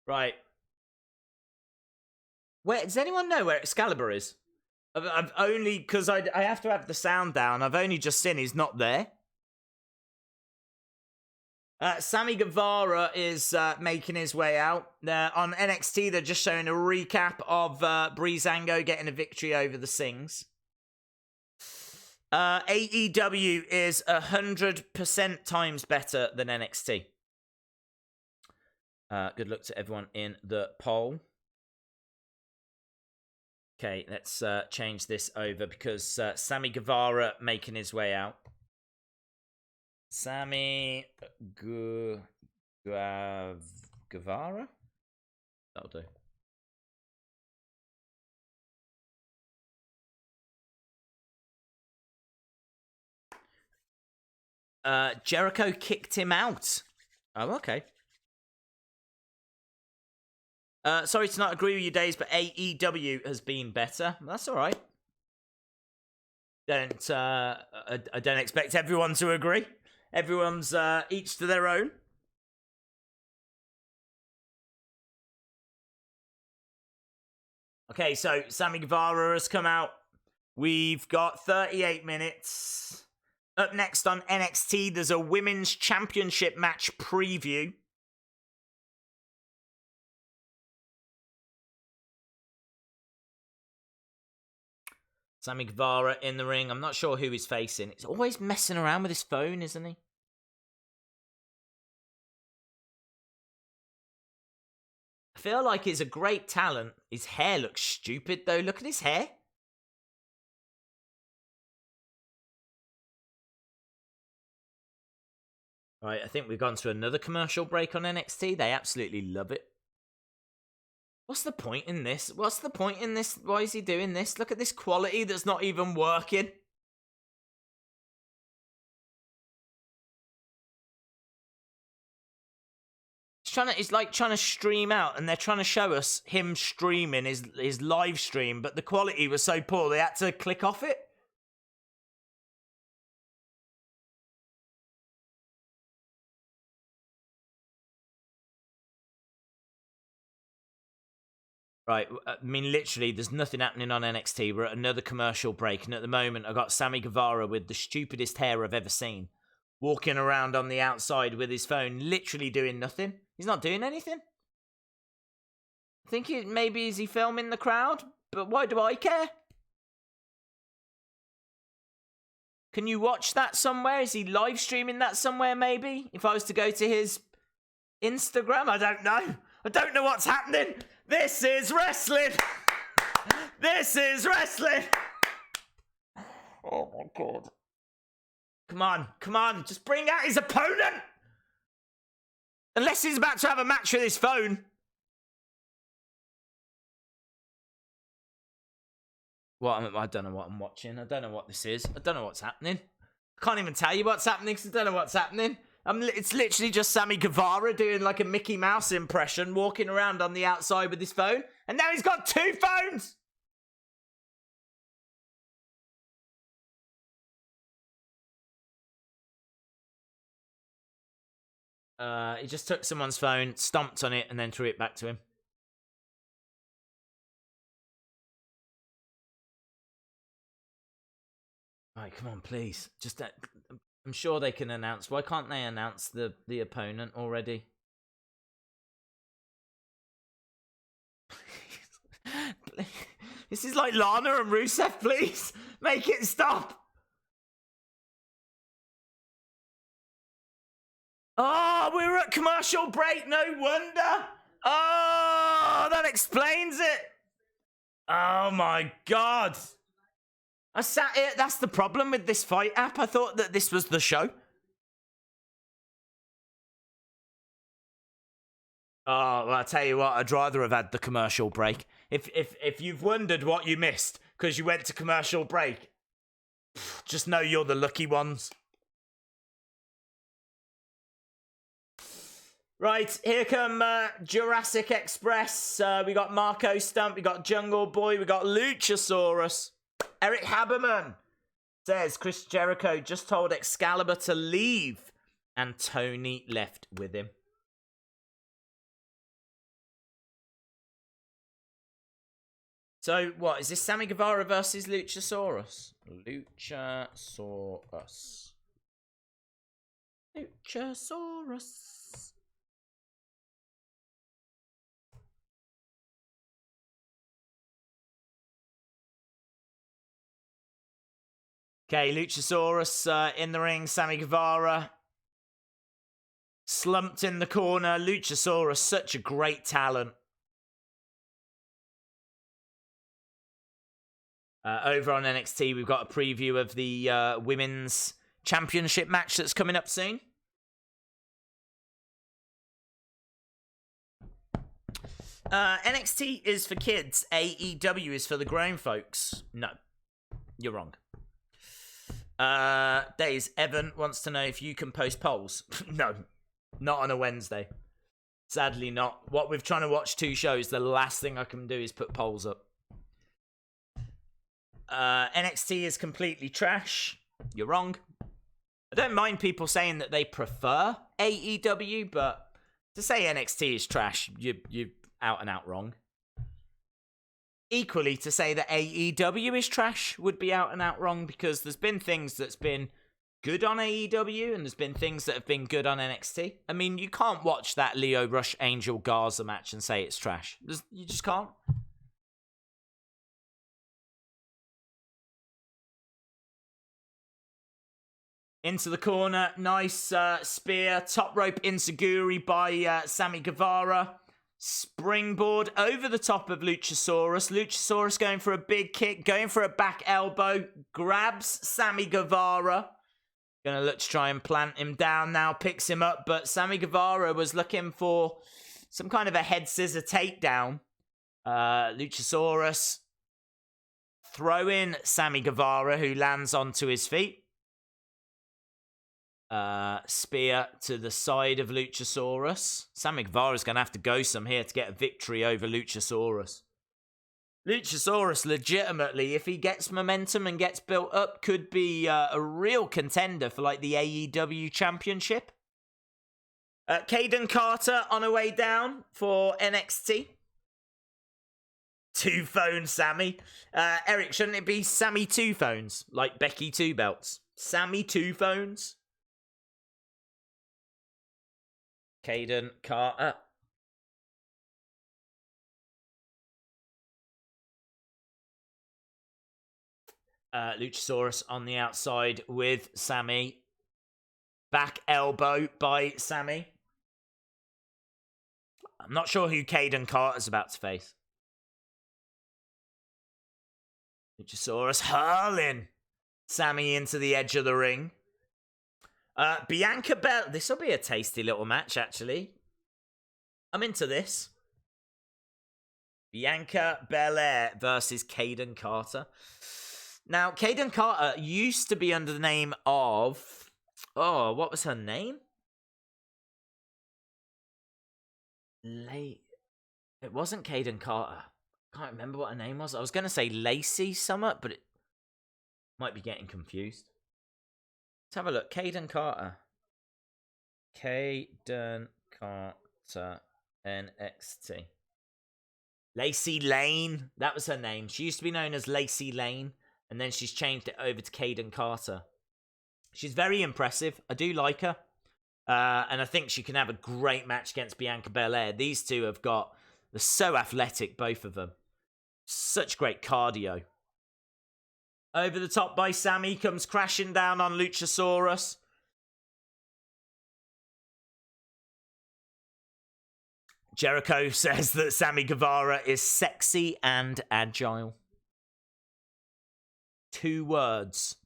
Right. Where does anyone know where Excalibur is? I've only, because I have to have the sound down. I've only just seen he's not there. Sammy Guevara is making his way out. On NXT, they're just showing a recap of Breezango getting a victory over the Sings. AEW is 100% times better than NXT. Good luck to everyone in the poll. Okay, let's change this over because Sammy Guevara making his way out. Sammy Guevara? That'll do. Jericho kicked him out. Oh, okay. Sorry to not agree with you, Days, but AEW has been better. That's all right. I don't expect everyone to agree. Everyone's each to their own. Okay, so Sammy Guevara has come out. We've got 38 minutes. Up next on NXT, there's a Women's Championship match preview. Sammy Guevara in the ring. I'm not sure who he's facing. He's always messing around with his phone, isn't he? I feel like he's a great talent. His hair looks stupid, though. Look at his hair. Right, I think we've gone to another commercial break on NXT. They absolutely love it. What's the point in this? What's the point in this? Why is he doing this? Look at this quality that's not even working. He's like trying to stream out, and they're trying to show us him streaming his live stream, but the quality was so poor they had to click off it. Right, I mean, literally, there's nothing happening on NXT. We're at another commercial break, and at the moment, I've got Sammy Guevara with the stupidest hair I've ever seen, walking around on the outside with his phone, literally doing nothing. He's not doing anything. I think maybe is he filming the crowd? But why do I care? Can you watch that somewhere? Is he live streaming that somewhere, maybe? If I was to go to his Instagram, I don't know. I don't know what's happening. This is wrestling. This is wrestling. Oh, my God. Come on, come on. Just bring out his opponent. Unless he's about to have a match with his phone. What? I don't know what I'm watching. I don't know what this is. I don't know what's happening. I can't even tell you what's happening because I don't know what's happening. It's literally just Sammy Guevara doing like a Mickey Mouse impression, walking around on the outside with his phone. And now he's got two phones! He just took someone's phone, stomped on it, and then threw it back to him. Right, come on, please. Just I'm sure they can announce. Why can't they announce the opponent already? Please. This is like Lana and Rusev, please. Make it stop. Oh, we're at commercial break. No wonder. Oh, that explains it. Oh, my God. I sat here. That's the problem with this fight app. I thought that this was the show. Oh, well, I tell you what, I'd rather have had the commercial break. If you've wondered what you missed because you went to commercial break, just know you're the lucky ones. Right, here come Jurassic Express. We got Marko Stunt, we got Jungle Boy, we got Luchasaurus. Eric Haberman says Chris Jericho just told Excalibur to leave, and Tony left with him. So, what? Is this Sammy Guevara versus Luchasaurus? Luchasaurus. Okay, Luchasaurus in the ring. Sammy Guevara slumped in the corner. Luchasaurus, such a great talent. Over on NXT, we've got a preview of the Women's Championship match that's coming up soon. NXT is for kids. AEW is for the grown folks. No, you're wrong. Days, Evan wants to know if you can post polls. No, not on a Wednesday. Sadly not. What we're trying to watch 2 shows, the last thing I can do is put polls up. NXT is completely trash. You're wrong. I don't mind people saying that they prefer AEW, but to say NXT is trash, you're out and out wrong. Equally, to say that AEW is trash would be out and out wrong, because there's been things that's been good on AEW and there's been things that have been good on NXT. I mean, you can't watch that Lio Rush Angel Garza match and say it's trash. You just can't. Into the corner, nice spear, top rope enziguri by Sammy Guevara. Springboard over the top of Luchasaurus. Luchasaurus going for a big kick, going for a back elbow, grabs Sammy Guevara. Gonna look to try and plant him down now, picks him up, but Sammy Guevara was looking for some kind of a head scissor takedown. Luchasaurus throwing Sammy Guevara, who lands onto his feet. Spear to the side of Luchasaurus. Sammy Guevara's going to have to go some here to get a victory over Luchasaurus. Luchasaurus, legitimately, if he gets momentum and gets built up, could be a real contender for, like, the AEW Championship. Caden Carter on her way down for NXT. 2 phones, Sammy. Eric, shouldn't it be Sammy 2 phones? Like Becky 2 belts. Sammy 2 phones? Caden Carter. Luchasaurus on the outside with Sammy. Back elbow by Sammy. I'm not sure who Caden Carter's about to face. Luchasaurus hurling Sammy into the edge of the ring. Bianca Belair. This will be a tasty little match, actually. I'm into this. Bianca Belair versus Caden Carter. Now, Caden Carter used to be under the name of... Oh, what was her name? It wasn't Caden Carter. Can't remember what her name was. I was going to say Lacey Summit, but it might be getting confused. Let's have a look. Caden Carter. Caden Carter, NXT. Lacey Lane. That was her name. She used to be known as Lacey Lane, and then she's changed it over to Caden Carter. She's very impressive. I do like her. And I think she can have a great match against Bianca Belair. These two have got... They're so athletic, both of them. Such great cardio. Over the top by Sammy, comes crashing down on Luchasaurus. Jericho says that Sammy Guevara is sexy and agile. 2 words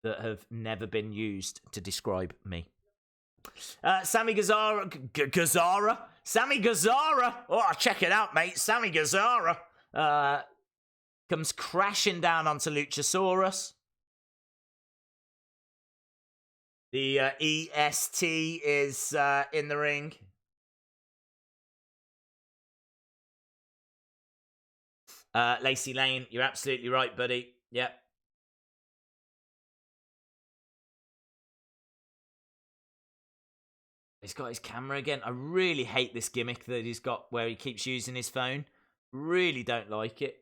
that have never been used to describe me. Sammy Guevara. Sammy Guevara. Oh, check it out, mate. Sammy Guevara. Comes crashing down onto Luchasaurus. The EST is in the ring. Lacey Lane, you're absolutely right, buddy. Yep. He's got his camera again. I really hate this gimmick that he's got where he keeps using his phone. Really don't like it.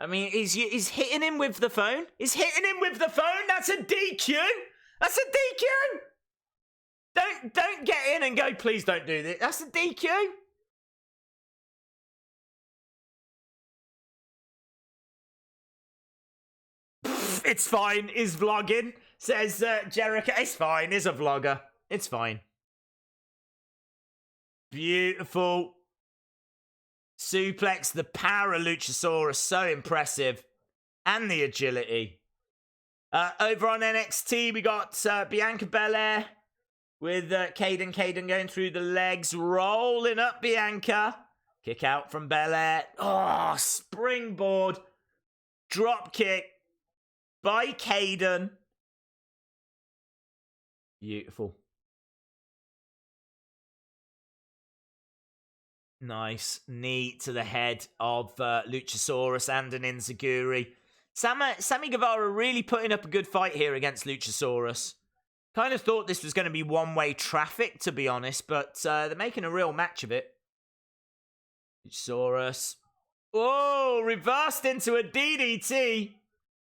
I mean, he's hitting him with the phone. He's hitting him with the phone. That's a DQ. That's a DQ. Don't get in and go, please don't do this. That's a DQ. It's fine. He's vlogging, says Jericho. It's fine. He's a vlogger. It's fine. Beautiful. Suplex, the power of Luchasaurus, so impressive. And the agility. Over on NXT, we got Bianca Belair with Caden going through the legs, rolling up Bianca. Kick out from Belair. Oh, springboard. Drop kick by Caden. Beautiful. Nice knee to the head of Luchasaurus and an Enziguri. Sammy Guevara really putting up a good fight here against Luchasaurus. Kind of thought this was going to be one-way traffic, to be honest, but they're making a real match of it. Luchasaurus. Oh, reversed into a DDT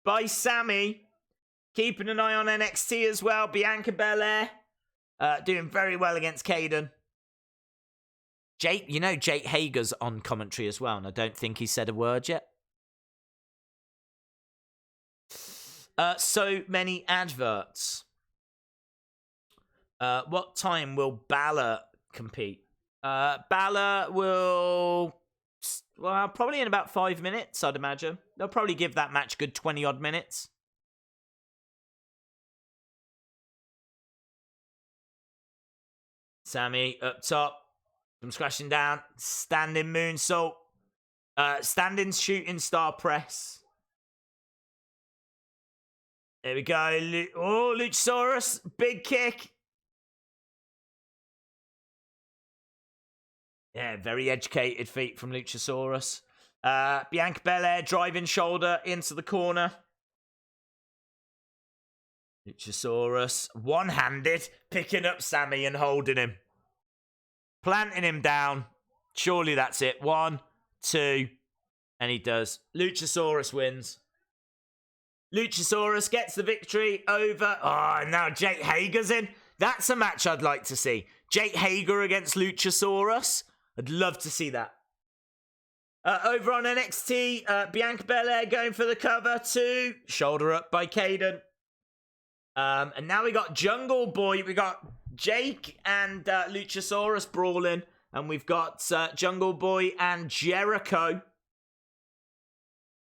by Sammy. Keeping an eye on NXT as well. Bianca Belair doing very well against Caden. Jake Hager's on commentary as well, and I don't think he said a word yet. So many adverts. What time will Balor compete? Balor will... Well, probably in about 5 minutes, I'd imagine. They'll probably give that match a good 20-odd minutes. Sammy up top. From scratching down. Standing moonsault. Standing shooting star press. There we go. Oh, Luchasaurus. Big kick. Yeah, very educated feet from Luchasaurus. Bianca Belair driving shoulder into the corner. Luchasaurus one-handed picking up Sammy and holding him. Planting him down. Surely that's it. 1, 2. And he does. Luchasaurus wins. Luchasaurus gets the victory over... Oh, now Jake Hager's in. That's a match I'd like to see. Jake Hager against Luchasaurus. I'd love to see that. Over on NXT, Bianca Belair going for the cover. 2. Shoulder up by Caden. And now we got Jungle Boy. We got Jake and Luchasaurus brawling. And we've got Jungle Boy and Jericho.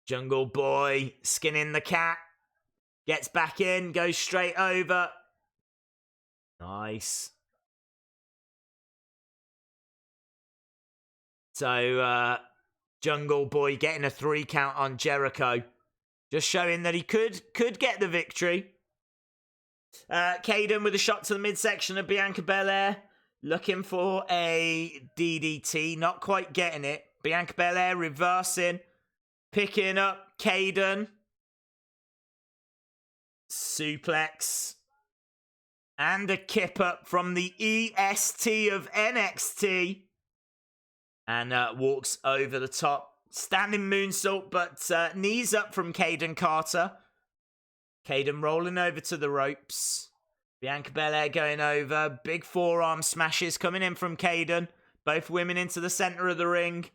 Jungle Boy skinning the cat. Gets back in. Goes straight over. Nice. So, Jungle Boy getting a 3 count on Jericho. Just showing that he could get the victory. Caden with a shot to the midsection of Bianca Belair. Looking for a DDT. Not quite getting it. Bianca Belair reversing. Picking up Caden. Suplex. And a kip up from the EST of NXT. And walks over the top. Standing moonsault, but knees up from Caden Carter. Caden rolling over to the ropes. Bianca Belair going over. Big forearm smashes coming in from Caden. Both women into the center of the ring.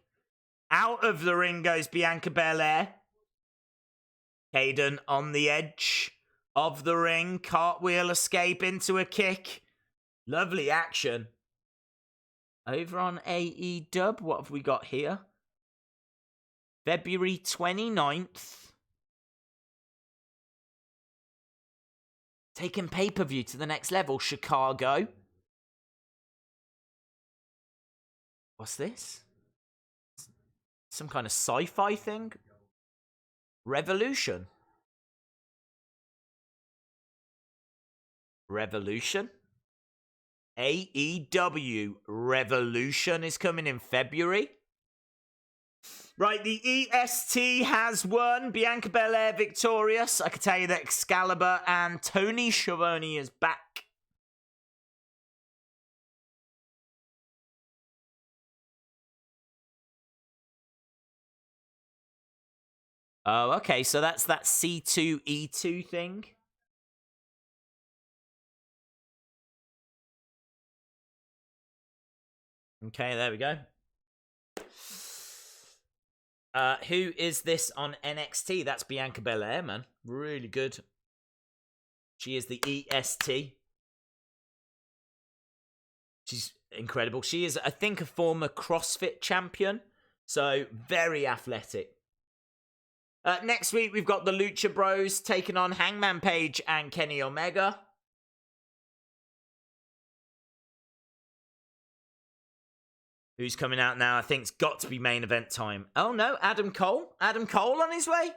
Out of the ring goes Bianca Belair. Caden on the edge of the ring. Cartwheel escape into a kick. Lovely action. Over on AEW, what have we got here? February 29th. Taking pay-per-view to the next level, Chicago. What's this? Some kind of sci-fi thing? Revolution? Revolution? AEW Revolution is coming in February. Right, the EST has won. Bianca Belair victorious. I can tell you that Excalibur and Tony Schiavone is back. Oh, okay, so that's that C2E2 thing. Okay, there we go. Who is this on NXT? That's Bianca Belair, man. Really good. She is the EST. She's incredible. She is, I think, a former CrossFit champion. So, very athletic. Next week, we've got the Lucha Bros taking on Hangman Page and Kenny Omega. Who's coming out now? I think it's got to be main event time. Oh, no. Adam Cole. Adam Cole on his way.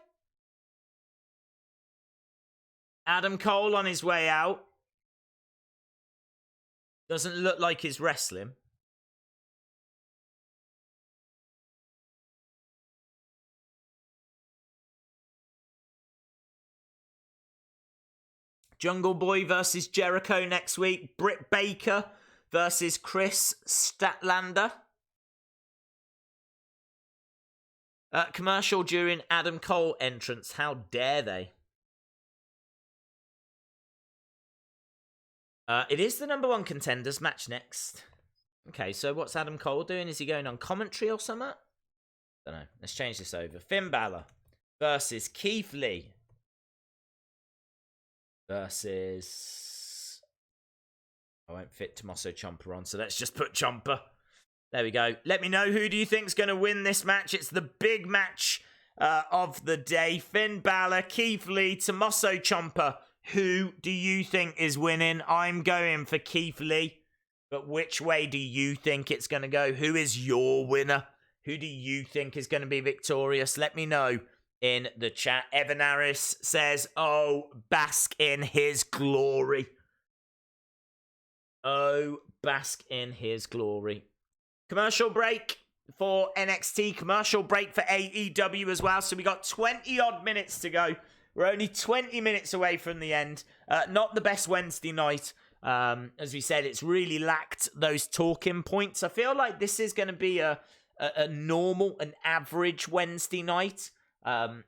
Adam Cole on his way out. Doesn't look like he's wrestling. Jungle Boy versus Jericho next week. Britt Baker versus Chris Statlander. Commercial during Adam Cole entrance. How dare they? It is the #1 contenders match next. Okay, so what's Adam Cole doing? Is he going on commentary or something? Don't know. Let's change this over. Finn Balor versus Keith Lee versus... I won't fit Tommaso Ciampa on, so let's just put Ciampa. There we go. Let me know who do you think's going to win this match. It's the big match of the day. Finn Balor, Keith Lee, Tommaso Ciampa. Who do you think is winning? I'm going for Keith Lee. But which way do you think it's going to go? Who is your winner? Who do you think is going to be victorious? Let me know in the chat. Evan Harris says, oh, bask in his glory. Oh, bask in his glory. Commercial break for NXT. Commercial break for AEW as well. So we got 20-odd minutes to go. We're only 20 minutes away from the end. Not the best Wednesday night. As we said, it's really lacked those talking points. I feel like this is going to be a normal, an average Wednesday night. Not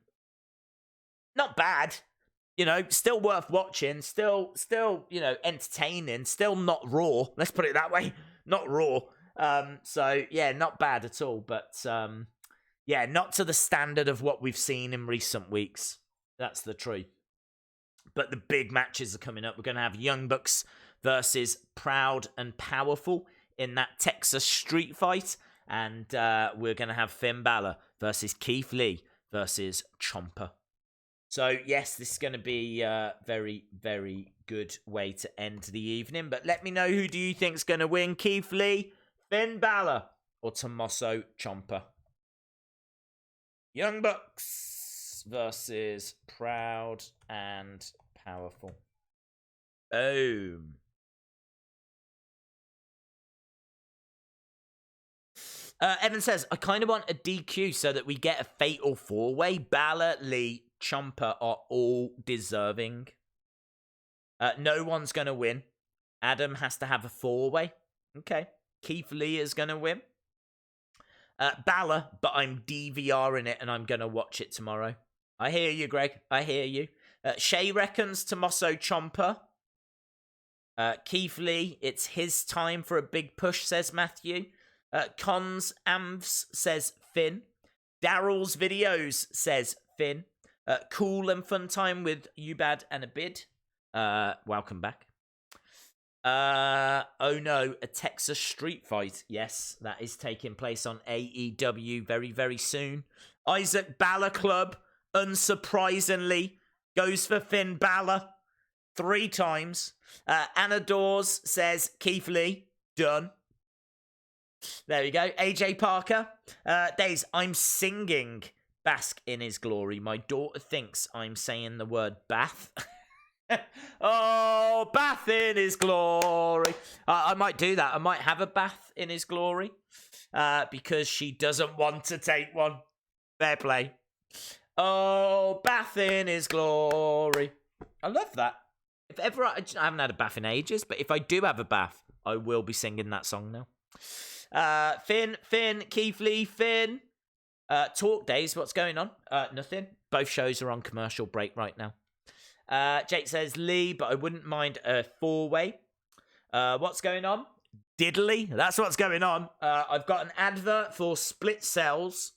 bad. You know, still worth watching. Still, you know, entertaining. Still not raw. Let's put it that way. Not raw. So, yeah, not bad at all. But, yeah, not to the standard of what we've seen in recent weeks. That's the truth. But the big matches are coming up. We're going to have Young Bucks versus Proud and Powerful in that Texas street fight. And we're going to have Finn Balor versus Keith Lee versus Ciampa. So, yes, this is going to be a very, very good way to end the evening. But let me know who do you think is going to win. Keith Lee, Finn Balor, or Tommaso Ciampa? Young Bucks versus Proud and Powerful. Boom. Evan says, I kind of want a DQ so that we get a fatal four-way. Balor, Lee, Ciampa are all deserving. No one's going to win. Adam has to have a four-way. Okay. Keith Lee is going to win. Balor, but I'm DVRing it and I'm going to watch it tomorrow. I hear you, Greg. I hear you. Shay reckons Tommaso Ciampa. Keith Lee, it's his time for a big push, says Matthew. Cons Amvs says Finn. Daryl's Videos says Finn. Cool and fun time with Ubad and Abid. Welcome back. Oh no, a Texas street fight. Yes, that is taking place on AEW very, very soon. Isaac Balor Club, unsurprisingly, goes for Finn Balor 3 times. Anna Dawes says Keith Lee. Done. There we go. AJ Parker. Days, I'm singing Bask in His Glory. My daughter thinks I'm saying the word bath. Oh, bath in His glory. I might do that. I might have a bath in His glory. Because she doesn't want to take one. Fair play. Oh, bath in his glory. I love that. If ever I haven't had a bath in ages, but if I do have a bath, I will be singing that song now. Finn, Keith Lee, Finn. Talk Days, what's going on? Nothing. Both shows are on commercial break right now. Jake says Lee, but I wouldn't mind a 4-way. What's going on? Diddly, that's what's going on. I've got an advert for Split Cells.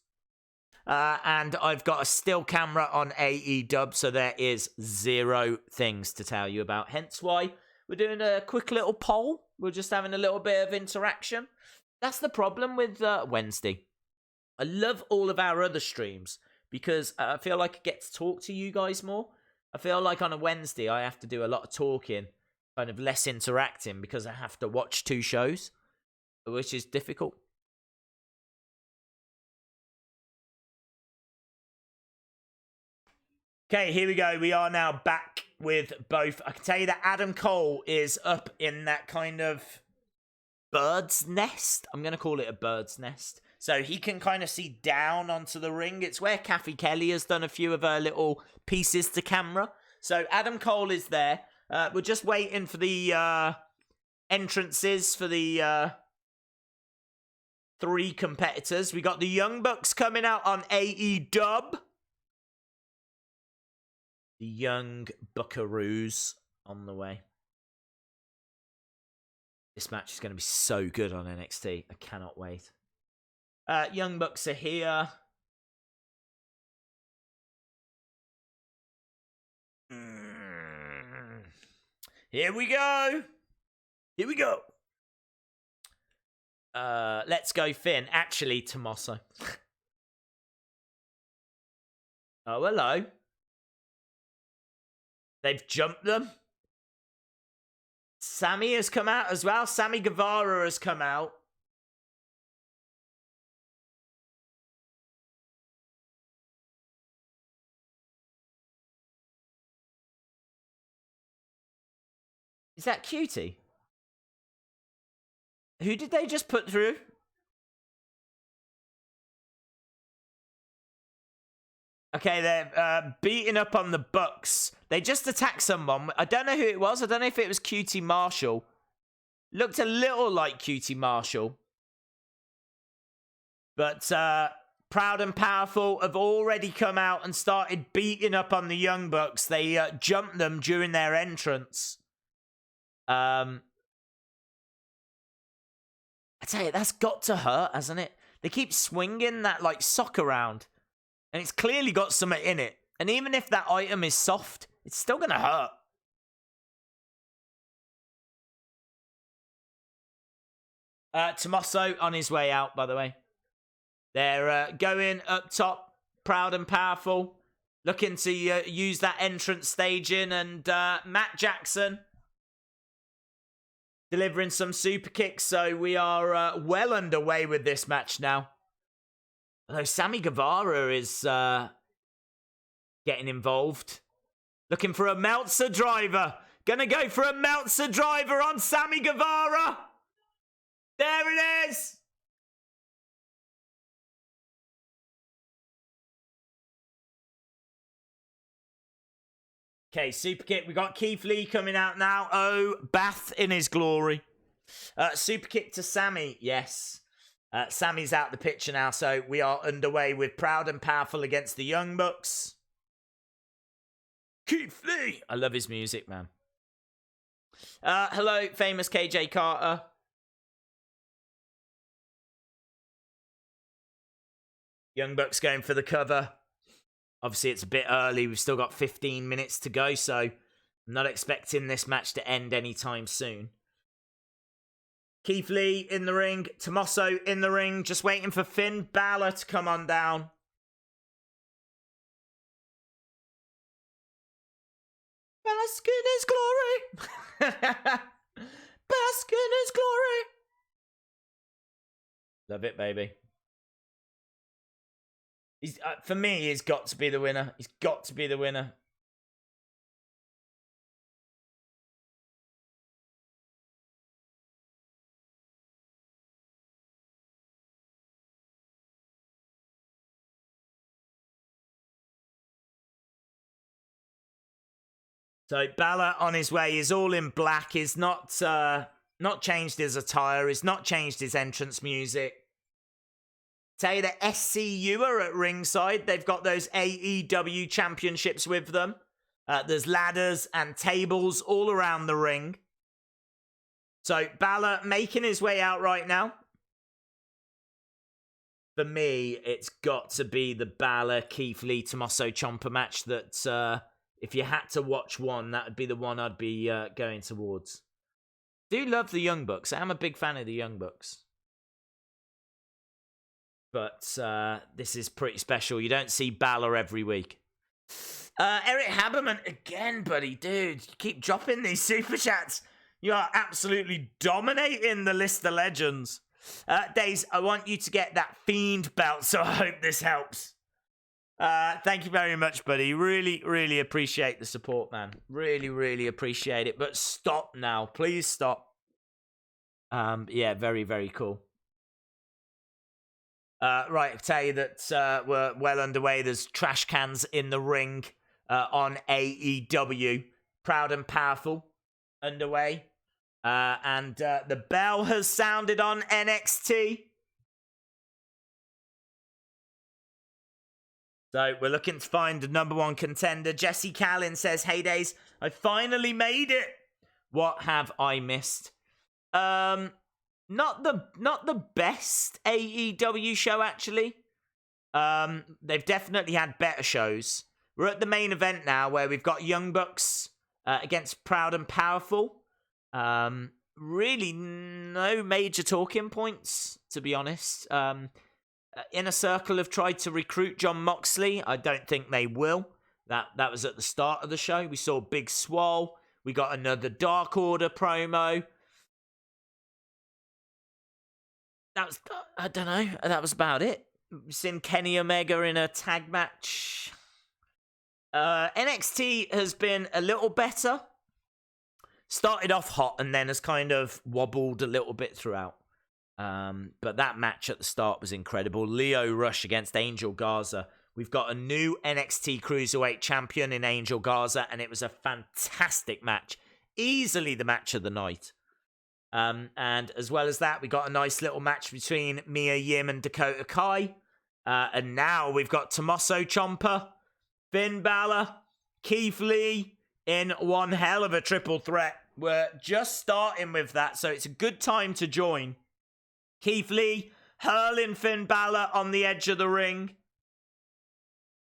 And I've got a still camera on AEW, so there is 0 things to tell you about. Hence why we're doing a quick little poll. We're just having a little bit of interaction. That's the problem with Wednesday. I love all of our other streams because I feel like I get to talk to you guys more. I feel like on a Wednesday I have to do a lot of talking, kind of less interacting because I have to watch 2 shows, which is difficult. Okay, here we go. We are now back with both. I can tell you that Adam Cole is up in that kind of bird's nest. I'm going to call it a bird's nest. So he can kind of see down onto the ring. It's where Kathy Kelly has done a few of her little pieces to camera. So Adam Cole is there. We're just waiting for the entrances for the 3 competitors. We got the Young Bucks coming out on AEW. The Young Buckaroos on the way. This match is going to be so good on NXT. I cannot wait. Young Bucks are here. Here we go. Here we go. Let's go Finn. Actually, Tommaso. Oh, hello. They've jumped them. Sammy has come out as well. Sammy Guevara has come out. Is that Cutie? Who did they just put through? Okay, they're beating up on the Bucks. They just attacked someone. I don't know who it was. I don't know if it was Cutie Marshall. Looked a little like Cutie Marshall. But Proud and Powerful have already come out and started beating up on the Young Bucks. They jumped them during their entrance. I tell you, that's got to hurt, hasn't it? They keep swinging that like sock around. And it's clearly got something in it. And even if that item is soft, it's still going to hurt. Tommaso on his way out, by the way. They're going up top, Proud and Powerful. Looking to use that entrance staging. And Matt Jackson delivering some super kicks. So we are well underway with this match now. Although Sammy Guevara is getting involved. Looking for a Meltzer driver. Gonna go for a Meltzer driver on Sammy Guevara. There it is. Okay, super kick. We got Keith Lee coming out now. Oh, bath in his glory. Super kick to Sammy. Yes. Sammy's out the picture now, so we are underway with Proud and Powerful against the Young Bucks. Keith Lee! I love his music, man. Hello, famous KJ Carter. Young Bucks going for the cover. Obviously, it's a bit early. We've still got 15 minutes to go, so I'm not expecting this match to end anytime soon. Keith Lee in the ring. Tommaso in the ring. Just waiting for Finn Balor to come on down. Bask in his glory. Bask in his glory. Love it, baby. He's for me, he's got to be the winner. He's got to be the winner. So Balor on his way is all in black. He's not changed his attire. He's not changed his entrance music. Tell you that SCU are at ringside. They've got those AEW championships with them. There's ladders and tables all around the ring. So Balor making his way out right now. For me, it's got to be the Balor, Keith Lee, Tommaso Ciampa match that if you had to watch one, that would be the one I'd be going towards. Do love the Young Bucks. I'm a big fan of the Young Bucks. But this is pretty special. You don't see Balor every week. Eric Haberman again, buddy. Dude, you keep dropping these super chats. You are absolutely dominating the list of legends. Days, I want you to get that Fiend belt, so I hope this helps. Thank you very much, buddy. Really, really appreciate the support, man. Really, really appreciate it. But stop now. Please stop. Yeah, very, very cool. Right, I'll tell you that we're well underway. There's trash cans in the ring on AEW. Proud and Powerful underway. And the bell has sounded on NXT. So we're looking to find the number one contender. Jesse Callin says, "Hey Days, I finally made it. What have I missed?" Not the best AEW show, actually. They've definitely had better shows. We're at the main event now, where we've got Young Bucks against Proud and Powerful. Really no major talking points, to be honest. Inner Circle have tried to recruit Jon Moxley. I don't think they will. That was at the start of the show. We saw Big Swole. We got another Dark Order promo. That was, I don't know. That was about it. We've seen Kenny Omega in a tag match. NXT has been a little better. Started off hot and then has kind of wobbled a little bit throughout. But that match at the start was incredible. Lio Rush against Angel Garza. We've got a new NXT Cruiserweight champion in Angel Garza, and it was a fantastic match. Easily the match of the night. And as well as that, we got a nice little match between Mia Yim and Dakota Kai. And now we've got Tommaso Ciampa, Finn Balor, Keith Lee in one hell of a triple threat. We're just starting with that, so it's a good time to join. Keith Lee hurling Finn Balor on the edge of the ring.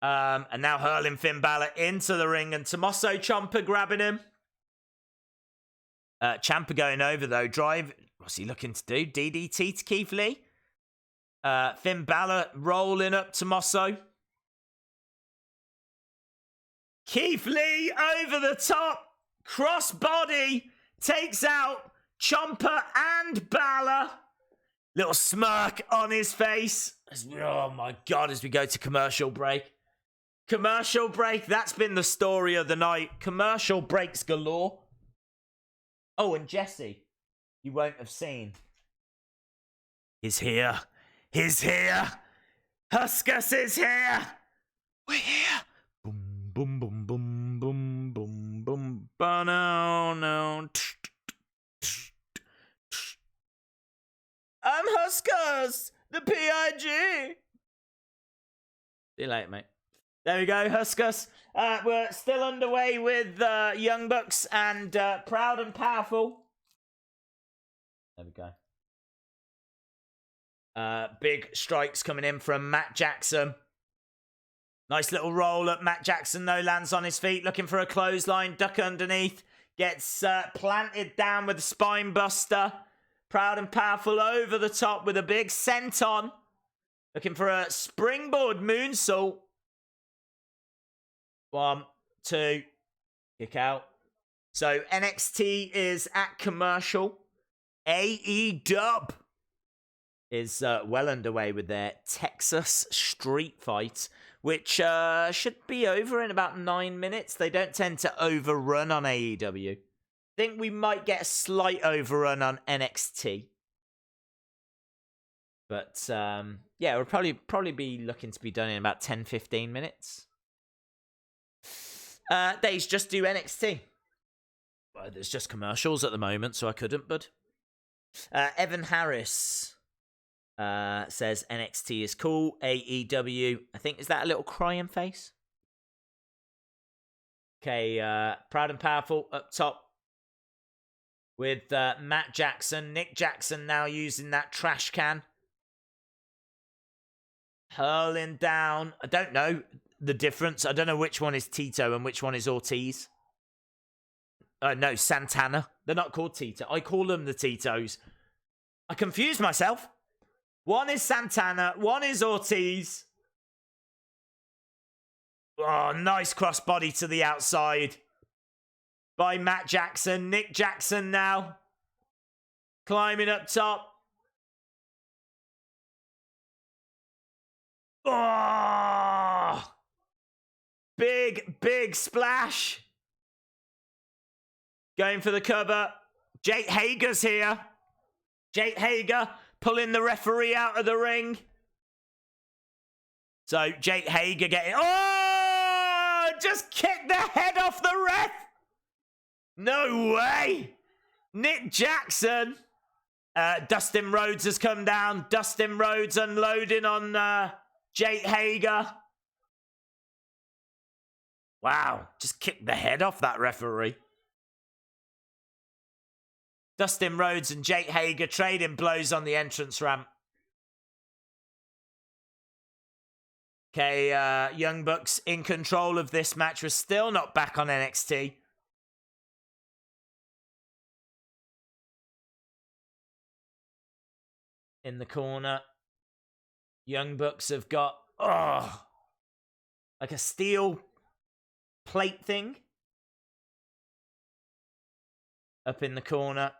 And now hurling Finn Balor into the ring, and Tommaso Ciampa grabbing him. Ciampa going over, though. Drive. What's he looking to do? DDT to Keith Lee. Finn Balor rolling up Tommaso. Keith Lee over the top. Crossbody takes out Ciampa and Balor. Little smirk on his face. Oh my God, as we go to commercial break. Commercial break. That's been the story of the night. Commercial breaks galore. Oh, and Jesse, you won't have seen. He's here. He's here. Huskus is here. We're here. Boom, boom, boom, boom, boom, boom, boom. No, no. I'm Huskus, the PIG. See you later, mate. There we go, Huskus. We're still underway with Young Bucks and Proud and Powerful. There we go. Big strikes coming in from Matt Jackson. Nice little roll up. Matt Jackson, though, lands on his feet, looking for a clothesline. Duck underneath. Gets planted down with a spine buster. Proud and Powerful over the top with a big senton. Looking for a springboard moonsault. 1, 2. Kick out. So NXT is at commercial. AEW is well underway with their Texas Street Fight, which should be over in about 9 minutes. They don't tend to overrun on AEW. I think we might get a slight overrun on NXT. But, yeah, we'll probably be looking to be done in about 10-15 minutes. Days, just do NXT. Well, there's just commercials at the moment, so I couldn't, bud. Evan Harris says NXT is cool. AEW, I think, is that a little crying face? Okay, Proud and Powerful up top with Matt Jackson. Nick Jackson now using that trash can. Hurling down. I don't know the difference. I don't know which one is Tito and which one is Ortiz. No, Santana. They're not called Tito. I call them the Titos. I confuse myself. One is Santana. One is Ortiz. Oh, nice crossbody to the outside by Matt Jackson. Nick Jackson now climbing up top. Oh! Big splash. Going for the cover. Jake Hager's here. Jake Hager pulling the referee out of the ring. So Jake Hager getting... Oh! Just kicked the head off the ref. No way. Nick Jackson. Dustin Rhodes has come down. Dustin Rhodes unloading on Jake Hager. Wow. Just kicked the head off that referee. Dustin Rhodes and Jake Hager trading blows on the entrance ramp. Okay, Young Bucks in control of this match. We're still not back on NXT. In the corner, Young Bucks have got, like a steel plate thing. Up in the corner.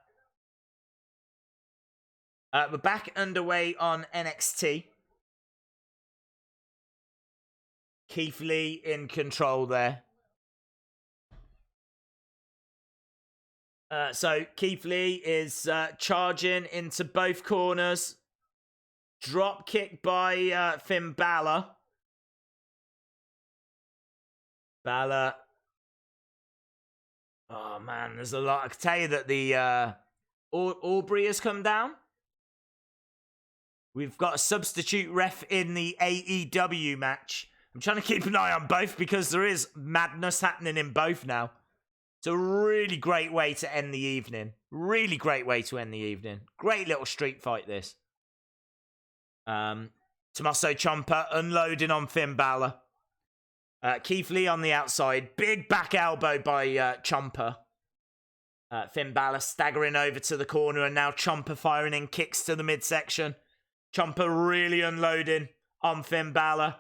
We're back underway on NXT. Keith Lee in control there. So Keith Lee is charging into both corners. Drop kick by Finn Balor. Balor. Oh man, there's a lot. I can tell you that the Aubrey has come down. We've got a substitute ref in the AEW match. I'm trying to keep an eye on both because there is madness happening in both now. It's a really great way to end the evening. Really great way to end the evening. Great little street fight, this. Tommaso Ciampa unloading on Finn Balor. Keith Lee on the outside. Big back elbow by Ciampa. Finn Balor staggering over to the corner, and now Ciampa firing in kicks to the midsection. Ciampa really unloading on Finn Balor.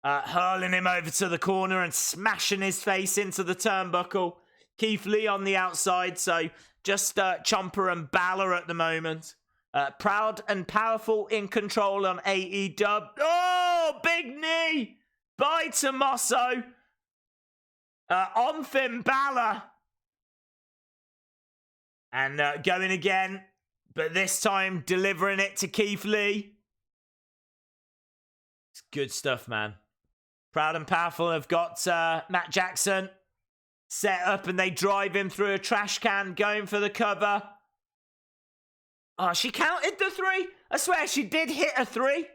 Hurling him over to the corner and smashing his face into the turnbuckle. Keith Lee on the outside, so just Ciampa and Balor at the moment. Proud and Powerful in control on AEW. Oh, big knee by Tommaso on Finn Balor. And going again, but this time delivering it to Keith Lee. It's good stuff, man. Proud and Powerful have got Matt Jackson set up, and they drive him through a trash can, going for the cover. Oh, she counted the 3. I swear she did hit a 3.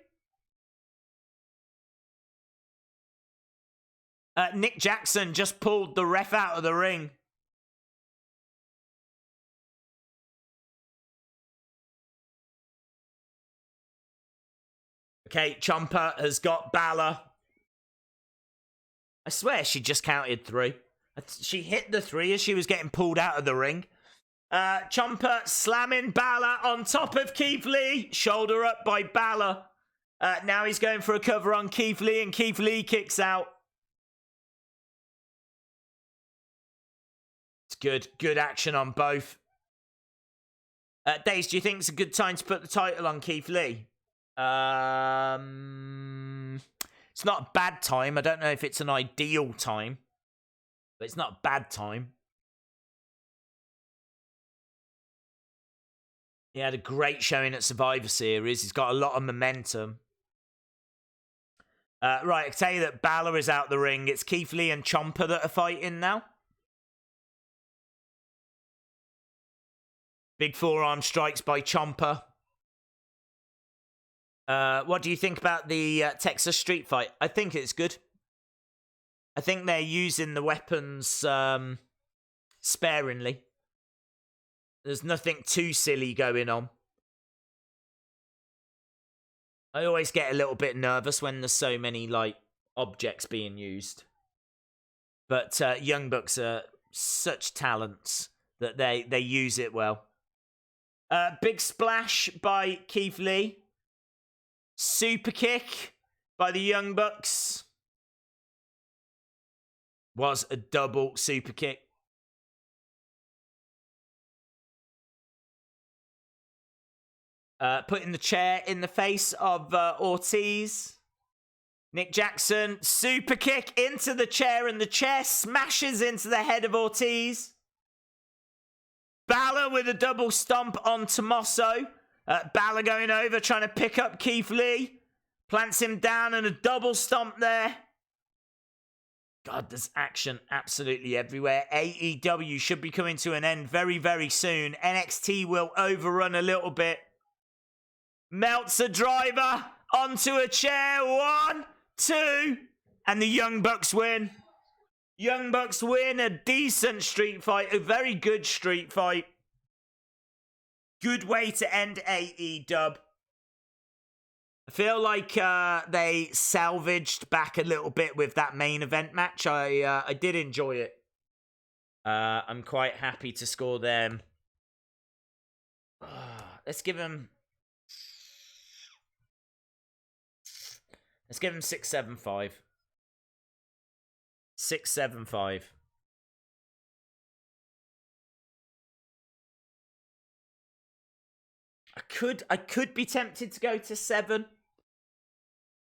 Nick Jackson just pulled the ref out of the ring. Okay, Ciampa has got Balor. I swear she just counted 3. She hit the 3 as she was getting pulled out of the ring. Ciampa slamming Balor on top of Keith Lee. Shoulder up by Balor. Now he's going for a cover on Keith Lee, and Keith Lee kicks out. It's good. Good action on both. Daze, do you think it's a good time to put the title on Keith Lee? It's not a bad time. I don't know if it's an ideal time, but it's not a bad time. He had a great showing at Survivor Series. He's got a lot of momentum. Right, I can tell you that Balor is out the ring. It's Keith Lee and Ciampa that are fighting now. Big forearm strikes by Ciampa. What do you think about the Texas Street Fight? I think it's good. I think they're using the weapons sparingly. There's nothing too silly going on. I always get a little bit nervous when there's so many, like, objects being used. But Young Bucks are such talents that they use it well. Big splash by Keith Lee. Super kick by the Young Bucks. Was a double super kick. Putting the chair in the face of Ortiz. Nick Jackson, super kick into the chair, and the chair smashes into the head of Ortiz. Balor with a double stomp on Tommaso. Balor going over, trying to pick up Keith Lee. Plants him down, and a double stomp there. God, there's action absolutely everywhere. AEW should be coming to an end very, very soon. NXT will overrun a little bit. Melts a driver onto a chair. 1, 2. And the Young Bucks win. Young Bucks win a decent street fight. A very good street fight. Good way to end AEW. I feel like they salvaged back a little bit with that main event match. I did enjoy it. I'm quite happy to score them. Let's give them 6.75. 6.75. I could be tempted to go to 7.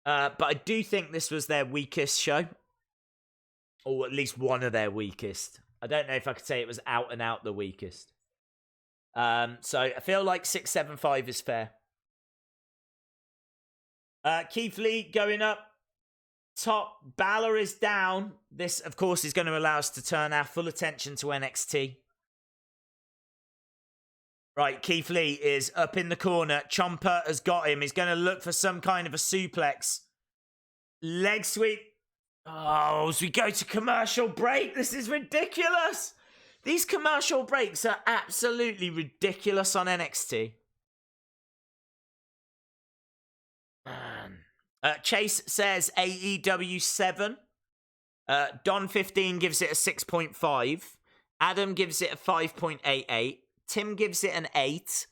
But I do think this was their weakest show. Or at least one of their weakest. I don't know if I could say it was out and out the weakest. So I feel like 6.75 is fair. Keith Lee going up top. Balor is down. This, of course, is going to allow us to turn our full attention to NXT. Right, Keith Lee is up in the corner. Ciampa has got him. He's going to look for some kind of a suplex. Leg sweep. Oh, as we go to commercial break. This is ridiculous. These commercial breaks are absolutely ridiculous on NXT. Man. Chase says AEW 7. Don 15 gives it a 6.5. Adam gives it a 5.88. Tim gives it an 8.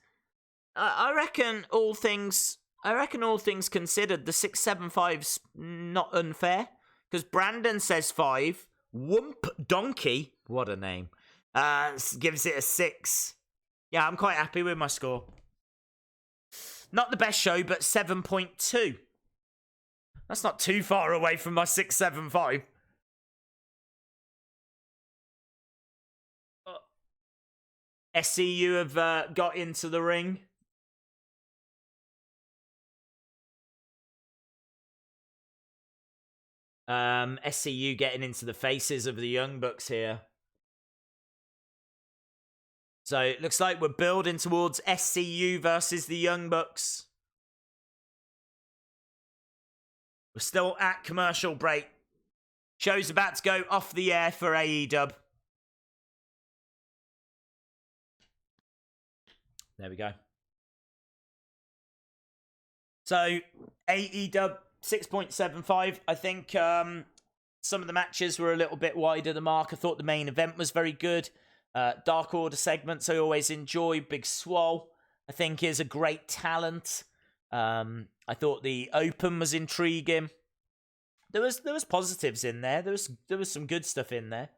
I reckon all things considered, the 6.75's not unfair. Because Brandon says 5. Whoomp Donkey, what a name, gives it a 6. Yeah, I'm quite happy with my score. Not the best show, but 7.2. That's not too far away from my 6.75. SCU have got into the ring. SCU getting into the faces of the Young Bucks here. So it looks like we're building towards SCU versus the Young Bucks. We're still at commercial break. Show's about to go off the air for AEW. There we go. So, AEW 6.75. I think some of the matches were a little bit wider the mark. I thought the main event was very good. Dark Order segments I always enjoy. Big Swole, I think, is a great talent. I thought the Open was intriguing. There was positives in there. There was some good stuff in there.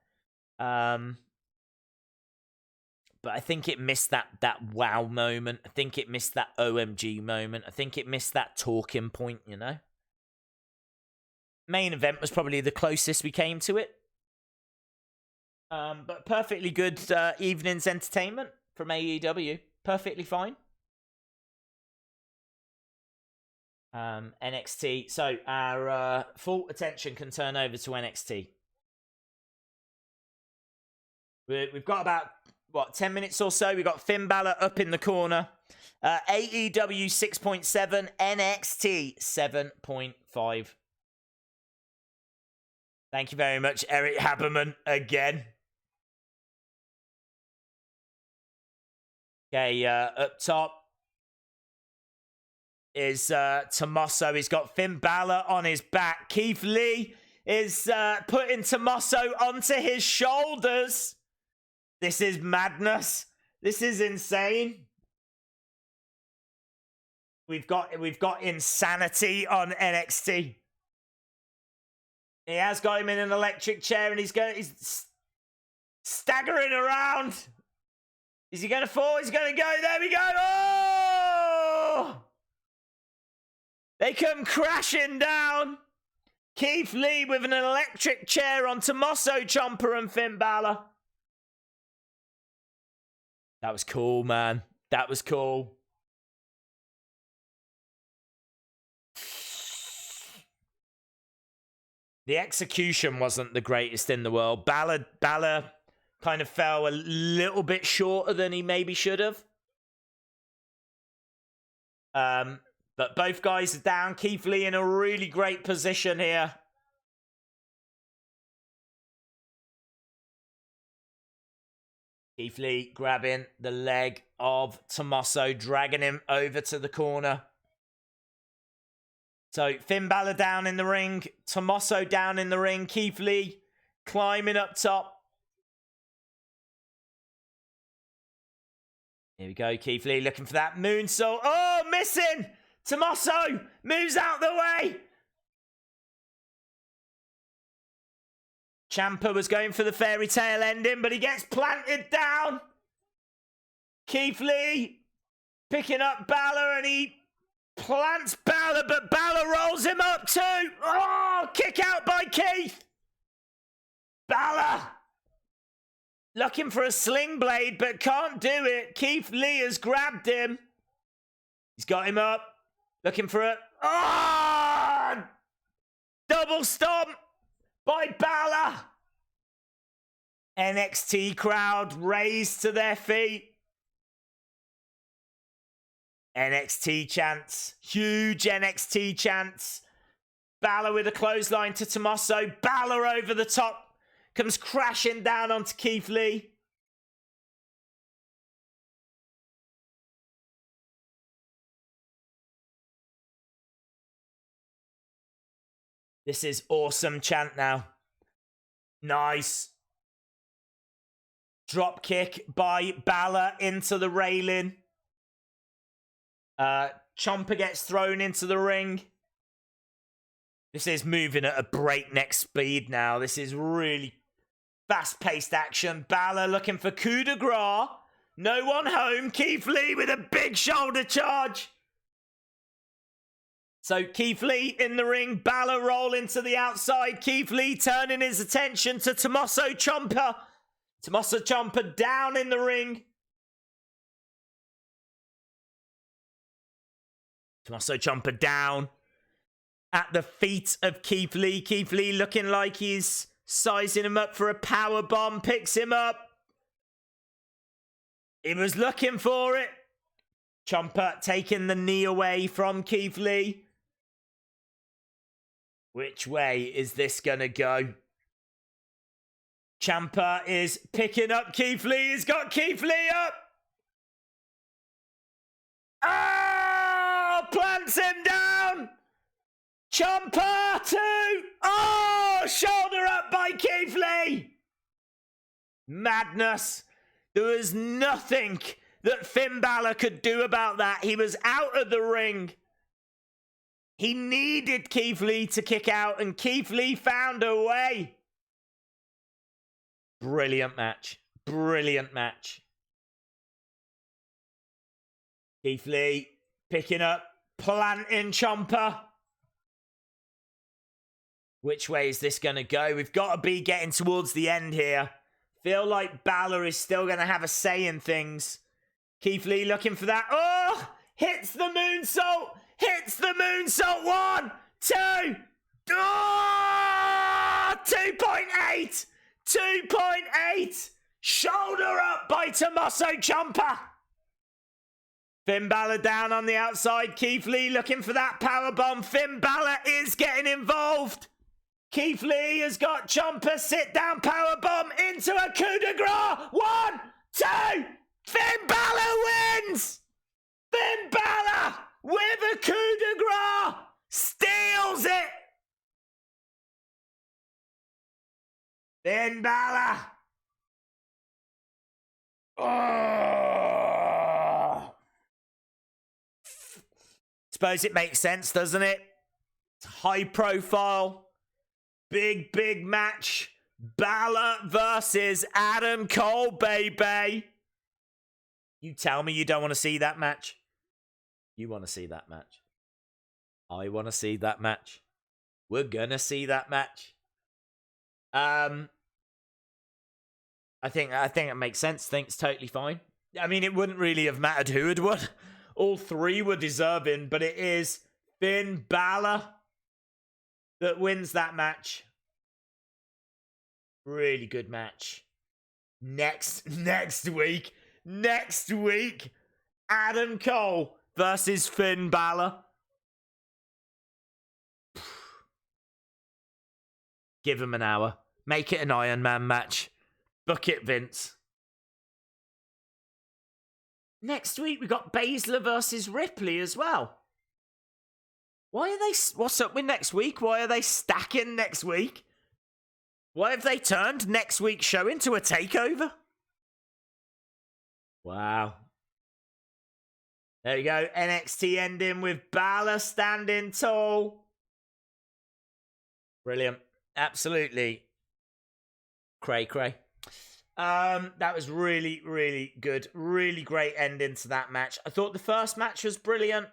But I think it missed that wow moment. I think it missed that OMG moment. I think it missed that talking point, you know? Main event was probably the closest we came to it. But perfectly good evening's entertainment from AEW. Perfectly fine. NXT. So our full attention can turn over to NXT. We've got about what, 10 minutes or so. We got Finn Balor up in the corner. AEW 6.7, NXT 7.5. Thank you very much, Eric Haberman, again. Okay, up top is Tommaso. He's got Finn Balor on his back. Keith Lee is putting Tommaso onto his shoulders. This is madness. This is insane. We've got insanity on NXT. He has got him in an electric chair and he's staggering around. Is he going to fall? He's going to go. There we go. Oh! They come crashing down. Keith Lee with an electric chair on Tommaso Ciampa and Finn Balor. That was cool, man. That was cool. The execution wasn't the greatest in the world. Balor kind of fell a little bit shorter than he maybe should have. But both guys are down. Keith Lee in a really great position here. Keith Lee grabbing the leg of Tommaso, dragging him over to the corner. So Finn Balor down in the ring, Tommaso down in the ring, Keith Lee climbing up top. Here we go, Keith Lee looking for that moonsault. Oh, missing! Tommaso moves out the way. Ciampa was going for the fairy tale ending, but he gets planted down. Keith Lee picking up Balor and he plants Balor, but Balor rolls him up too. Oh, kick out by Keith. Balor looking for a sling blade, but can't do it. Keith Lee has grabbed him. He's got him up. Looking for it. Oh! Double stomp by Balor. NXT crowd raised to their feet. NXT chants. Huge NXT chants. Balor with a clothesline to Tommaso. Balor over the top. Comes crashing down onto Keith Lee. This is awesome chant now. Nice. Drop kick by Balor into the railing. Ciampa gets thrown into the ring. This is moving at a breakneck speed now. This is really fast-paced action. Balor looking for coup de grace. No one home. Keith Lee with a big shoulder charge. So Keith Lee in the ring, Balor rolling to the outside. Keith Lee turning his attention to Tommaso Ciampa. Tommaso Ciampa down in the ring. Tommaso Ciampa down at the feet of Keith Lee. Keith Lee looking like he's sizing him up for a power bomb. Picks him up. He was looking for it. Ciampa taking the knee away from Keith Lee. Which way is this going to go? Ciampa is picking up Keith Lee. He's got Keith Lee up. Oh, plants him down. Ciampa too. Oh, shoulder up by Keith Lee. Madness. There was nothing that Finn Balor could do about that. He was out of the ring. He needed Keith Lee to kick out, and Keith Lee found a way. Brilliant match. Brilliant match. Keith Lee picking up, planting Ciampa. Which way is this going to go? We've got to be getting towards the end here. Feel like Balor is still going to have a say in things. Keith Lee looking for that. Oh! Hits the moonsault! Hits the moonsault! 1, 2. Oh! 2.8! 2.8! Shoulder up by Tommaso Ciampa. Finn Balor down on the outside. Keith Lee looking for that powerbomb. Finn Balor is getting involved. Keith Lee has got Ciampa sit down powerbomb into a coup de grace. 1, 2. Finn Balor wins. Finn Balor with a coup de grace steals it. Finn Balor. Oh. Suppose it makes sense, doesn't it? It's high profile, big match. Balor versus Adam Cole, baby. You tell me you don't want to see that match. You want to see that match. I want to see that match. We're gonna see that match. I think it makes sense. I think it's totally fine. I mean, it wouldn't really have mattered who had won. All three were deserving, but it is Finn Balor that wins that match. Really good match. Next week, Adam Cole versus Finn Balor. Give him an hour. Make it an Iron Man match. Book it, Vince. Next week, we got Baszler versus Ripley as well. Why are they... What's up with next week? Why are they stacking next week? Why have they turned next week's show into a takeover? Wow. There you go. NXT ending with Balor standing tall. Brilliant. Absolutely. Cray. That was really good. Really great ending to that match. I thought the first match was brilliant.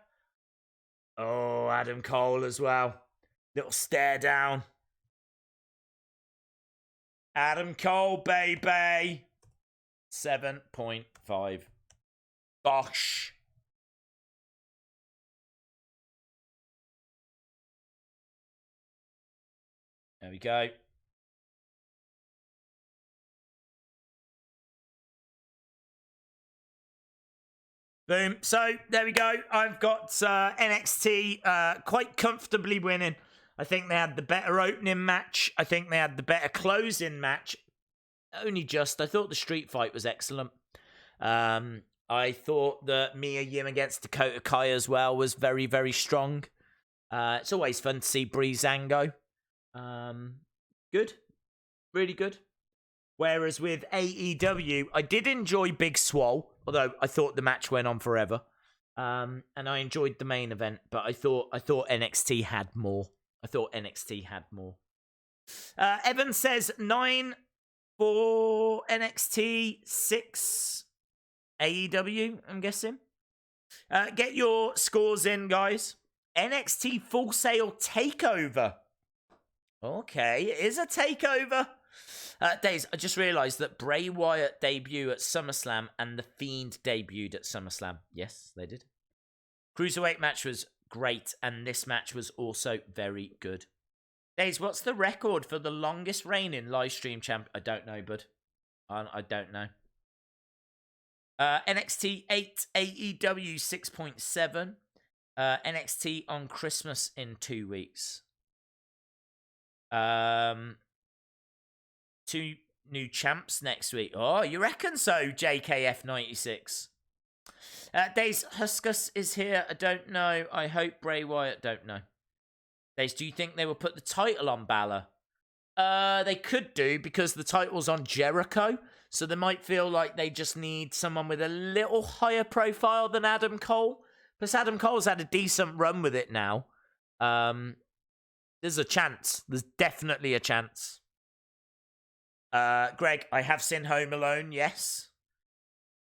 Oh, Adam Cole as well. Little stare down. Adam Cole, baby. 7.5. Bosh. There we go. Boom. So, there we go. I've got NXT quite comfortably winning. I think they had the better opening match. I think they had the better closing match. Only just. I thought the street fight was excellent. I thought that Mia Yim against Dakota Kai as well was very strong. It's always fun to see Breezango. Good. Really good. Whereas with AEW, I did enjoy Big Swole, although I thought the match went on forever. And I enjoyed the main event, but I thought NXT had more. Evan says 9 for NXT, 6 AEW, I'm guessing. Get your scores in, guys. NXT Full Sail Takeover. Okay, it is a takeover. Days, I just realised that Bray Wyatt debuted at SummerSlam and The Fiend debuted at SummerSlam. Yes, they did. Cruiserweight match was great, and this match was also very good. Days, what's the record for the longest reigning live stream champ? I don't know, bud. I don't know. NXT 8, AEW 6.7. NXT on Christmas in 2 weeks. 2 new champs next week. Oh, you reckon so, JKF96? Days, Huskus is here. I don't know. I hope Bray Wyatt. Don't know. Days, do you think they will put the title on Balor? They could do, because the title's on Jericho. So they might feel like they just need someone with a little higher profile than Adam Cole. Because Adam Cole's had a decent run with it now. There's a chance. There's definitely a chance. Greg, I have seen Home Alone, yes.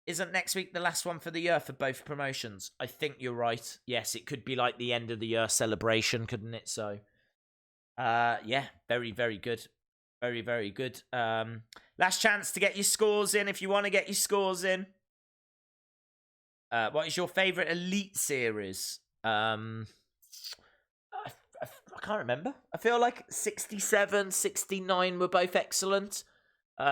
Isn't next week the last one for the year for both promotions? I think you're right. Yes, it could be like the end of the year celebration, couldn't it? So, yeah, very good. Very good. Last chance to get your scores in if you want to get your scores in. What is your favourite Elite series? I can't remember. I feel like 67, 69 were both excellent.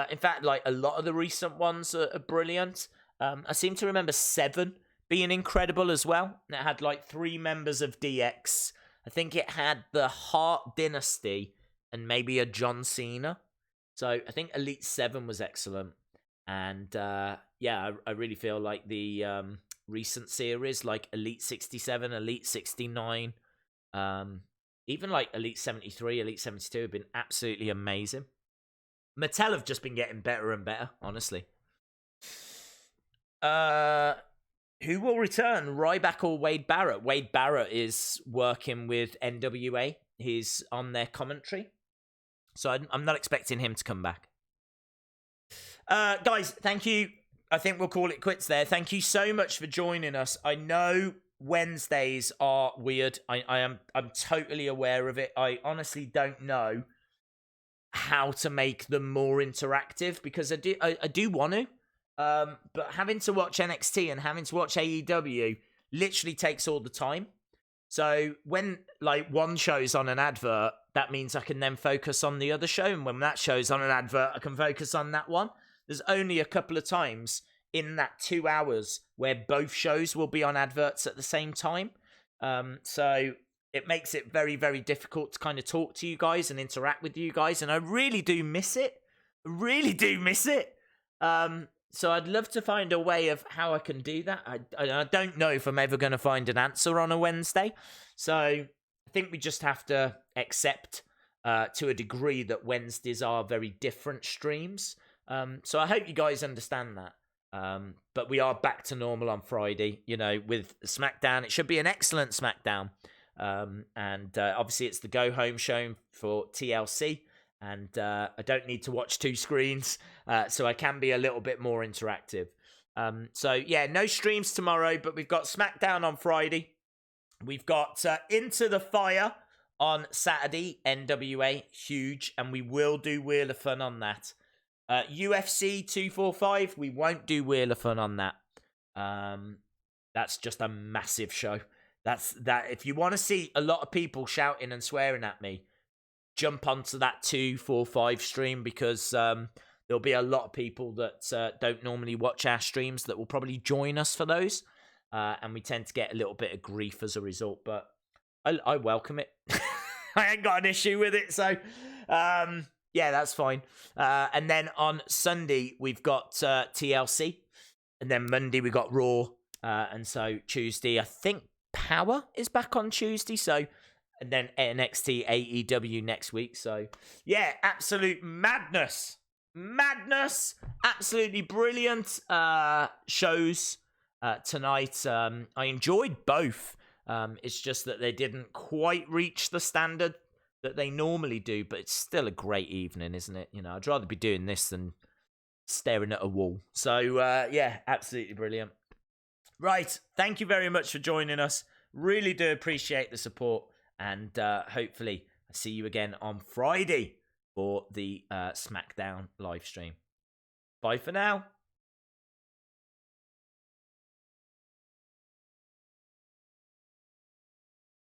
In fact, like a lot of the recent ones are brilliant. I seem to remember 7 being incredible as well. And it had like 3 members of DX. I think it had the Hart Dynasty and maybe a John Cena. So I think Elite 7 was excellent. And yeah, I really feel like the recent series, like Elite 67, Elite 69, even like Elite 73, Elite 72 have been absolutely amazing. Mattel have just been getting better and better, honestly. Who will return, Ryback or Wade Barrett? Wade Barrett is working with NWA. He's on their commentary. So I'm not expecting him to come back. Guys, thank you. I think we'll call it quits there. Thank you so much for joining us. I know Wednesdays are weird. I'm totally aware of it. I honestly don't know how to make them more interactive because I do want to. But having to watch NXT and having to watch AEW literally takes all the time. So when like one show's on an advert, that means I can then focus on the other show. And when that show's on an advert, I can focus on that one. There's only a couple of times in that 2 hours where both shows will be on adverts at the same time. So it makes it very, very difficult to kind of talk to you guys and interact with you guys. And I really do miss it. Really do miss it. So I'd love to find a way of how I can do that. I don't know if I'm ever going to find an answer on a Wednesday. So I think we just have to accept to a degree that Wednesdays are very different streams. So I hope you guys understand that. But we are back to normal on Friday, you know, with SmackDown. It should be an excellent SmackDown. And obviously it's the go-home show for TLC. And I don't need to watch 2 screens, so I can be a little bit more interactive. So, yeah, no streams tomorrow, but we've got SmackDown on Friday. We've got Into the Fire on Saturday, NWA, huge, and we will do Wheel of Fun on that. UFC 245, we won't do Wheel of Fun on that. That's just a massive show. That. If you want to see a lot of people shouting and swearing at me, jump onto that 245 stream because there'll be a lot of people that don't normally watch our streams that will probably join us for those. And we tend to get a little bit of grief as a result, but I welcome it. I ain't got an issue with it, so yeah, that's fine. And then on Sunday, we've got TLC. And then Monday, we got Raw. And so Tuesday, I think Power is back on Tuesday, so... And then NXT AEW next week. So, yeah, absolute madness. Madness. Absolutely brilliant shows tonight. I enjoyed both. It's just that they didn't quite reach the standard that they normally do. But it's still a great evening, isn't it? You know, I'd rather be doing this than staring at a wall. So, yeah, absolutely brilliant. Right. Thank you very much for joining us. Really do appreciate the support. And hopefully I see you again on Friday for the SmackDown live stream. Bye for now.